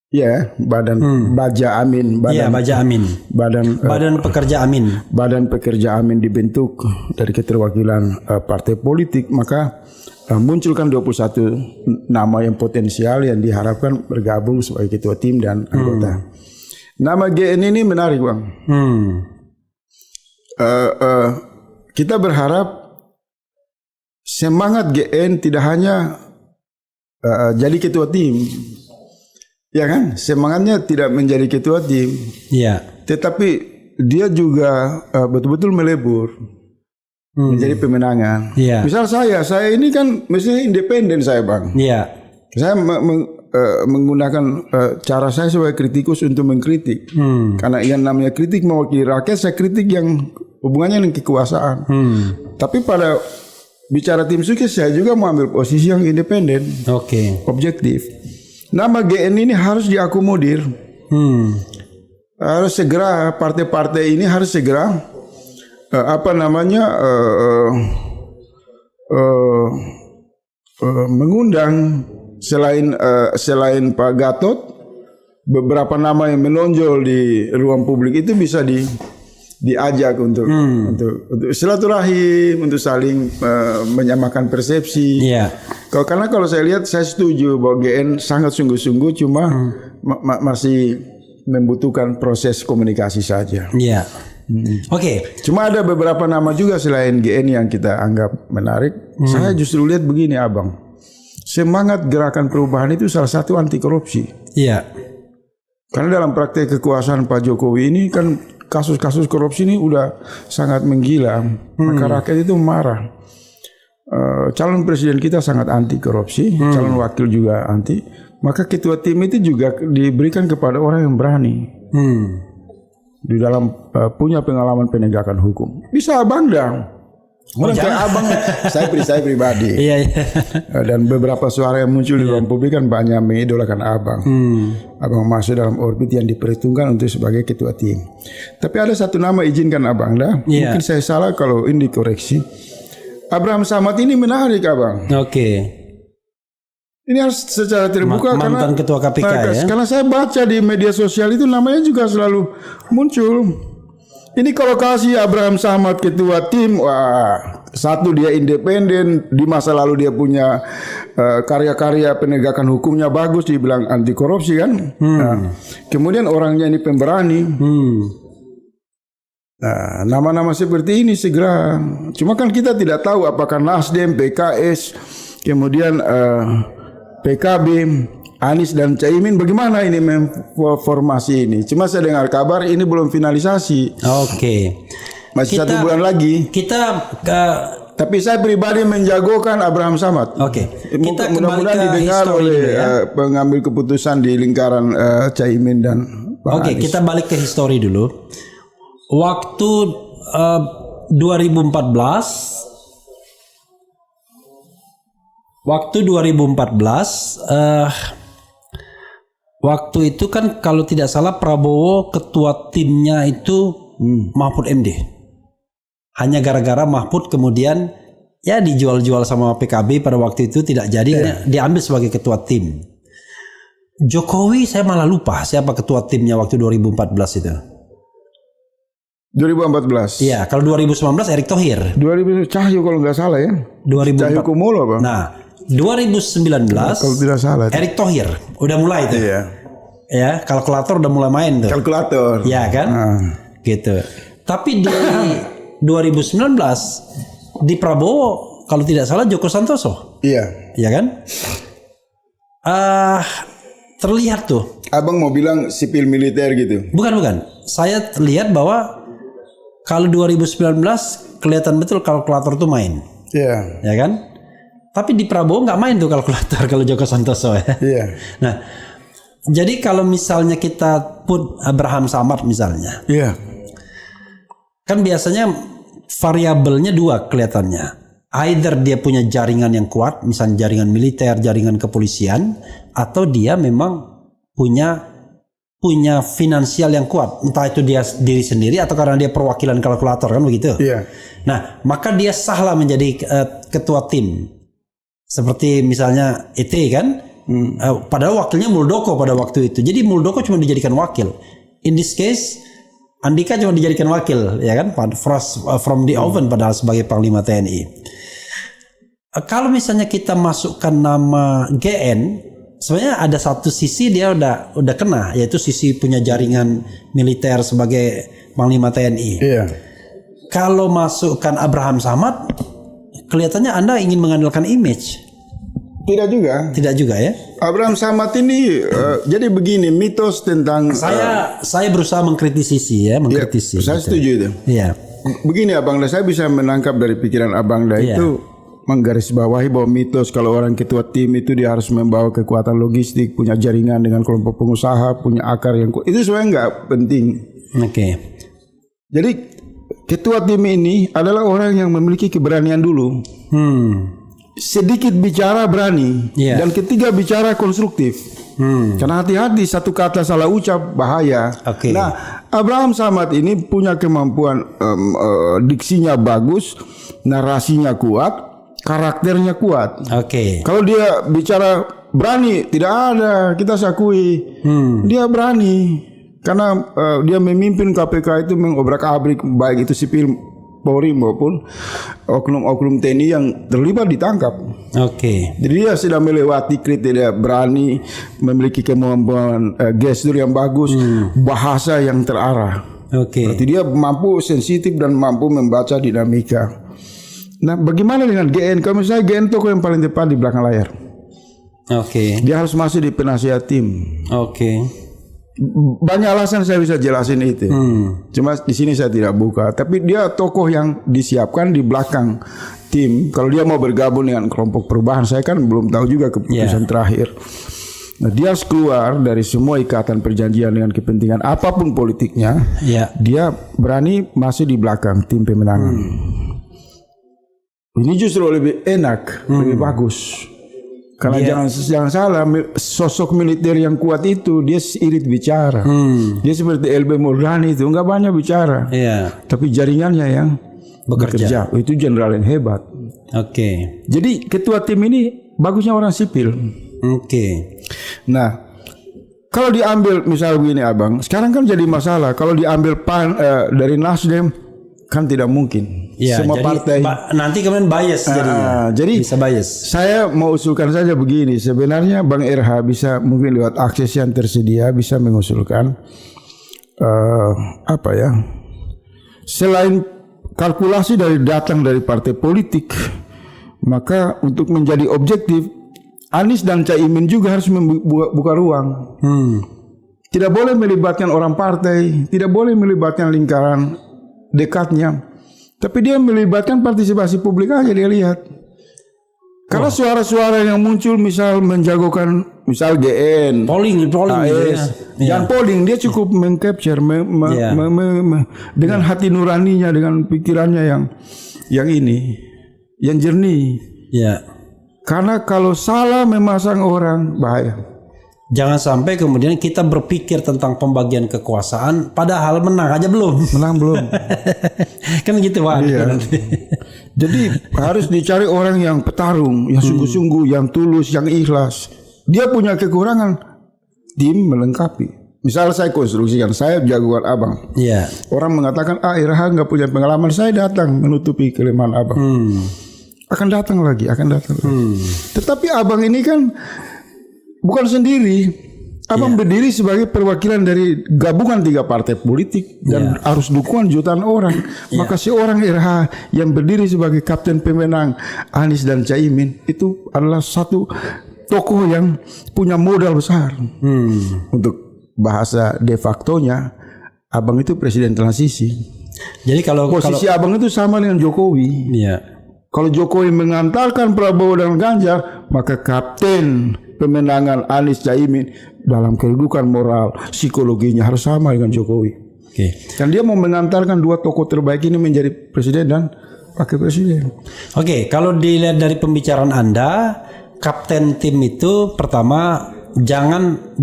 Speaker 1: Baja Amin badan pekerja Amin dibentuk dari keterwakilan partai politik, maka munculkan 21 nama yang potensial yang diharapkan bergabung sebagai ketua tim dan anggota. Nama GN ini menarik, Bang. Kita berharap semangat GN tidak hanya jadi ketua tim, ya kan? Semangatnya tidak menjadi ketua tim, tetapi dia juga betul-betul melebur menjadi pemenangan. Misal saya ini kan mestinya independen saya, Bang. Saya menggunakan cara saya sebagai kritikus untuk mengkritik, karena yang namanya kritik mewakili rakyat. Saya kritik yang hubungannya dengan kekuasaan. Tapi pada bicara tim sukses saya juga mengambil posisi yang independen, objektif. Nama GN ini harus diakomodir. Harus segera partai-partai ini harus segera mengundang selain Pak Gatot, beberapa nama yang menonjol di ruang publik itu bisa diajak untuk silaturahim, untuk saling menyamakan persepsi. Karena kalau saya lihat, saya setuju bahwa GN sangat sungguh-sungguh, cuma masih membutuhkan proses komunikasi saja. Cuma ada beberapa nama juga selain GN yang kita anggap menarik. Saya justru lihat begini, abang, semangat gerakan perubahan itu salah satu anti korupsi. Karena dalam praktek kekuasaan Pak Jokowi ini kan kasus-kasus korupsi ini udah sangat menggila, maka rakyat itu marah. Calon presiden kita sangat anti korupsi, calon wakil juga anti. Maka ketua tim itu juga diberikan kepada orang yang berani, di dalam punya pengalaman penegakan hukum. Bisa abang dong. Orang kayak abang, saya pribadi. Dan beberapa suara yang muncul di ruang publik kan banyak mengidolakan abang. Abang masuk dalam orbit yang diperhitungkan untuk sebagai ketua tim. Tapi ada satu nama, izinkan abang dah. Mungkin saya salah kalau ini dikoreksi. Abraham Samad ini menarik, abang. Ini harus secara terbuka
Speaker 2: mantan ketua KPK ya.
Speaker 1: Karena saya baca di media sosial itu namanya juga selalu muncul. Ini kalau kasih Abraham Samad ketua tim, wah, satu dia independen, di masa lalu dia punya karya-karya penegakan hukumnya bagus, dibilang anti korupsi kan. Kemudian orangnya ini pemberani. Nama-nama seperti ini segera. Cuma kan kita tidak tahu apakah Nasdem, PKS, kemudian PKB, Anies dan Caimin bagaimana ini formasi ini. Cuma saya dengar kabar ini belum finalisasi. Masih 1 bulan lagi. Tapi saya pribadi menjagokan Abraham Samad. Mudah-mudahan didengar oleh pengambil keputusan di lingkaran Caimin dan Anies.
Speaker 2: Kita balik ke histori dulu. Waktu 2014 waktu itu kan kalau tidak salah Prabowo ketua timnya itu Mahfud MD. Hanya gara-gara Mahfud kemudian ya dijual-jual sama PKB pada waktu itu tidak jadi, diambil sebagai ketua tim. Jokowi saya malah lupa siapa ketua timnya waktu 2014 itu.
Speaker 1: 2014.
Speaker 2: Iya, kalau 2019 Erick Thohir.
Speaker 1: 2000 Cahyo kalau nggak salah ya.
Speaker 2: 2004.
Speaker 1: Cahyo Kumolo, Bang.
Speaker 2: Nah, 2019
Speaker 1: kalau tidak salah.
Speaker 2: Erick Thohir udah mulai tuh.
Speaker 1: Iya.
Speaker 2: Ya, kalkulator udah mulai main tuh.
Speaker 1: Kalkulator.
Speaker 2: Iya kan? Gitu. Tapi di 2019 di Prabowo kalau tidak salah Joko Santoso.
Speaker 1: Iya.
Speaker 2: Iya kan? Terlihat tuh.
Speaker 1: Abang mau bilang sipil militer gitu.
Speaker 2: Bukan. Saya lihat bahwa kalau 2019 kelihatan betul kalkulator tuh main.
Speaker 1: Iya.
Speaker 2: Ya kan? Tapi di Prabowo nggak main tuh kalkulator kalau Joko Santoso ya.
Speaker 1: Iya.
Speaker 2: Nah, jadi kalau misalnya kita put Abraham Samad misalnya.
Speaker 1: Iya.
Speaker 2: Kan biasanya variabelnya dua kelihatannya. Either dia punya jaringan yang kuat, misalnya jaringan militer, jaringan kepolisian, atau dia memang punya finansial yang kuat. Entah itu dia diri sendiri atau karena dia perwakilan kalkulator kan begitu.
Speaker 1: Iya.
Speaker 2: Nah, maka dia sahlah menjadi ketua tim. Seperti misalnya ET kan. Padahal wakilnya Muldoko pada waktu itu. Jadi Muldoko cuma dijadikan wakil. In this case Andika cuma dijadikan wakil, ya kan? From the oven padahal sebagai Panglima TNI. Kalau misalnya kita masukkan nama GN, sebenarnya ada satu sisi dia udah kena, yaitu sisi punya jaringan militer sebagai Panglima TNI.
Speaker 1: Iya.
Speaker 2: Kalau masukkan Abraham Samad, kelihatannya Anda ingin mengandalkan image.
Speaker 1: Tidak juga
Speaker 2: Ya.
Speaker 1: Abraham Samad ini jadi begini, mitos tentang
Speaker 2: saya berusaha mengkritisi mengkritisi.
Speaker 1: Saya setuju itu.
Speaker 2: Iya.
Speaker 1: Begini Abang Da, saya bisa menangkap dari pikiran Abang Da itu menggarisbawahi bahwa mitos kalau orang ketua tim itu dia harus membawa kekuatan logistik, punya jaringan dengan kelompok pengusaha, punya akar yang kuat. Itu sebenarnya nggak penting.
Speaker 2: Oke.
Speaker 1: Jadi ketua tim ini adalah orang yang memiliki keberanian dulu. Sedikit bicara berani, dan ketiga bicara konstruktif. Karena hati-hati satu kata salah ucap bahaya.
Speaker 2: Okay.
Speaker 1: Nah, Abraham Samad ini punya kemampuan diksinya bagus, narasinya kuat, karakternya kuat.
Speaker 2: Oke.
Speaker 1: Kalau dia bicara berani, tidak ada kita sakui. Dia berani karena dia memimpin KPK itu mengobrak-abrik baik itu sipil Polri maupun oknum-oknum TNI yang terlibat ditangkap.
Speaker 2: Oke.
Speaker 1: Jadi dia sudah melewati kriteria berani, memiliki kemampuan gestur yang bagus, bahasa yang terarah.
Speaker 2: Oke.
Speaker 1: Berarti dia mampu sensitif dan mampu membaca dinamika. Nah, bagaimana dengan GN? Kalau misalnya GN tokoh yang paling tepat di belakang layar.
Speaker 2: Oke.
Speaker 1: Dia harus masuk di penasihat tim.
Speaker 2: Oke.
Speaker 1: Banyak alasan saya bisa jelasin itu. Cuma di sini saya tidak buka. Tapi dia tokoh yang disiapkan di belakang tim. Kalau dia mau bergabung dengan kelompok perubahan, saya kan belum tahu juga keputusan terakhir. Nah, dia harus keluar dari semua ikatan perjanjian dengan kepentingan apapun politiknya. Dia berani masuk di belakang tim pemenangan. Ini justru lebih enak, lebih bagus. Karena jangan salah, sosok militer yang kuat itu dia irit bicara. Dia seperti LB Murdani itu nggak banyak bicara. Tapi jaringannya yang bekerja. Itu jenderal yang hebat.
Speaker 2: Oke.
Speaker 1: Jadi ketua tim ini bagusnya orang sipil.
Speaker 2: Oke.
Speaker 1: Nah, kalau diambil misal begini Abang, sekarang kan jadi masalah. Kalau diambil dari Nasdem kan tidak mungkin. Semua partai
Speaker 2: nanti kemudian bias jadinya.
Speaker 1: Jadi
Speaker 2: bisa bias.
Speaker 1: Saya mau usulkan saja begini. Sebenarnya Bang RH bisa mungkin lewat akses yang tersedia bisa mengusulkan selain kalkulasi datang dari partai politik, maka untuk menjadi objektif Anies dan Caimin juga harus membuka ruang. Tidak boleh melibatkan orang partai, tidak boleh melibatkan lingkaran dekatnya. Tapi dia melibatkan partisipasi publik aja, dia lihat. Karena suara-suara yang muncul misal menjagokan misal GN,
Speaker 2: polling
Speaker 1: AS, dan polling dia cukup mengcapture dengan hati nuraninya, dengan pikirannya yang jernih. Karena kalau salah memasang orang bahaya.
Speaker 2: Jangan sampai kemudian kita berpikir tentang pembagian kekuasaan padahal menang aja belum.
Speaker 1: Menang belum.
Speaker 2: Kan gitu Pak.
Speaker 1: Iya. Jadi harus dicari orang yang petarung, yang sungguh-sungguh, yang tulus, yang ikhlas. Dia punya kekurangan, tim melengkapi. Misal saya konstruksikan, saya jagoan abang.
Speaker 2: Iya.
Speaker 1: Orang mengatakan, RH nggak punya pengalaman, saya datang menutupi kelemahan abang. Akan datang lagi. Tetapi abang ini kan bukan sendiri. Abang berdiri sebagai perwakilan dari gabungan 3 partai politik dan harus dukungan jutaan orang. Maka seorang RH yang berdiri sebagai kapten pemenang Anies dan Caimin itu adalah satu tokoh yang punya modal besar. Untuk bahasa de factonya, abang itu presiden transisi.
Speaker 2: Jadi kalau
Speaker 1: posisi abang itu sama dengan Jokowi.
Speaker 2: Iya.
Speaker 1: Kalau Jokowi mengantarkan Prabowo dan Ganjar, maka kapten pemenangan Anies Caimin dalam kedudukan moral psikologinya harus sama dengan Jokowi.
Speaker 2: Oke.
Speaker 1: Dan dia mau mengantarkan 2 tokoh terbaik ini menjadi presiden dan wakil presiden.
Speaker 2: Oke, kalau dilihat dari pembicaraan Anda, kapten tim itu pertama jangan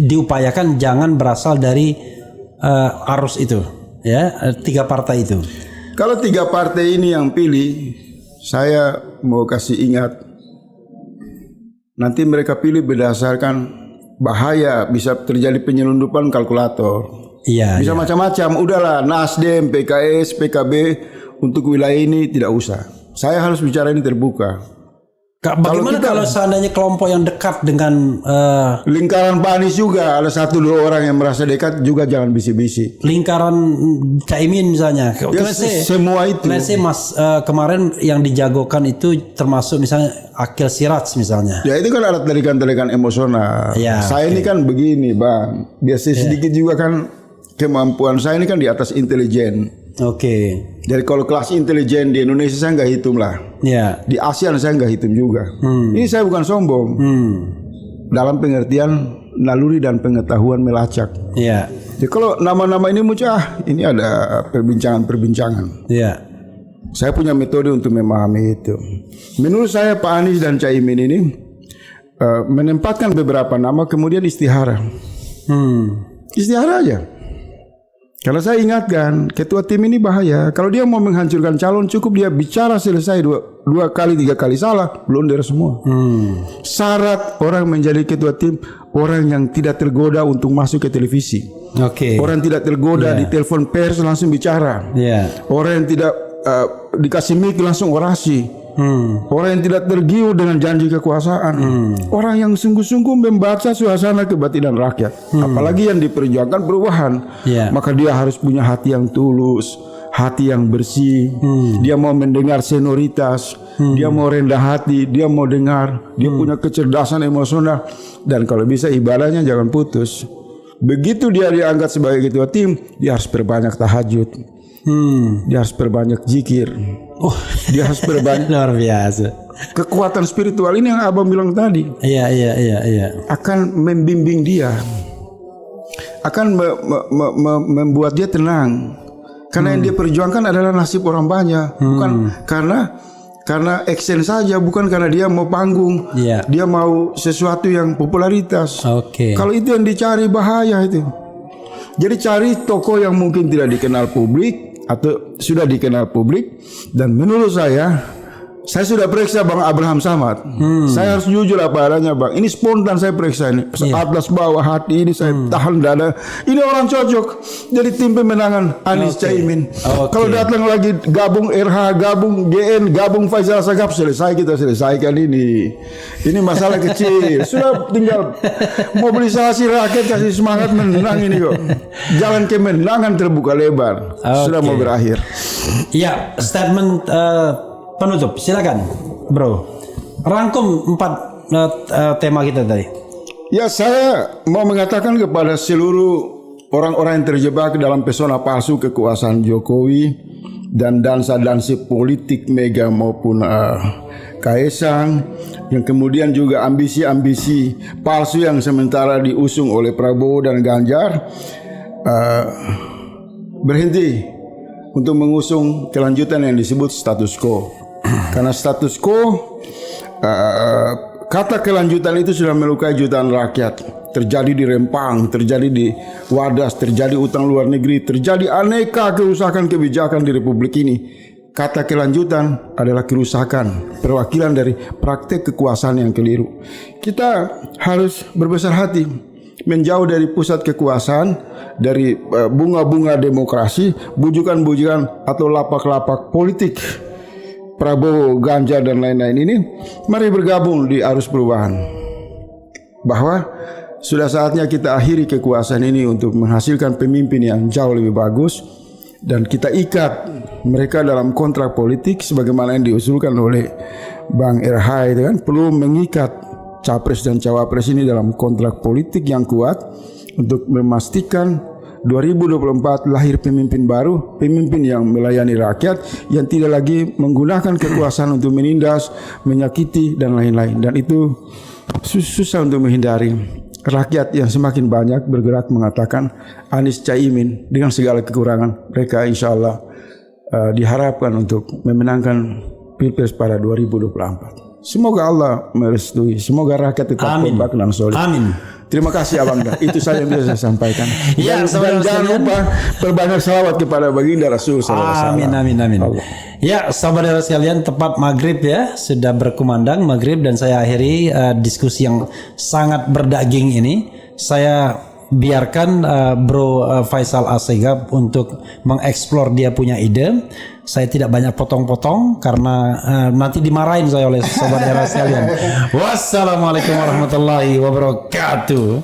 Speaker 2: diupayakan jangan berasal dari arus itu, ya, 3 partai itu.
Speaker 1: Kalau 3 partai ini yang pilih, saya mau kasih ingat, nanti mereka pilih berdasarkan bahaya, bisa terjadi penyelundupan kalkulator.
Speaker 2: Iya.
Speaker 1: Bisa macam-macam. Udahlah, Nasdem, PKS, PKB untuk wilayah ini tidak usah. Saya harus bicara ini terbuka.
Speaker 2: Bagaimana kalau seandainya kelompok yang dekat dengan
Speaker 1: lingkaran Pak Anies juga ada 1-2 orang yang merasa dekat juga jangan bisi-bisi.
Speaker 2: Lingkaran Caimin misalnya.
Speaker 1: Semua itu.
Speaker 2: Mas kemarin yang dijagokan itu termasuk misalnya Akil Siraj misalnya.
Speaker 1: Ya itu kan ada tarikan-tarikan emosional.
Speaker 2: Ya,
Speaker 1: saya ini kan begini bang. Biasa sedikit juga kan kemampuan saya ini kan di atas intelijen.
Speaker 2: Oke.
Speaker 1: Jadi kalau kelas intelijen di Indonesia saya nggak hitung lah.
Speaker 2: Ya.
Speaker 1: Di ASEAN saya nggak hitung juga. Ini saya bukan sombong. Dalam pengertian naluri dan pengetahuan melacak.
Speaker 2: Ya.
Speaker 1: Jadi kalau nama-nama ini muncul, ini ada perbincangan.
Speaker 2: Ya.
Speaker 1: Saya punya metode untuk memahami itu. Menurut saya Pak Anies dan Caimin ini menempatkan beberapa nama kemudian istihara. Istihara aja. Kalau saya ingatkan, ketua tim ini bahaya. Kalau dia mau menghancurkan calon, cukup dia bicara selesai 2 kali 3 kali salah, blunder semua. Syarat orang menjadi ketua tim, orang yang tidak tergoda untuk masuk ke televisi. Orang tidak tergoda di telepon pers langsung bicara. Orang yang tidak dikasih mic langsung orasi. Orang yang tidak tergiur dengan janji kekuasaan. Orang yang sungguh-sungguh membaca suasana kebatinan rakyat. Apalagi yang diperjuangkan perubahan. Maka dia harus punya hati yang tulus, hati yang bersih. Dia mau mendengar senioritas. Dia mau rendah hati. Dia mau dengar. Dia punya kecerdasan emosional. Dan kalau bisa ibadahnya jangan putus. Begitu dia diangkat sebagai ketua tim, dia harus perbanyak tahajud. Dia harus perbanyak zikir. Dia harus perbanyak.
Speaker 2: Luar biasa.
Speaker 1: Kekuatan spiritual ini yang abang bilang tadi.
Speaker 2: Iya.
Speaker 1: Akan membimbing dia. Akan membuat dia tenang. Karena yang dia perjuangkan adalah nasib orang banyak. Bukan karena action saja, bukan karena dia mau panggung. Dia mau sesuatu yang popularitas. Kalau itu yang dicari bahaya itu. Jadi cari tokoh yang mungkin tidak dikenal publik atau sudah dikenal publik. Dan menurut saya sudah periksa Bang Abraham Samad. Saya harus jujur apa adanya Bang. Ini spontan saya periksa ini. Atas bawah hati ini saya tahan dada. Ini orang cocok jadi tim pemenangan Anies Caimin. Kalau datang lagi gabung RH, gabung GN, gabung Faisal Sagaf, kita selesaikan ini. Ini masalah kecil. Sudah tinggal mobilisasi rakyat, kasih semangat menang ini kok. Jalan kemenangan terbuka lebar. Sudah mau berakhir.
Speaker 2: Iya, statement penutup, silakan, bro. Rangkum 4 tema kita tadi.
Speaker 1: Ya, saya mau mengatakan kepada seluruh orang-orang yang terjebak dalam pesona palsu kekuasaan Jokowi dan dansa-dansi politik Mega maupun Kaesang, yang kemudian juga ambisi-ambisi palsu yang sementara diusung oleh Prabowo dan Ganjar, berhenti untuk mengusung kelanjutan yang disebut status quo. Karena status quo, kata kelanjutan itu sudah melukai jutaan rakyat. Terjadi di Rempang, terjadi di Wadas, terjadi utang luar negeri, terjadi aneka kerusakan kebijakan di Republik ini. Kata kelanjutan adalah kerusakan, perwakilan dari praktek kekuasaan yang keliru. Kita harus berbesar hati. menjauh dari pusat kekuasaan, dari bunga-bunga demokrasi, bujukan-bujukan atau lapak-lapak politik Prabowo, Ganjar dan lain-lain ini. Mari bergabung di arus perubahan. Bahwa sudah saatnya kita akhiri kekuasaan ini untuk menghasilkan pemimpin yang jauh lebih bagus, dan kita ikat mereka dalam kontrak politik sebagaimana yang diusulkan oleh Bang RH itu kan, perlu mengikat capres dan cawapres ini dalam kontrak politik yang kuat untuk memastikan 2024 lahir pemimpin baru, pemimpin yang melayani rakyat, yang tidak lagi menggunakan kekuasaan untuk menindas, menyakiti dan lain-lain. Dan itu susah untuk menghindari. Rakyat yang semakin banyak bergerak mengatakan Anies Caimin dengan segala kekurangan mereka, insya Allah diharapkan untuk memenangkan Pilpres pada 2024. Semoga Allah merestui, semoga rakyat tetap kompak dan solid. Amin. Terima kasih Abang. Itu saja yang bisa saya sampaikan.
Speaker 2: Ya,
Speaker 1: dan jangan lupa perbanyak salawat kepada baginda Rasul SAW.
Speaker 2: Amin. Allah. Ya, saudara sekalian, tepat maghrib ya, sudah berkumandang maghrib, dan saya akhiri diskusi yang sangat berdaging ini. Saya biarkan Bro Faisal Assegaf untuk mengeksplor dia punya ide. Saya tidak banyak potong-potong karena nanti dimarahin saya oleh saudara sekalian. Wassalamualaikum warahmatullahi wabarakatuh.